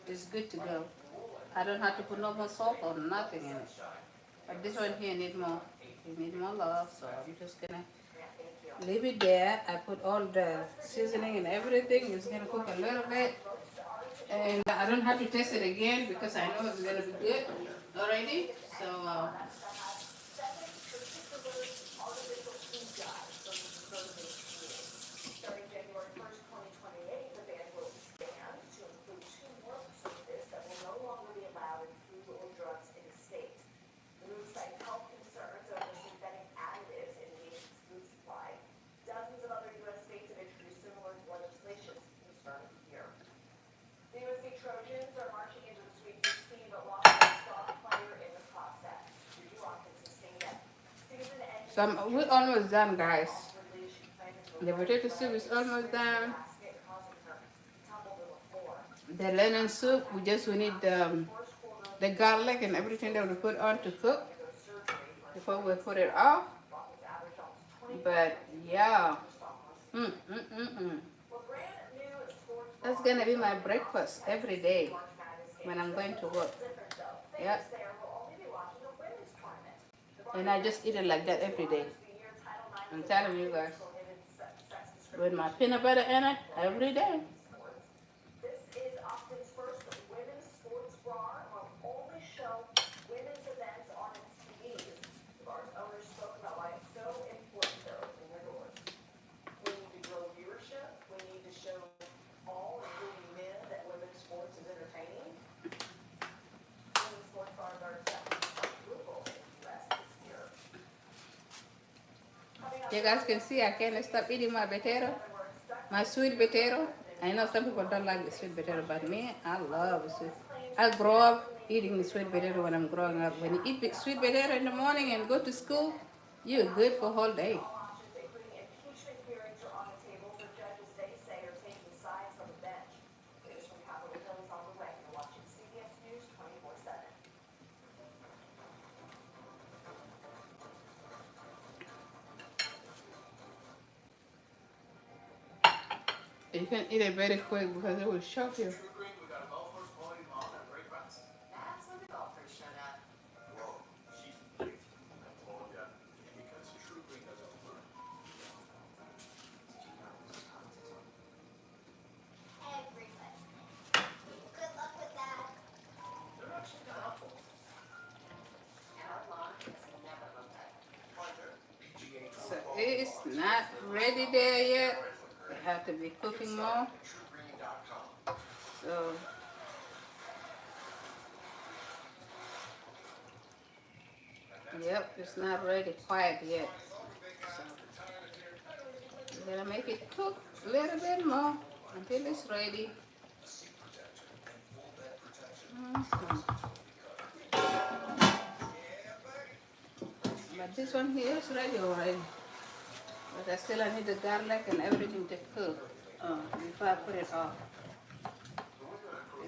it's good to go. I don't have to put no more salt or nothing in it. But this one here need more. You need more love, so I'm just gonna leave it there. I put all the seasoning and everything. It's gonna cook a little bit, and I don't have to taste it again because I know it's gonna be good already. So. Starting January 1st, 2028, the ban will expand to include 2 more preservatives that will no longer be allowed in food or drugs in the state. The move cites health concerns over synthetic additives in the nation's food supply. Dozens of other U.S. states have introduced similar legislation since the start of the year. The USC Trojans are marching into the Sweet 16, but lost a star player in the process. Judy Watkins sustained a season-ending So we're almost done, guys. release. She planned to The potato soup is almost done. basket, causing her to tumble to the floor. The lentil soup, we need the garlic and everything that we put on to cook before we put it off. But yeah, Well, brand new sports that's gonna be my breakfast every day when I'm going to work. different though. Yeah, Fans there will only be watching the women's tournament. and I just eat it like that every day. The year Title IX I'm telling you guys, prohibited sex with my peanut butter in it every day. sports. This is Austin's first women's sports bar. Will only show women's events on its TVs. The bar's owners spoke about why it's so important they're opening their doors. We need to grow viewership. We need to show all, including men, that women's sports is entertaining. Women's sports bars are set to quadruple in the U.S. this year. You guys can see I can't stop eating my potato, my sweet potato. I know some people don't like the sweet potato, but me, I love sweet. I grow up eating the sweet potato when I'm growing up. When you eat sweet potato in the morning and go to school, you're good for a whole day. Options, including impeachment hearings, are on the table for judges they say are taking sides from the bench. News from Capitol Hill is on the way. You're watching CBS News 24/7. You can eat it very quick because it will shock you. We got a golfer's quality mom and great friends. That's when the golfers showed up. Whoa, she's great. I told ya. Because True Green doesn't learn. Everybody. Good luck with that. They're actually kind of helpful. ready there yet. They have to be cooking more. So yep, it's not ready quite yet. So we're gonna make it cook a little bit more until it's ready. Mhm. But this one here is ready already. But I still need the garlic and everything to cook before I put it off.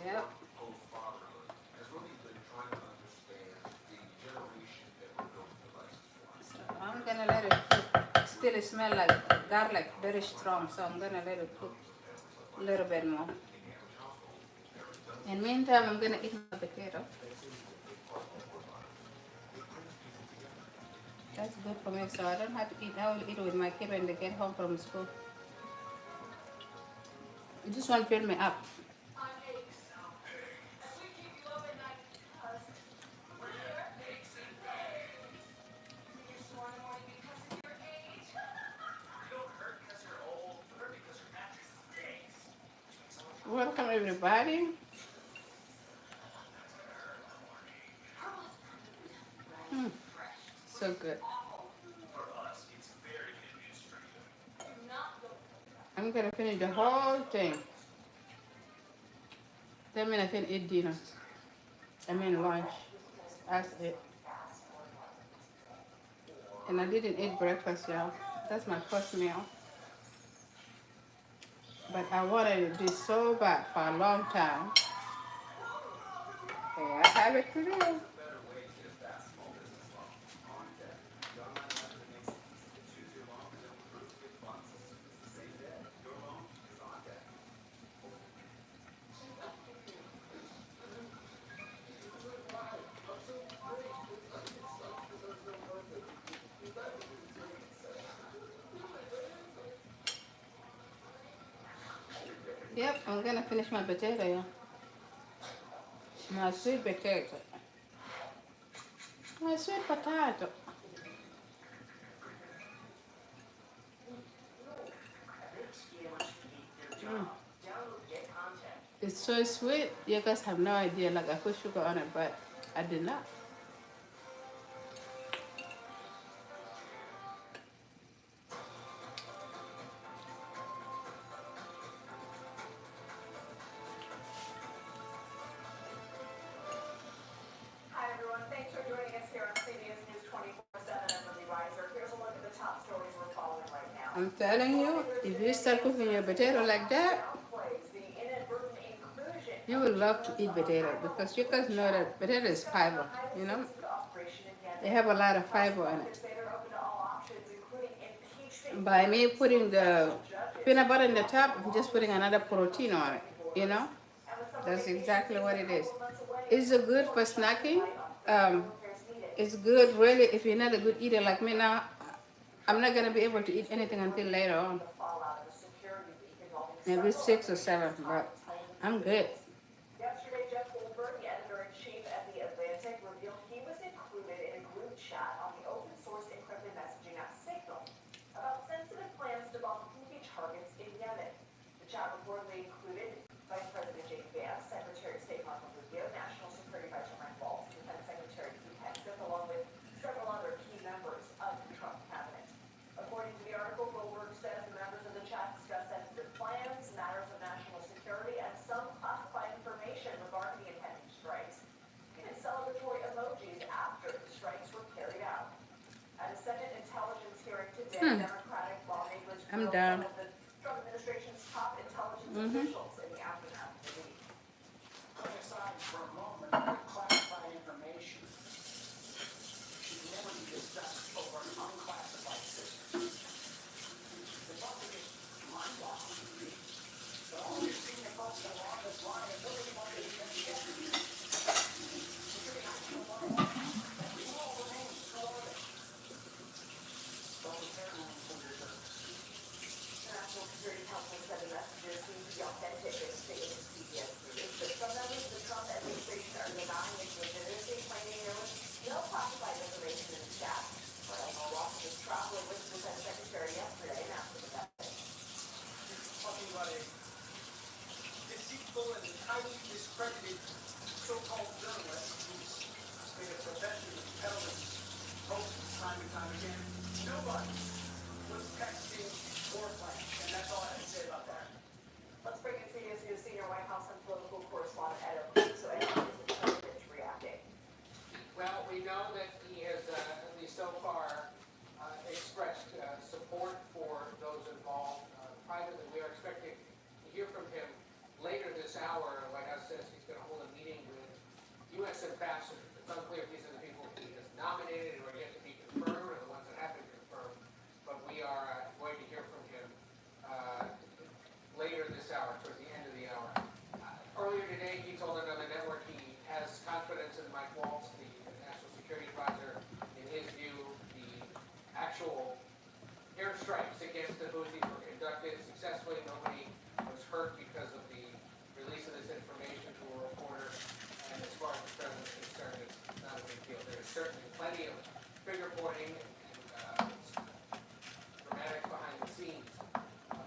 Yep. So I'm gonna let it cook. Still it smell like garlic, very strong. So I'm gonna let it cook a little bit more. In the meantime, I'm gonna eat my potato. That's good for me, so I don't have to eat. I will eat with my kid when they get home from school. This one fill me up. Welcome everybody. So good. I'm gonna finish the whole thing. Then I can eat dinner. I mean lunch. That's it. And I didn't eat breakfast, y'all. That's my first meal. But I wanted this so bad for a long time. Okay, I have it today. Yep, I'm gonna finish my potato, y'all. My sweet potato. My sweet potato. Mm. It's so sweet. You guys have no idea. Like I put sugar on it, but I did not. Hi everyone, thanks for joining us here on CBS News 24/7. I'm Lily Riser. Here's a look at the top stories we're following right now. I'm telling you, if you start cooking your potato like that, you will love to eat potato because you guys know that potato is fiber, you know? They have a lot of fiber in it. By me putting the peanut butter in the top, I'm just putting another protein on it, you know? That's exactly what it is. It's good for snacking. Um, it's good really if you're not a good eater like me now. I'm not gonna be able to eat anything until later on. Maybe 6 or 7, but I'm good. Yesterday, Jeff Goldberg, the editor-in-chief at The Atlantic, revealed he was included in a group chat on the open-source encrypted messaging app Signal about sensitive plans to bomb Houthi targets in Yemen. The chat reportedly included Vice President J.D. Vance, Secretary of State Marco Rubio, National Security Advisor Mike Waltz, Defense Secretary Pete Hegseth, along with several other key members of the Trump cabinet. According to the article, Goldberg says the members of the chat discussed sensitive plans, matters of national security, and some classified information regarding the impending strikes. Even celebratory emojis after the strikes were carried out. At a Senate intelligence hearing today, Democratic lawmakers grilled some of the Trump administration's top intelligence officials in the aftermath of the week. Put aside for a moment classified information. Should never be discussed over an unclassified system. It's also just mind-boggling. But all you're seeing the folks that are on this line is really what they can get. Security action alone. We will remain coordinated. So prepare now for your service. The National Security Council said the messages seem to be authentic in a statement to CBS News, but some members of the Trump administration are denying its legitimacy, claiming there was no classified information in the chat. But Washington's traveling with the Defense Secretary yesterday and asked the more clash, and that's all I have to say about that. Let's bring in CBS senior White House and political correspondent Ed O'Keefe. So Ed, how is the president reacting? Well, we know that he has, at least so far, expressed support for those involved privately. We are expecting to hear from him later this hour. The White House says he's going to hold a meeting with U.S. ambassadors. It's unclear if these are the people he has nominated or yet to be confirmed, or the ones that have been confirmed. But we are going to hear from him later this hour, towards the end of the hour. Earlier today, he told another network he has confidence in Mike Waltz, the National Security Advisor. In his view, the actual airstrikes against the Houthis were conducted successfully. Nobody was hurt because of the release of this information to a reporter. And as far as the president is concerned, it's not a big deal. There's certainly plenty of finger pointing and dramatics behind the scenes.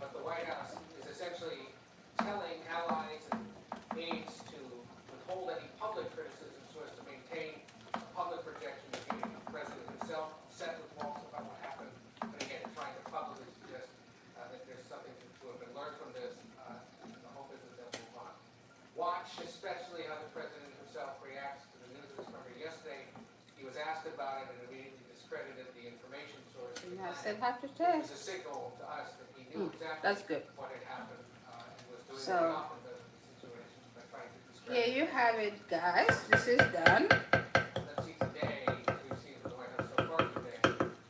But the White House is essentially telling allies and aides to withhold any public criticism so as to maintain a public projection of unity. The president himself set with Waltz about what happened, but again, trying to publicly suggest that there's something to have been learned from this. The hope is that they'll move on. Watch especially how the president himself reacts to the news that was covered yesterday. He was asked about it and immediately discredited the information source. And I said, have to It test. was a signal to us that he knew exactly That's good. what had happened and was doing So- what he often does in these situations by trying to discredit. Here you have it, guys. This is done. Let's see today, as we've seen from the White House so far today,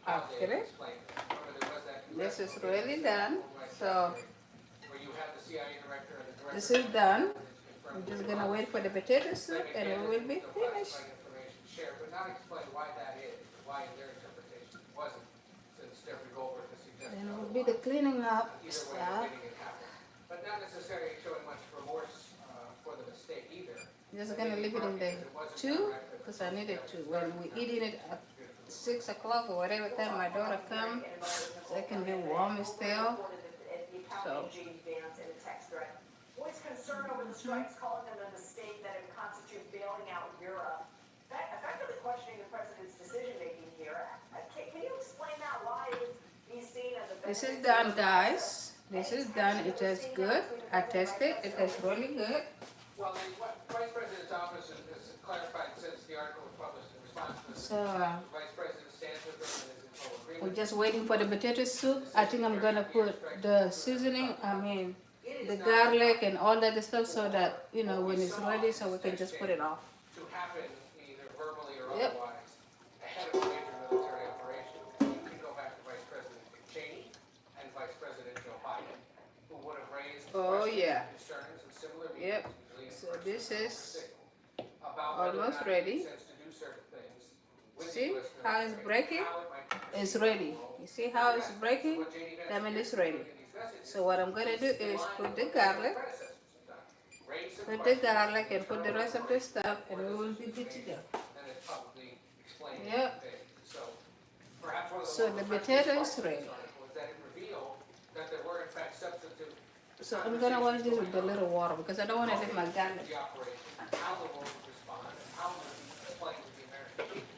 how they Okay. explain it. Remember, there was that This is congressional really hearing done. last So Friday where you have the CIA director and the director. this is done. of I'm confirmed just gonna wait for the potato soup and we will be the finished. classified information shared, but not explain why that is, why in their interpretation it wasn't, since Jeffrey Goldberg has suggested. Then it will be the cleaning up Either way, stuff. making it happen. But not necessarily showing much remorse for the mistake either. Just gonna leave it in the 2 because I needed to. When we eating it at 6 o'clock or whatever time my daughter come, so it can be warm still. So. J.D. Vance in a text thread. Voiced concern over the strikes, calling them a mistake that would constitute bailing out Europe. Effectively questioning the president's decision-making here. Can you explain that? Why it would be seen as a... This is done, guys. This is done. It tastes good. I tested. It tastes really good. Well, what Vice President's office has clarified since the article was published in response to this. So The Vice President stands with them and is in full we're agreement. just waiting for the potato soup. I think I'm gonna put the seasoning, the garlic and all that stuff so that, you know, when it's ready, so we can just put it off. To happen either verbally or Yep. otherwise ahead of a major military operation. You can go back to Vice President Cheney and Vice President Joe Biden, who would have raised Oh, questions yeah. and concerns and similar Yep. meetings, usually in So person this or is signal, about whether or almost not it ready. makes sense to do certain things with See the US how it's military, breaking? how it might It's ready. You see how it's breaking? what J.D. Vance That means it's did ready. in these messages So what I'm gonna do is in line put with the what garlic, their predecessors have done. Raise some put the questions, garlic and put the rest of the stuff and we will be good to go. and it's publicly explained. Yep. So perhaps one of the So more the refreshing potato parts is of this ready. article is that it revealed that there were in fact substantive So I'm gonna wash this with a little water because I don't wanna leave my garlic. the operation, how the world would respond, and how it would be explained to the American people.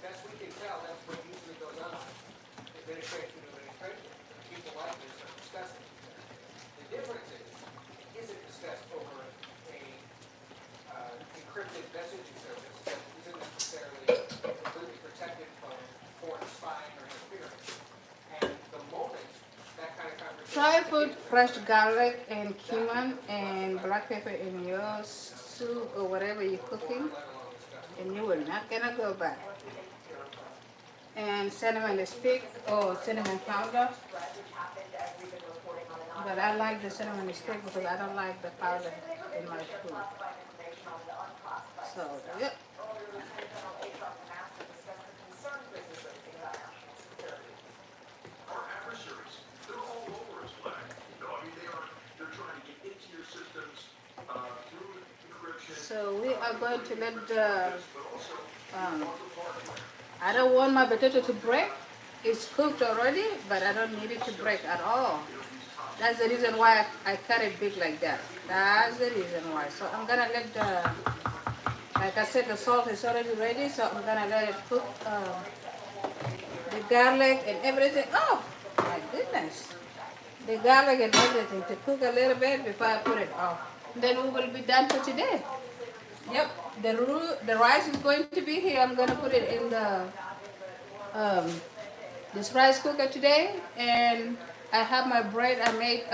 Best we can tell, that's what usually goes on. Administration to administration. People like this are discussing it. The difference is, it isn't discussed over a encrypted messaging service that isn't necessarily completely protected from foreign spying or interference. And the moment that kind of conversation... Try put fresh garlic and cumin and black pepper in your soup or whatever you're cooking and you will not gonna go back. And cinnamon stick or cinnamon powder. But I like the cinnamon stick because I don't like the powder in my food. So, yep. Our adversaries, they're all over us, Black. No, I mean, they're trying to get into your systems through encryption. So we are going to let the, But also, I don't want my potato to break. It's cooked already, but I don't need it to break at all. That's the reason why I cut it big like that. That's the reason why. So I'm gonna let the, like I said, the salt is already ready, so I'm gonna let it cook the garlic and everything. Oh, my goodness. the garlic and everything to cook a little bit before I put it off. Then we will be done for today. Yep, the rice is going to be here. I'm gonna put it in the um, this rice cooker today, and I have my bread I made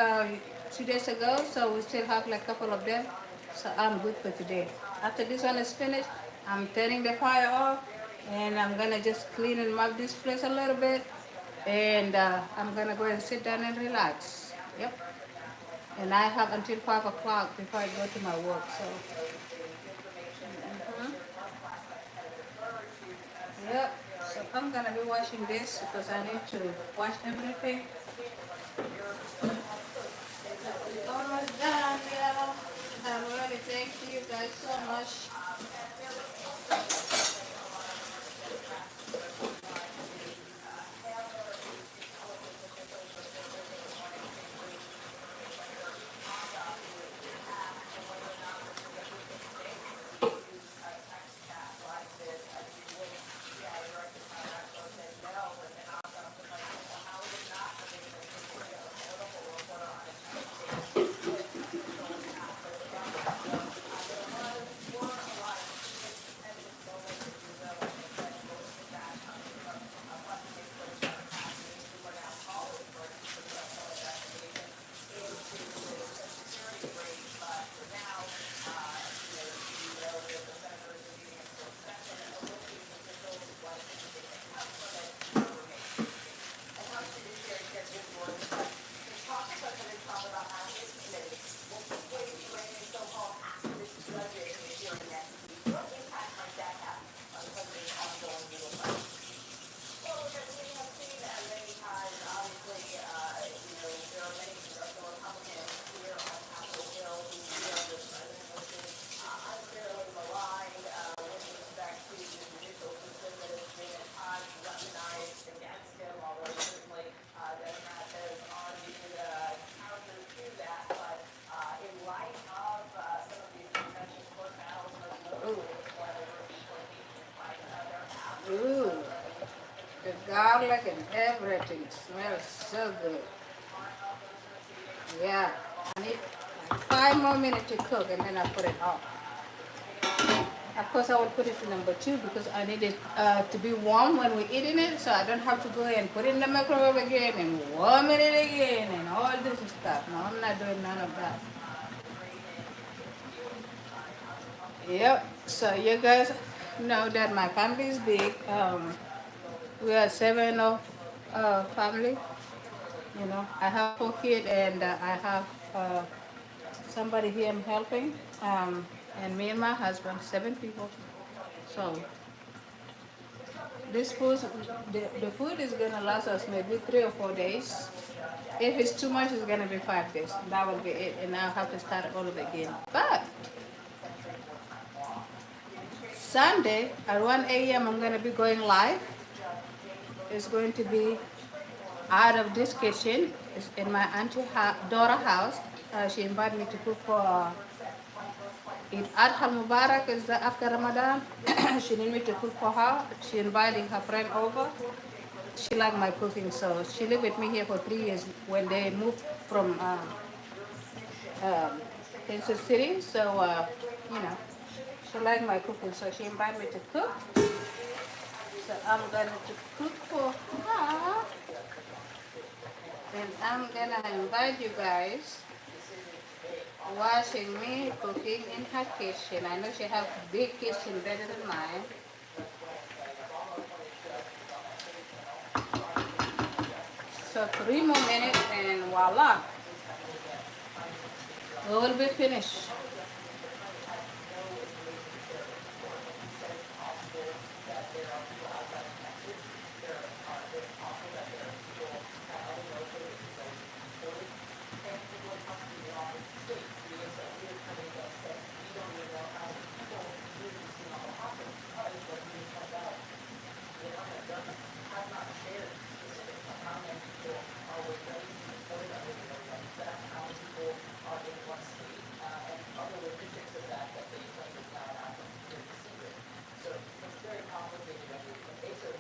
2 days ago, so we still have like a couple of them. So I'm good for today. After this one is finished, I'm turning the fire off, and I'm gonna just clean and mop this place a little bit, and I'm gonna go and sit down and relax. Yep. And I have until 5 o'clock before I go to my work. So. Mhm. Yep. So I'm gonna be washing this because I need to wash everything. Almost done, yeah. I'm ready. Thank you guys so much. Ooh, the garlic and everything smells so good. Yeah, I need like 5 more minutes to cook and then I put it off. Of course, I will put it to number two because I need it to be warm when we're eating it, so I don't have to go and put it in the microwave again and warm it again and all this stuff. No, I'm not doing none of that. Yep. So you guys know that my family is big. We are seven of family. You know, I have 4 kids and I have somebody here I'm helping, and me and my husband, 7 people. So this food, the food is gonna last us maybe 3 or 4 days. If it's too much, it's gonna be 5 days. That will be it, and I'll have to start all over again. But Sunday at 1 a.m. I'm gonna be going live. It's going to be out of this kitchen. It's in my daughter house. She invited me to cook for Eid Adha Mubarak is after Ramadan. She need me to cook for her. She inviting her friend over. She liked my cooking, so she lived with me here for 3 years when they moved from um, Kansas City. So, you know, she liked my cooking, so she invited me to cook. So I'm going to cook for her. And I'm gonna invite you guys watching me cooking in her kitchen. I know she have big kitchen better than mine. So 3 more minutes and voila, we will be finished.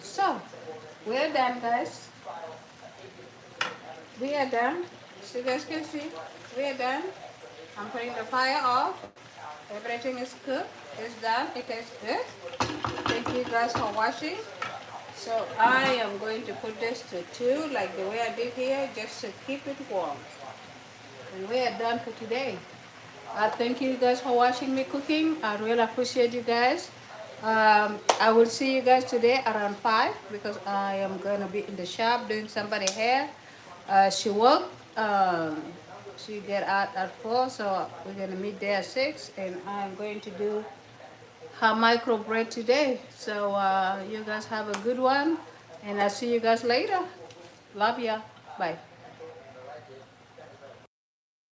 So we're done, guys. We are done. So you guys can see, we are done. I'm putting the fire off. Everything is cooked. It's done. It is good. Thank you guys for watching. So I am going to put this to 2 like the way I did here just to keep it warm. And we are done for today. Thank you guys for watching me cooking. I really appreciate you guys. I will see you guys today around 5 because I am going to be in the shop doing somebody's hair. She worked. She get out at 4, so we're going to meet there at 6. And I'm going to do her micro braid today. So you guys have a good one. And I'll see you guys later. Love ya. Bye.